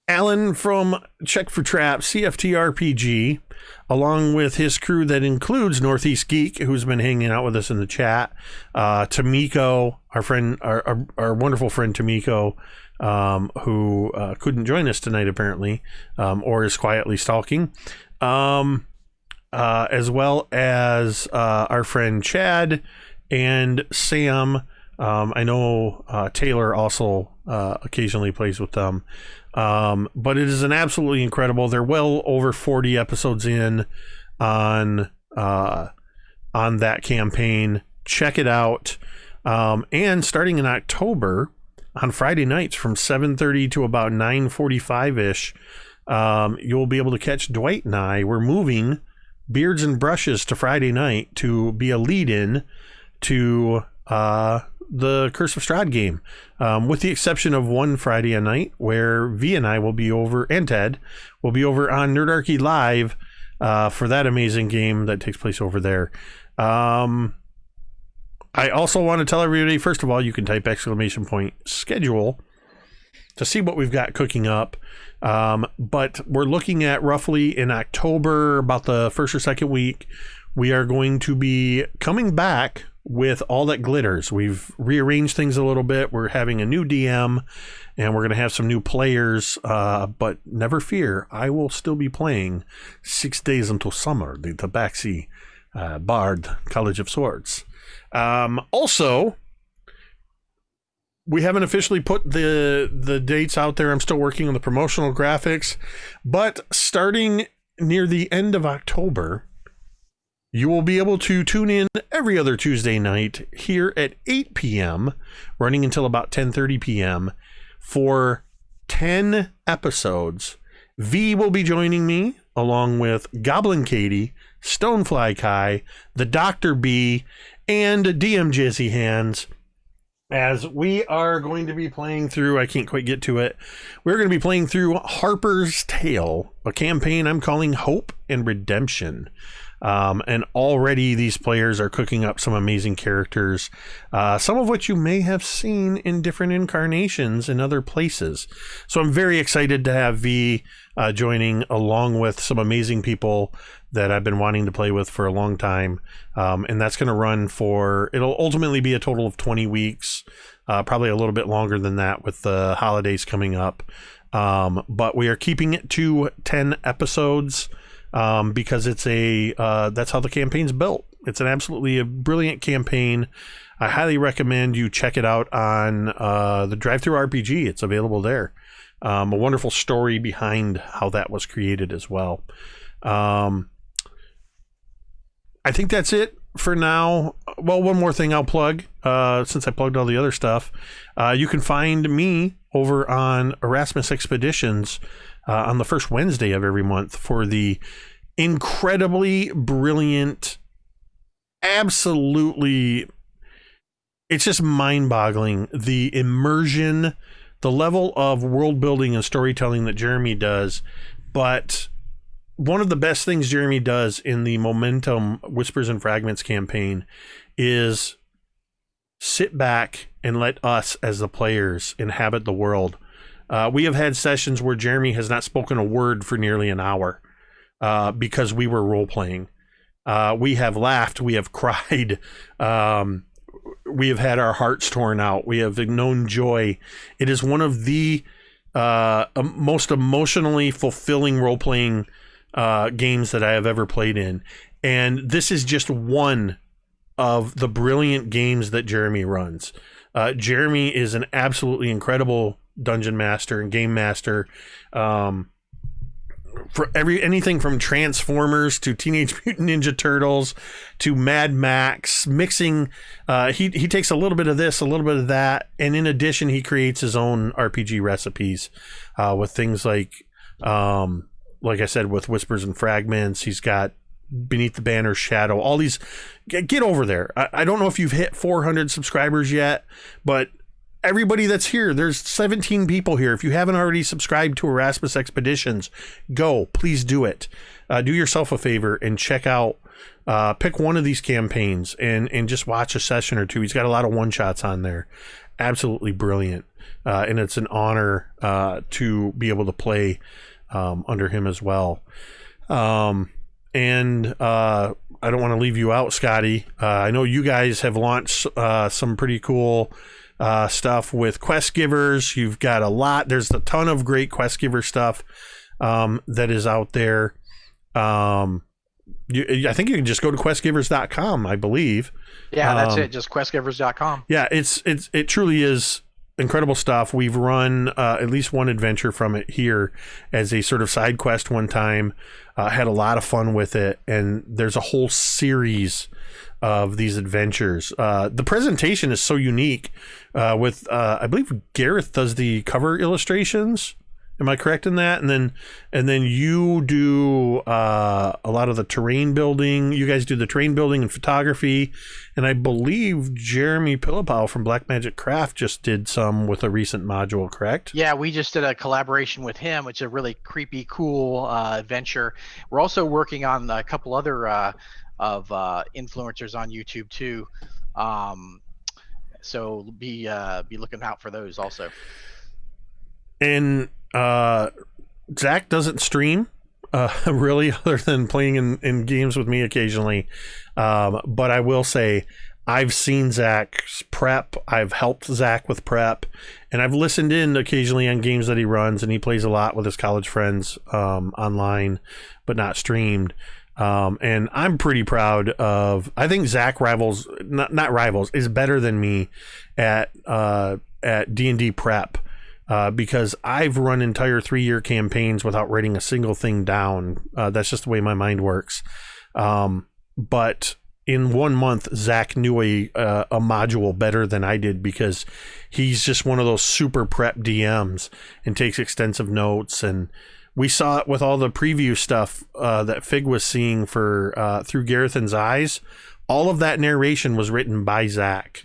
Alan from Check for Trap CFT RPG, along with his crew that includes Northeast Geek, who's been hanging out with us in the chat, Tamiko, our friend, our wonderful friend Tamiko, who couldn't join us tonight apparently, or is quietly stalking, as well as our friend Chad and Sam. I know Taylor also occasionally plays with them. But it is an absolutely incredible. They're well over 40 episodes in on that campaign. Check it out. And starting in October, on Friday nights from 7:30 to about 9:45-ish, you'll be able to catch Dwight and I. We're moving Beards and Brushes to Friday night to be a lead-in to the Curse of Strahd game, with the exception of one Friday night where V and I will be over, and Ted will be over on Nerdarchy Live for that amazing game that takes place over there. I also want to tell everybody, first of all, you can type !schedule to see what we've got cooking up. But we're looking at roughly in October, about the first or second week, we are going to be coming back with All That Glitters. We've rearranged things a little bit. We're having a new DM and we're going to have some new players, but never fear, I will still be playing 6 Days Until Summer, the Tabaxi Bard College of Swords. Also, we haven't officially put the dates out there. I'm still working on the promotional graphics, but starting near the end of October, you will be able to tune in every other Tuesday night here at 8 p.m., running until about 10:30 p.m. for 10 episodes. V will be joining me along with Goblin Katie, Stonefly Kai, the Dr. B, and DM Jizzy Hands, as we are going to be playing through, I can't quite get to it, we're going to be playing through Harper's Tale, a campaign I'm calling Hope and Redemption. And already these players are cooking up some amazing characters, some of which you may have seen in different incarnations in other places. So I'm very excited to have V joining, along with some amazing people that I've been wanting to play with for a long time. And that's going to run for, it'll ultimately be a total of 20 weeks, probably a little bit longer than that with the holidays coming up. But we are keeping it to 10 episodes. Because it's that's how the campaign's built. It's an absolutely a brilliant campaign. I highly recommend you check it out on the Drive-Thru RPG. It's available there. A wonderful story behind how that was created as well. I think that's it for now. Well, one more thing I'll plug, since I plugged all the other stuff. You can find me over on Erasmus Expeditions on the first Wednesday of every month for the incredibly brilliant, absolutely, it's just mind-boggling, the immersion, the level of world building and storytelling that Jeremy does. But one of the best things Jeremy does in the Momentum Whispers and Fragments campaign is sit back and let us as the players inhabit the world. We have had sessions where Jeremy has not spoken a word for nearly an hour because we were role-playing. We have laughed. We have cried. We have had our hearts torn out. We have known joy. It is one of the most emotionally fulfilling role-playing games that I have ever played in. And this is just one of the brilliant games that Jeremy runs. Jeremy is an absolutely incredible dungeon master and game master, for anything from Transformers to Teenage Mutant Ninja Turtles to Mad Max, mixing. He takes a little bit of this, a little bit of that, and in addition, he creates his own RPG recipes with things like I said, with Whispers and Fragments. He's got Beneath the Banner's Shadow. All these, get over there. I don't know if you've hit 400 subscribers yet, but everybody that's here, there's 17 people here. If you haven't already subscribed to Erasmus Expeditions, go, please do it. Do yourself a favor and check out, pick one of these campaigns and just watch a session or two. He's got a lot of one-shots on there. Absolutely brilliant. And it's an honor to be able to play under him as well. And I don't want to leave you out, Scotty. I know you guys have launched some pretty cool stuff with quest givers. You've got a lot. There's a ton of great quest giver stuff that is out there. I think you can just go to questgivers.com, I believe. Yeah, that's it. Just questgivers.com. Yeah, it truly is incredible stuff. We've run at least one adventure from it here as a sort of side quest one time. Had a lot of fun with it, and there's a whole series of these adventures. The presentation is so unique with I believe Gareth does the cover illustrations. Am I correct in that? And then you do a lot of the terrain building. You guys do the terrain building and photography. And I believe Jeremy Pilipow from Black Magic Craft just did some with a recent module, correct? Yeah, we just did a collaboration with him, which is a really creepy, cool adventure. We're also working on a couple other of influencers on YouTube too. So be looking out for those also. And Zach doesn't stream really, other than playing in games with me occasionally. But I will say I've seen Zach's prep. I've helped Zach with prep, and I've listened in occasionally on games that he runs, and he plays a lot with his college friends online, but not streamed. And I'm pretty proud of. I think Zach not rivals, is better than me at D&D prep. Because I've run entire 3-year campaigns without writing a single thing down. That's just the way my mind works. But in 1 month, Zach knew a module better than I did because he's just one of those super prep DMs and takes extensive notes. And we saw it with all the preview stuff that Fig was seeing for through Gerithan's eyes. All of that narration was written by Zach.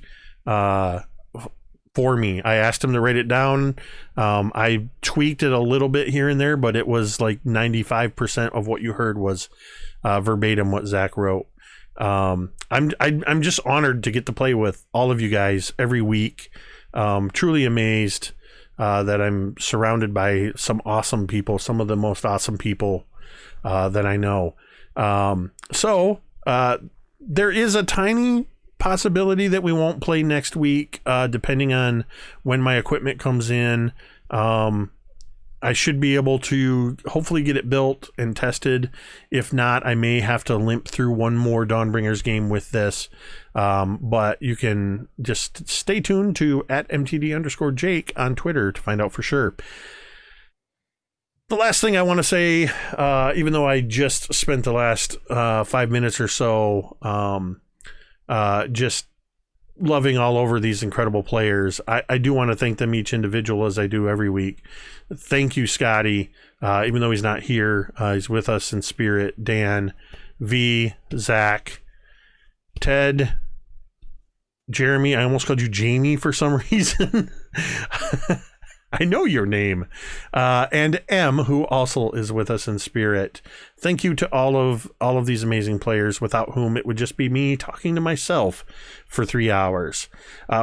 For me, I asked him to write it down. I tweaked it a little bit here and there, but it was like 95% of what you heard was verbatim what Zach wrote. I'm just honored to get to play with all of you guys every week. Truly amazed that I'm surrounded by some awesome people, some of the most awesome people that I know. So there is a tiny possibility that we won't play next week, depending on when my equipment comes in. I should be able to hopefully get it built and tested. If not, I may have to limp through one more Dawnbringers game with this. But you can just stay tuned to @MTD_Jake on Twitter to find out for sure. The last thing I want to say, even though I just spent the last 5 minutes or so just loving all over these incredible players, I do want to thank them each individual as I do every week. Thank you, Scotty. Even though he's not here, he's with us in spirit. Dan, V, Zach, Ted, Jeremy. I almost called you Jamie for some reason. I know your name. And M, who also is with us in spirit. Thank you to all of these amazing players, without whom it would just be me talking to myself for 3 hours.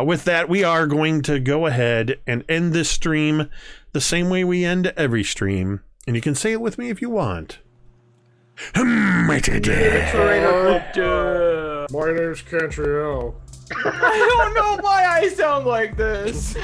With that, we are going to go ahead and end this stream the same way we end every stream. And you can say it with me if you want. Mighty dead. My name's Cantriel. I don't know why I sound like this.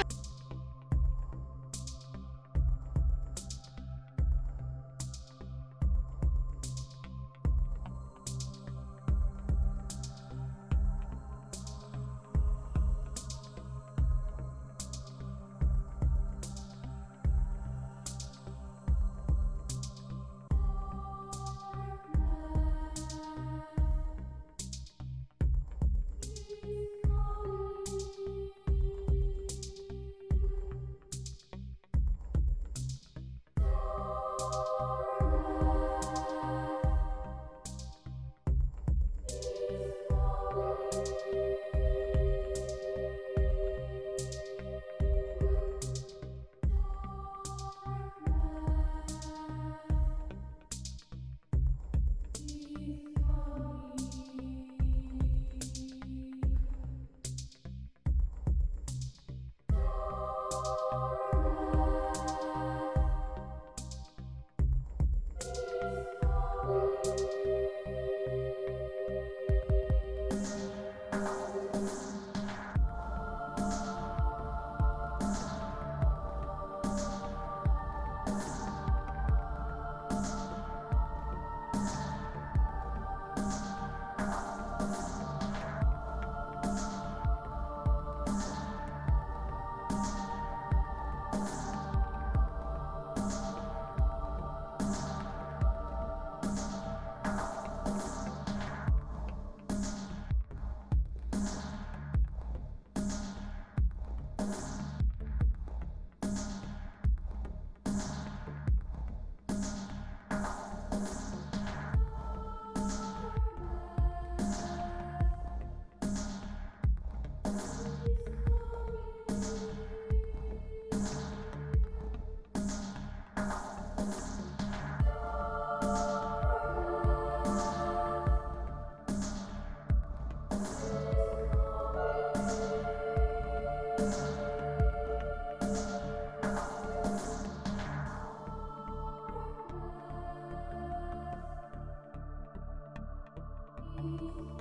you.